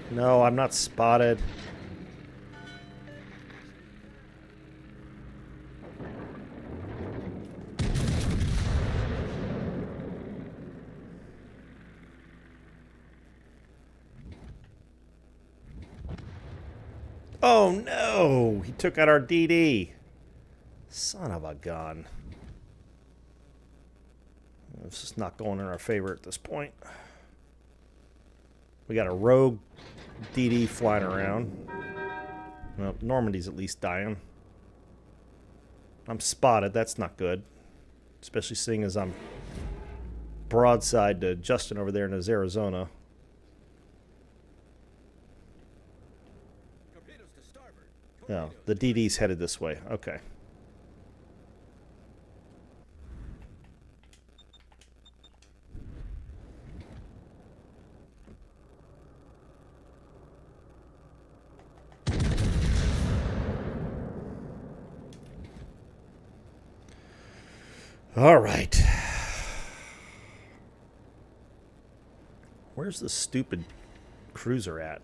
No, I'm not spotted. Oh no! He took out our DD. Son of a gun. This is not going in our favor at this point. We got a rogue DD flying around. Well, Normandy's at least dying. I'm spotted. That's not good. Especially seeing as I'm broadside to Justin over there in his Arizona. No, the DD's headed this way. Okay. All right. Where's the stupid cruiser at?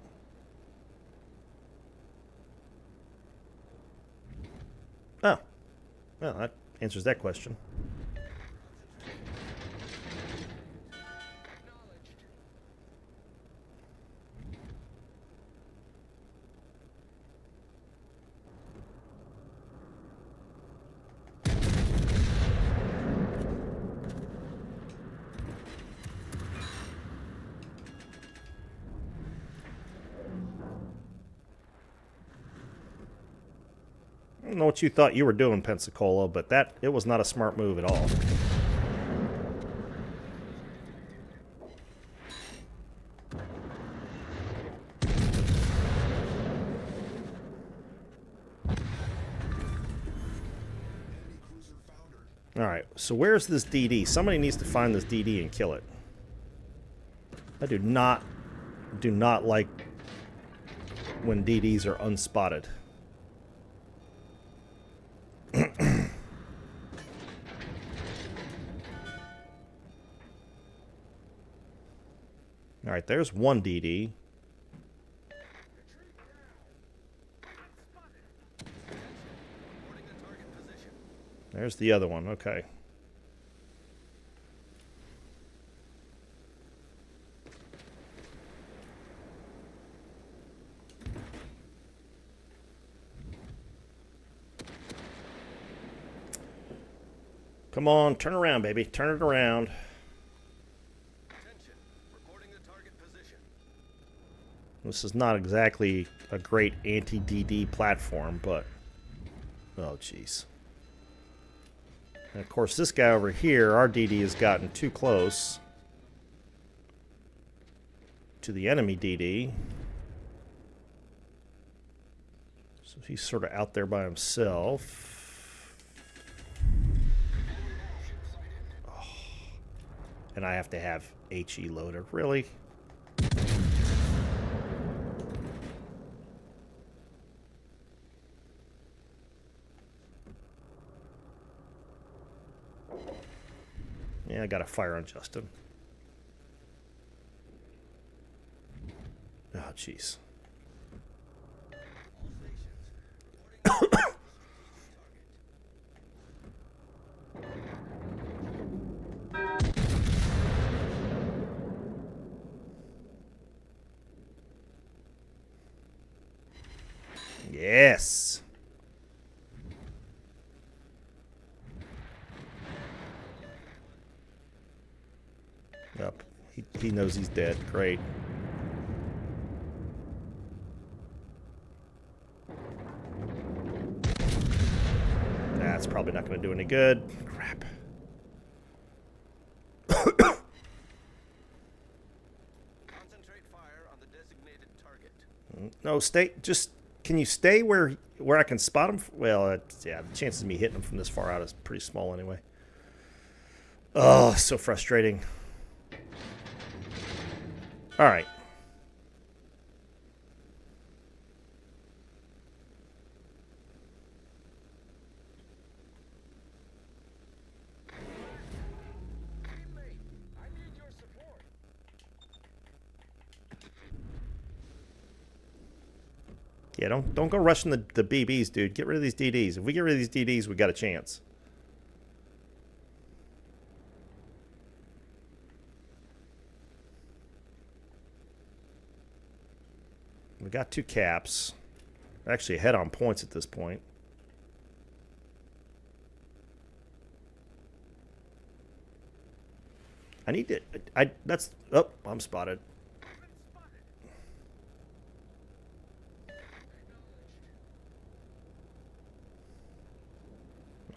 Oh. Well, that answers that question. don't know what you thought you were doing, Pensacola, but it was not a smart move at all. Alright, so where's this DD? Somebody needs to find this DD and kill it. I do not like when DDs are unspotted. Alright, there's one DD. There's the other one, okay. Come on, turn around, baby. Turn it around. Attention. Reporting the target position. This is not exactly a great anti-DD platform, but... Oh, jeez. And of course, this guy over here, our DD has gotten too close to the enemy DD. So he's sort of out there by himself. Oh. And I have to have HE loader. Really? Yeah, I got to fire on Justin. Oh, jeez. Yes. Up. He knows he's dead. Great. That's probably not going to do any good. Crap. Concentrate fire on the designated target. No, stay. Just can you stay where I can spot him? Well, yeah, the chances of me hitting him from this far out is pretty small anyway. Oh, so frustrating. All right. Teammate, I need your support. Yeah, don't go rushing the BBs, dude. Get rid of these DDs. If we get rid of these DDs, we got a chance. We got 2 caps. We're actually ahead on points at this point. I need to... that's... Oh, I'm spotted.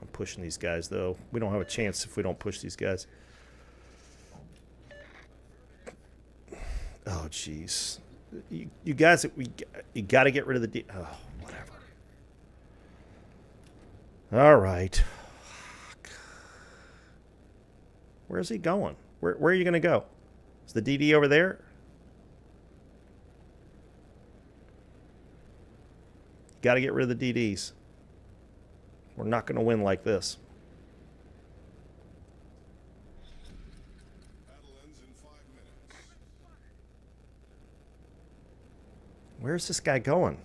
I'm pushing these guys, though. We don't have a chance if we don't push these guys. Oh, jeez. You guys, you got to get rid of the... Oh, whatever. All right. Fuck. Where's he going? Where are you going to go? Is the DD over there? Got to get rid of the DDs. We're not going to win like this. Where's this guy going?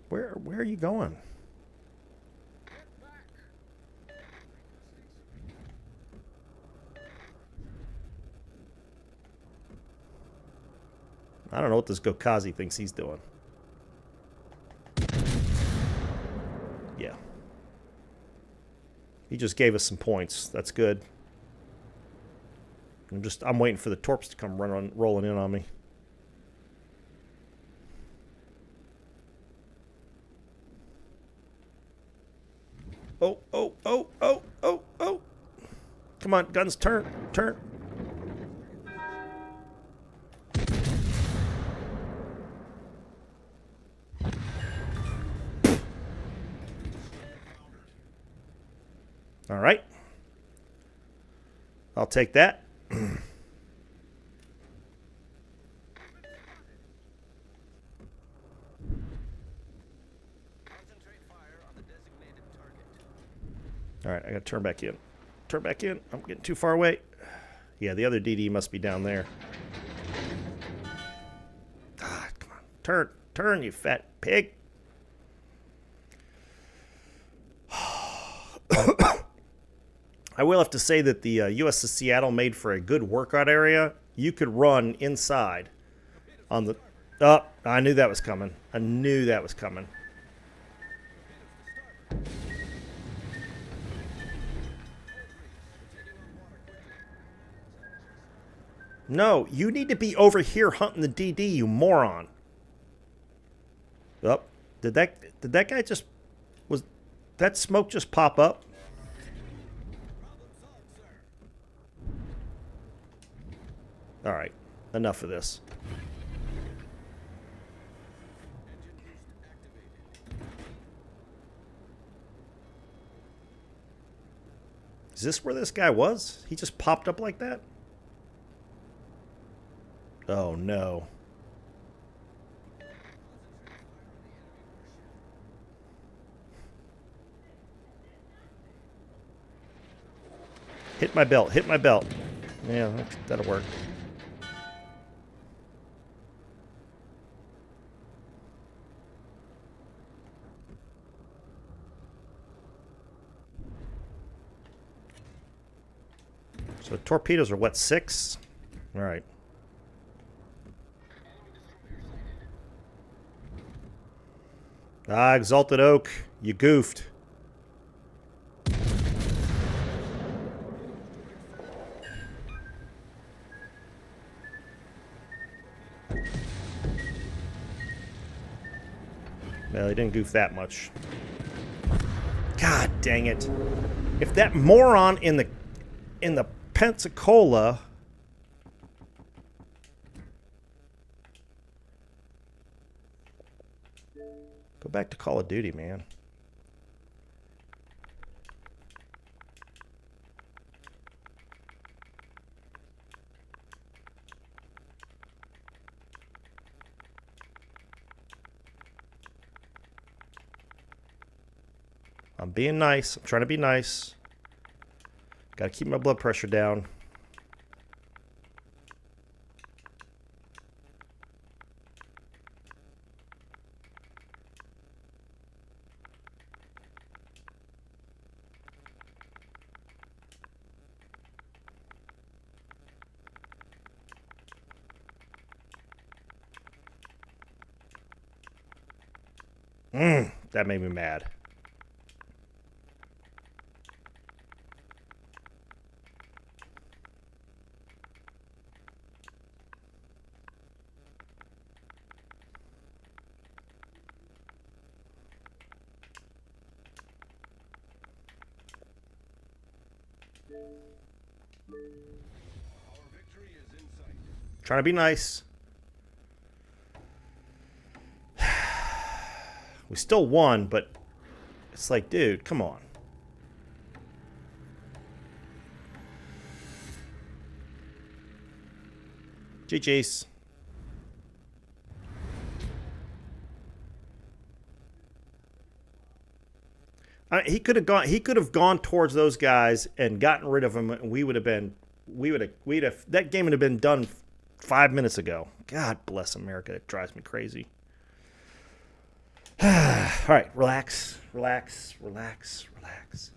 Where are you going? I don't know what this Gokazi thinks he's doing. Yeah. He just gave us some points. That's good. I'm waiting for the torps to come rolling in on me. Oh, oh, oh, oh, oh, oh. Come on, guns, turn, turn. All right. I'll take that. All right, I got to turn back in. Turn back in. I'm getting too far away. Yeah, the other DD must be down there. Ah, come on. Turn. Turn, you fat pig. I will have to say that the USS Seattle made for a good workout area. You could run inside on the... Oh, I knew that was coming. I knew that was coming. No, you need to be over here hunting the DD, you moron. Oh, did that guy just... Was that smoke just pop up? All right, enough of this. Is this where this guy was? He just popped up like that? Oh, no. Hit my belt, hit my belt. Yeah, that'll work. So torpedoes are what, 6? All right. Ah, Exalted Oak, you goofed. Well, he didn't goof that much. God dang it. If that moron in the Pensacola... Go back to Call of Duty, man. I'm being nice. I'm trying to be nice. Got to keep my blood pressure down. That made me mad. Trying to be nice. We still won, but it's like, dude, come on. GG's. He could have gone towards those guys and gotten rid of them, and that game would have been done 5 minutes ago. God bless America. It drives me crazy. All right, relax, relax, relax, relax.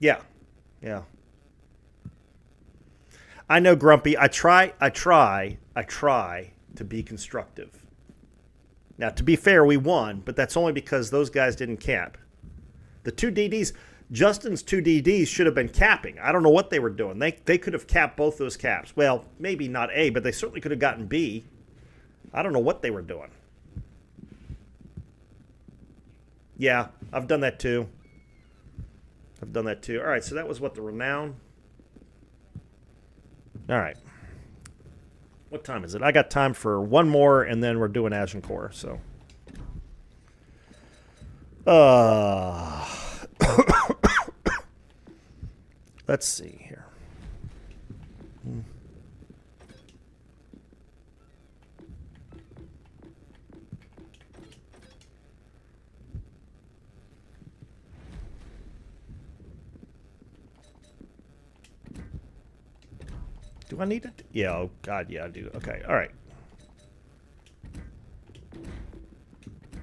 Yeah. I know, Grumpy. I try to be constructive. Now, to be fair, we won, but that's only because those guys didn't cap. The two DDs, Justin's two DDs should have been capping. I don't know what they were doing. They could have capped both those caps. Well, maybe not A, but they certainly could have gotten B. I don't know what they were doing. Yeah, I've done that too. All right, so that was what, the renown? All right. What time is it? I got time for one more, and then we're doing Agincourt, so. Let's see here. Do I need it? Yeah, oh God, yeah, I do. Okay, all right.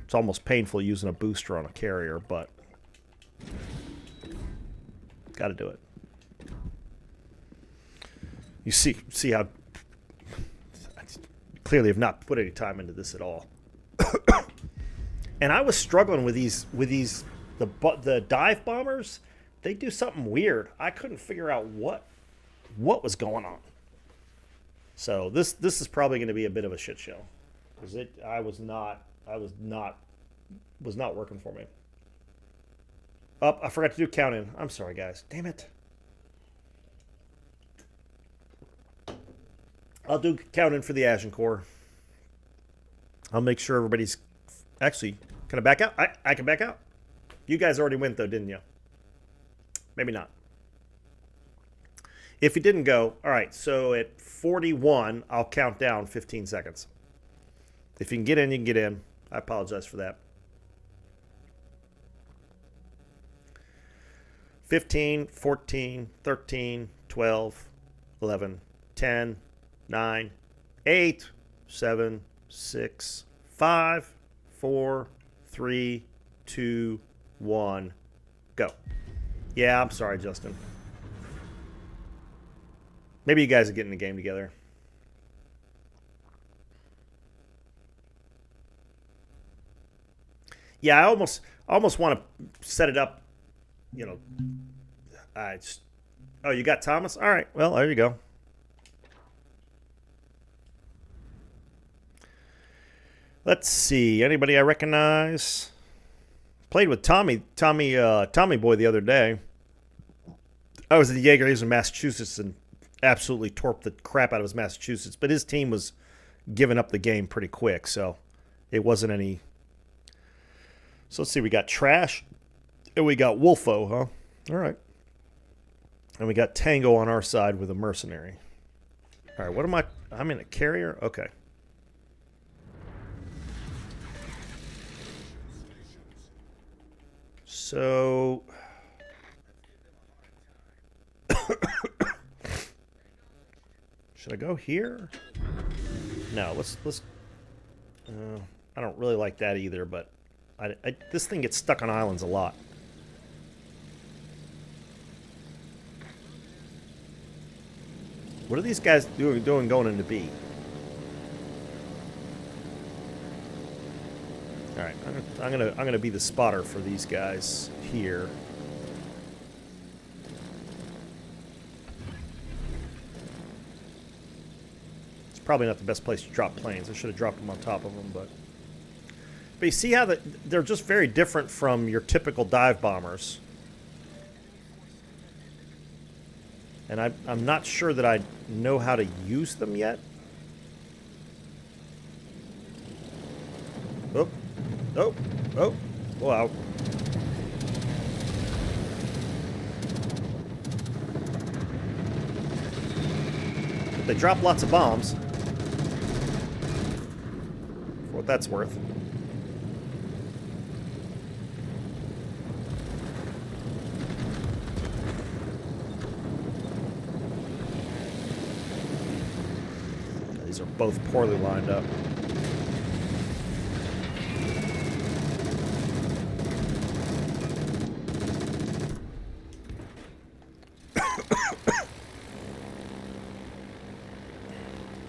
It's almost painful using a booster on a carrier, but got to do it. You see how I clearly have not put any time into this at all. And I was struggling with the dive bombers. They do something weird. I couldn't figure out what was going on. So this is probably going to be a bit of a shit show, because was not working for me. Oh, I forgot to do count in. I'm sorry, guys. Damn it. I'll do count in for the Agincourt. I'll make sure everybody's actually. Can I back out? I can back out. You guys already went though, didn't you? Maybe not. If you didn't go, all right, so at 41, I'll count down 15 seconds. If you can get in, you can get in. I apologize for that. 15, 14, 13, 12, 11, 10, 9, 8, 7, 6, 5, 4, 3, 2, 1, go. Yeah, I'm sorry, Justin. Maybe you guys are getting the game together. Yeah, I almost want to set it up, you know. Oh, you got Thomas? All right, well, there you go. Let's see. Anybody I recognize? Played with Tommy Boy the other day. I was at the Jaeger. He was in Massachusetts and absolutely torped the crap out of his Massachusetts. But his team was giving up the game pretty quick, so it wasn't any. So let's see. We got Trash, and we got Wolfo, huh? All right. And we got Tango on our side with a mercenary. All right. What am I? I'm in a carrier. Okay. So should I go here? No, let's I don't really like that either, but this thing gets stuck on islands a lot. What are these guys doing going into B? All right, I'm gonna be the spotter for these guys here. It's probably not the best place to drop planes. I should have dropped them on top of them, but you see how they're just very different from your typical dive bombers. And I'm not sure that I know how to use them yet. Oh. Oh, oh, wow. But they drop lots of bombs. For what that's worth. These are both poorly lined up.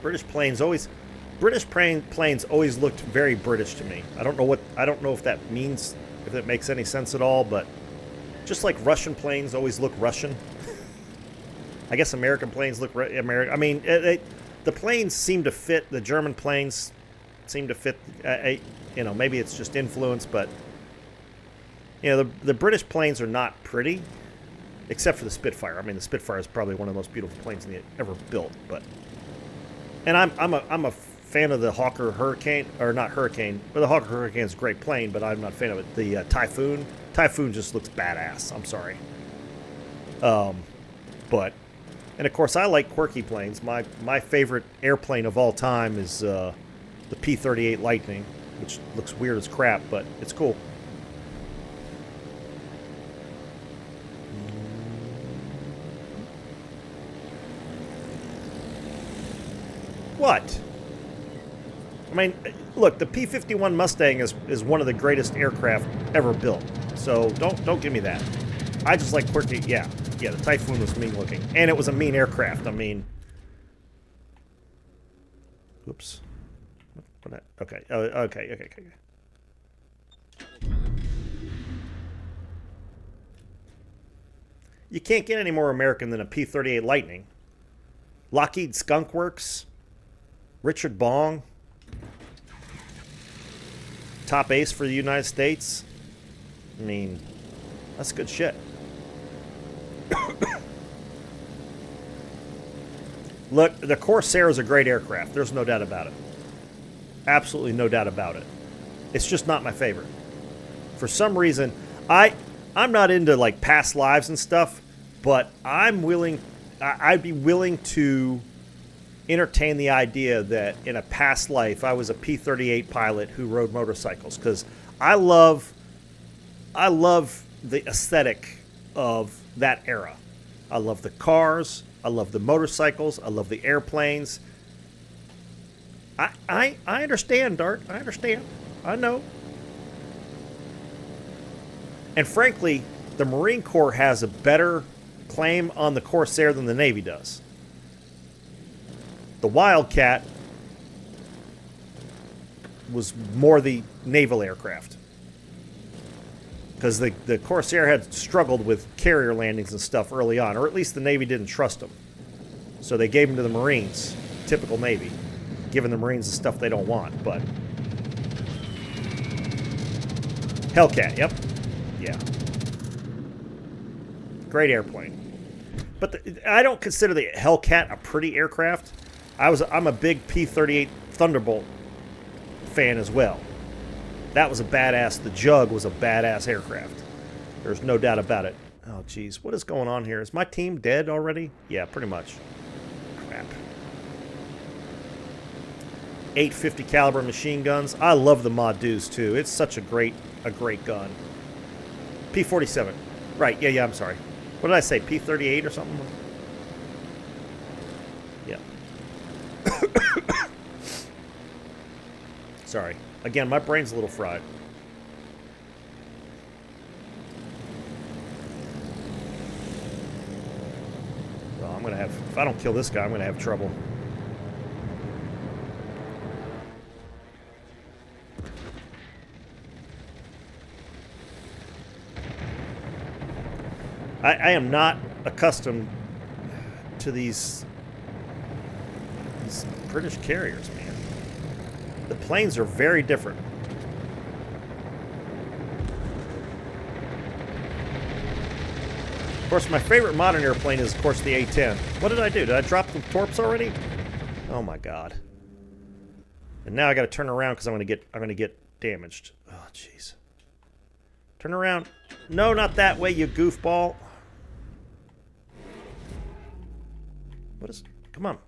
British planes always British planes always looked very British to me. I don't know if that means, if it makes any sense at all, but just like Russian planes always look Russian. I guess American planes look American. I mean, the planes seem to fit. The German planes seem to fit. You know, maybe it's just influence, but you know, the British planes are not pretty, except for the Spitfire. I mean, the Spitfire is probably one of the most beautiful planes ever built. But and I'm a fan of the Hawker Hurricane, or not Hurricane, but the Hawker Hurricane is a great plane, but I'm not a fan of it. The Typhoon. Typhoon just looks badass. I'm sorry. But, and of course I like quirky planes. My favorite airplane of all time is the P-38 Lightning, which looks weird as crap, but it's cool. What? I mean, look, the P-51 Mustang is one of the greatest aircraft ever built. So don't give me that. I just like quirky. Yeah, the Typhoon was mean looking, and it was a mean aircraft. I mean, oops. Okay. Okay. You can't get any more American than a P-38 Lightning. Lockheed Skunk Works, Richard Bong, top ace for the United States. I mean, that's good shit. Look, the Corsair is a great aircraft. There's no doubt about it. Absolutely no doubt about it. It's just not my favorite. For some reason, I'm not into like past lives and stuff, but I'd be willing to entertain the idea that in a past life I was a P-38 pilot who rode motorcycles, because I love the aesthetic of that era. I love the cars. I love the motorcycles. I love the airplanes. I understand, Dart. I understand. I know. And frankly, the Marine Corps has a better claim on the Corsair than the Navy does. The Wildcat was more the naval aircraft, because the Corsair had struggled with carrier landings and stuff early on, or at least the Navy didn't trust them. So they gave them to the Marines, typical Navy, giving the Marines the stuff they don't want. But Hellcat, yep. Yeah. Great airplane. But I don't consider the Hellcat a pretty aircraft. I'm a big P-38 Thunderbolt fan as well. That was a badass. The Jug was a badass aircraft. There's no doubt about it. Oh, geez. What is going on here? Is my team dead already? Yeah, pretty much. Crap. 850 caliber machine guns. I love the Mod Deuce, too. It's such a great gun. P-47. Right, yeah, I'm sorry. What did I say? P-38 or something? Yeah. Sorry. Again, my brain's a little fried. Well, I'm going to have... If I don't kill this guy, I'm going to have trouble. I am not accustomed to these British carriers, man. The planes are very different. Of course, my favorite modern airplane is, of course, the A-10. What did I do? Did I drop the torps already? Oh my god! And now I got to turn around because I'm going to get damaged. Oh jeez! Turn around! No, not that way, you goofball! What is? Come on!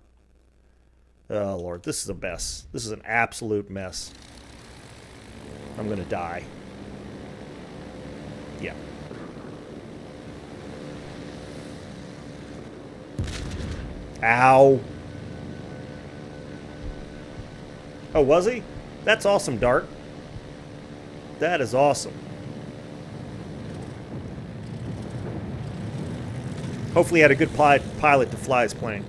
Oh Lord, this is a mess. This is an absolute mess. I'm gonna die. Yeah. Ow. Oh, was he? That's awesome, Dart. That is awesome. Hopefully he had a good pilot to fly his plane.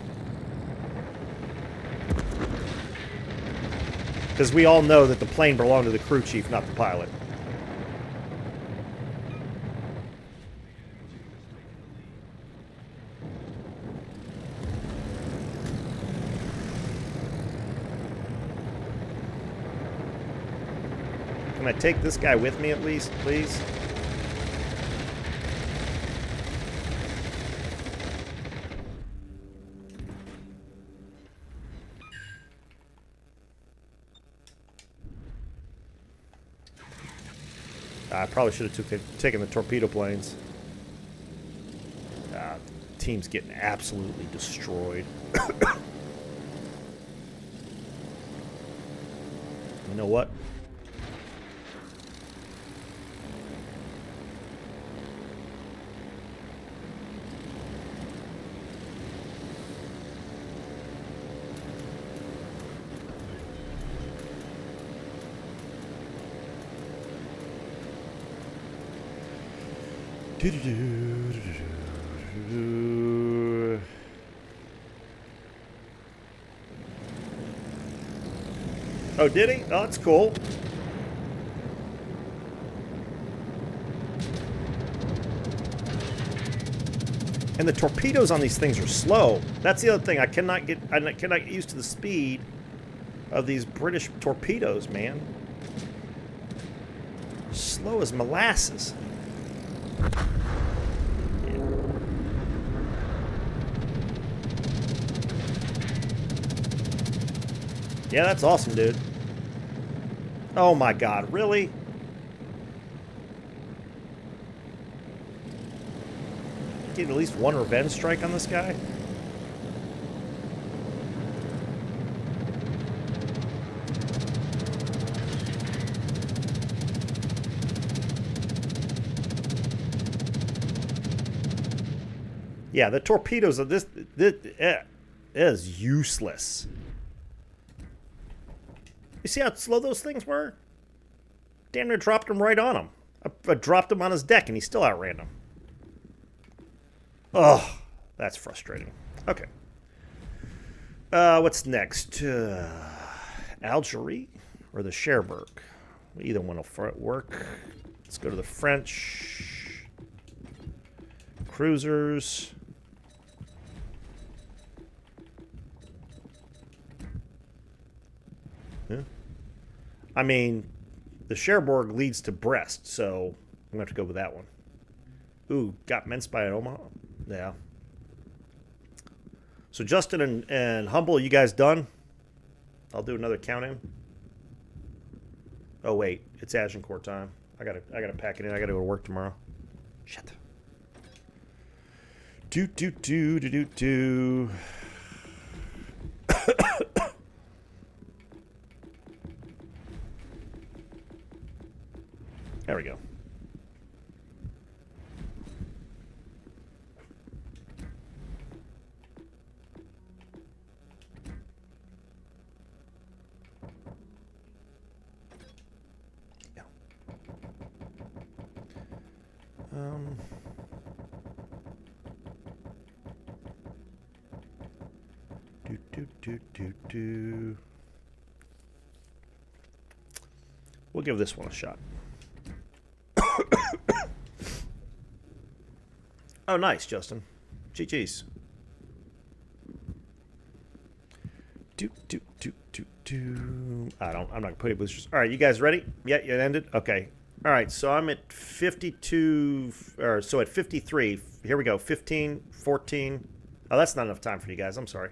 Because we all know that the plane belonged to the crew chief, not the pilot. Can I take this guy with me at least, please? I probably should have taken the torpedo planes. Team's getting absolutely destroyed. You know what? Oh, did he? Oh, that's cool. And the torpedoes on these things are slow. That's the other thing. I cannot get used to the speed of these British torpedoes, man. Slow as molasses. Yeah, that's awesome, dude. Oh my god, really? Get at least one revenge strike on this guy? Yeah, the torpedoes of this is useless. You see how slow those things were? Damn near dropped him right on him. I dropped him on his deck and he still outran him. Oh, that's frustrating. Okay. What's next? Algeria or the Cherbourg? Either one will work. Let's go to the French. Cruisers. Yeah. I mean, the Cherbourg leads to Brest, so I'm going to have to go with that one. Ooh, got Mince by an Omaha? Yeah. So Justin and Humble, you guys done? I'll do another count-in. Oh, wait. It's Agincourt time. I gotta pack it in. I gotta go to work tomorrow. Shit. Do. There we go. Yeah. Do. We'll give this one a shot. Oh, nice, Justin. GG's. I'm not gonna put it with. All right, you guys ready? Yeah, it ended. Okay. All right, so I'm at 52, or so at 53. Here we go. 15, 14. Oh, that's not enough time for you guys. I'm sorry.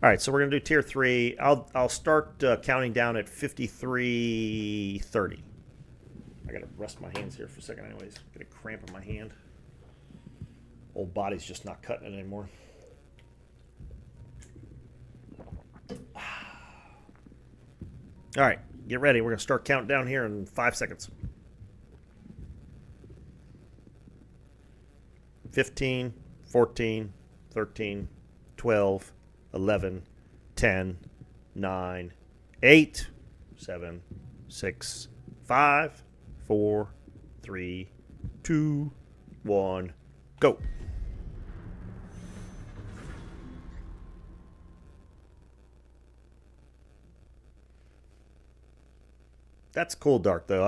All right, so we're gonna do tier 3. I'll start counting down at 53:30. I gotta rest my hands here for a second, anyways. Get a cramp in my hand. Old body's just not cutting it anymore. All right, get ready. We're gonna start counting down here in 5 seconds. 15, 14, 13, 12, 11, 10, 9, 8, 7, 6, 5, 4, 3, 2, 1, go. That's cool, Dark, though.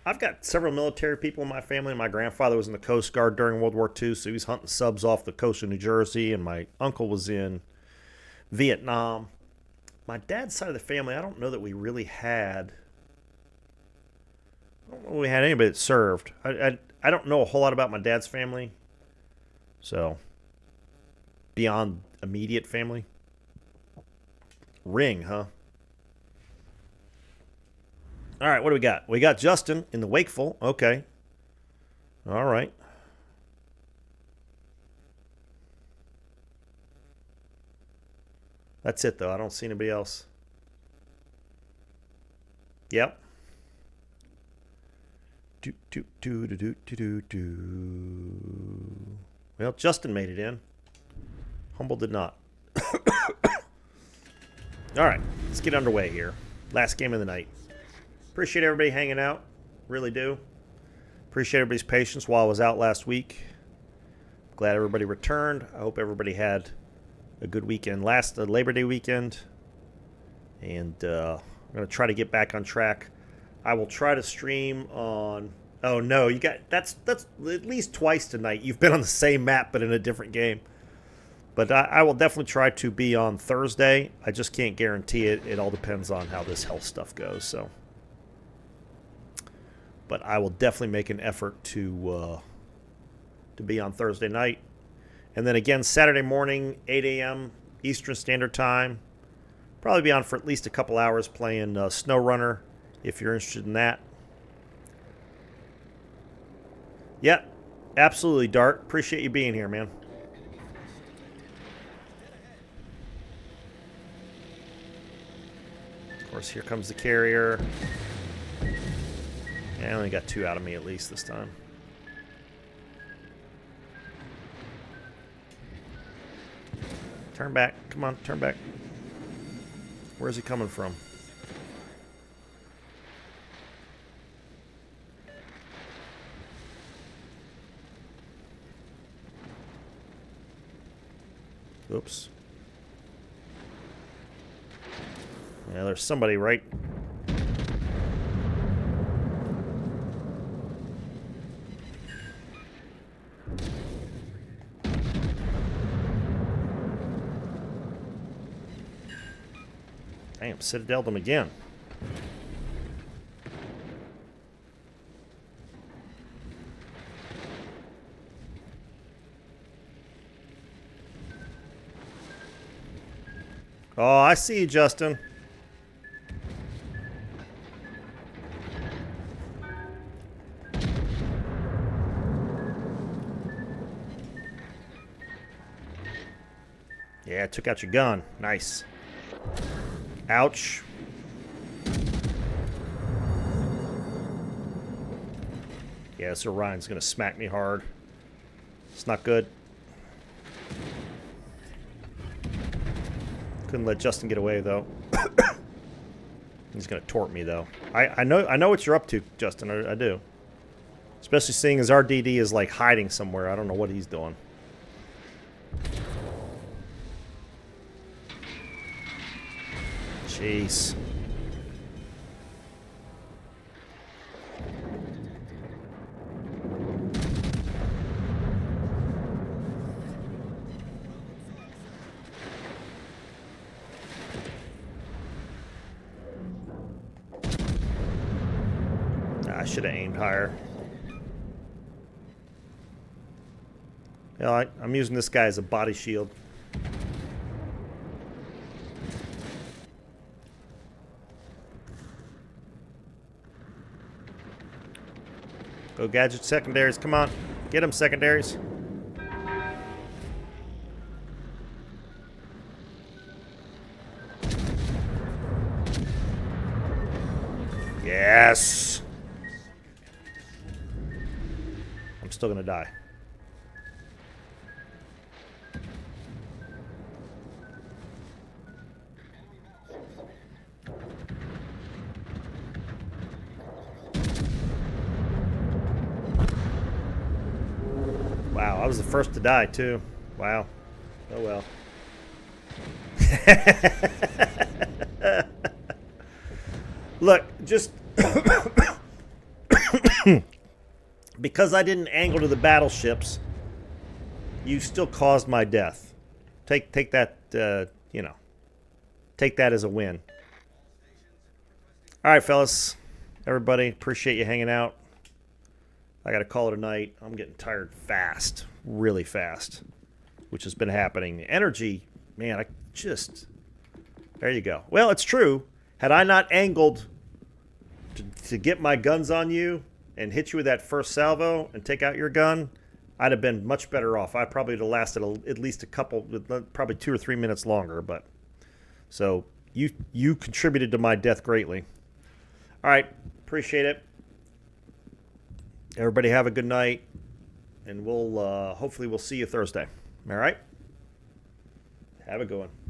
I've got several military people in my family. My grandfather was in the Coast Guard during World War II, so he was hunting subs off the coast of New Jersey, and my uncle was in Vietnam. My dad's side of the family, I don't know that we really had. I don't know if we had anybody that served. I don't know a whole lot about my dad's family, so beyond immediate family. Ring, huh? All right, what do we got? We got Justin in the Wakeful. Okay. All right. That's it, though. I don't see anybody else. Yep. Well, Justin made it in. Humble did not. All right, let's get underway here. Last game of the night. Appreciate everybody hanging out. Really do. Appreciate everybody's patience while I was out last week. Glad everybody returned. I hope everybody had a good weekend. Labor Day weekend. And I'm going to try to get back on track. I will try to stream on... Oh, no. You got that's at least twice tonight. You've been on the same map, but in a different game. But I will definitely try to be on Thursday. I just can't guarantee it. It all depends on how this health stuff goes. So, but I will definitely make an effort to be on Thursday night. And then again, Saturday morning, 8 a.m. Eastern Standard Time. Probably be on for at least a couple hours playing SnowRunner, if you're interested in that. Yeah, absolutely, Dart. Appreciate you being here, man. Of course, here comes the carrier. Yeah, I only got 2 out of me at least this time. Turn back. Come on, turn back. Where's he coming from? Oops. Yeah, there's somebody right. Damn, Citadel'd him again. Oh, I see you, Justin. Yeah, took out your gun. Nice. Ouch. Yeah, so Ryan's going to smack me hard. It's not good. Couldn't let Justin get away, though. He's going to tort me, though. I know what you're up to, Justin. I do. Especially seeing as RDD is, like, hiding somewhere. I don't know what he's doing. Jeez. I should have aimed higher. Yeah, I'm using this guy as a body shield. Go gadget secondaries, come on. Get them, secondaries. Yes! I'm still gonna die. Wow, I was the first to die, too. Wow. Oh, well. Look, just because I didn't angle to the battleships, you still caused my death. Take that, take that as a win. All right, fellas, everybody, appreciate you hanging out. I got to call it a night. I'm getting tired fast, really fast, which has been happening. Energy, man, there you go. Well, it's true. Had I not angled to get my guns on you and hit you with that first salvo and take out your gun, I'd have been much better off. I probably would have lasted at least probably 2 or 3 minutes longer. But so you contributed to my death greatly. All right, appreciate it. Everybody have a good night, and hopefully we'll see you Thursday. All right? Have a good one.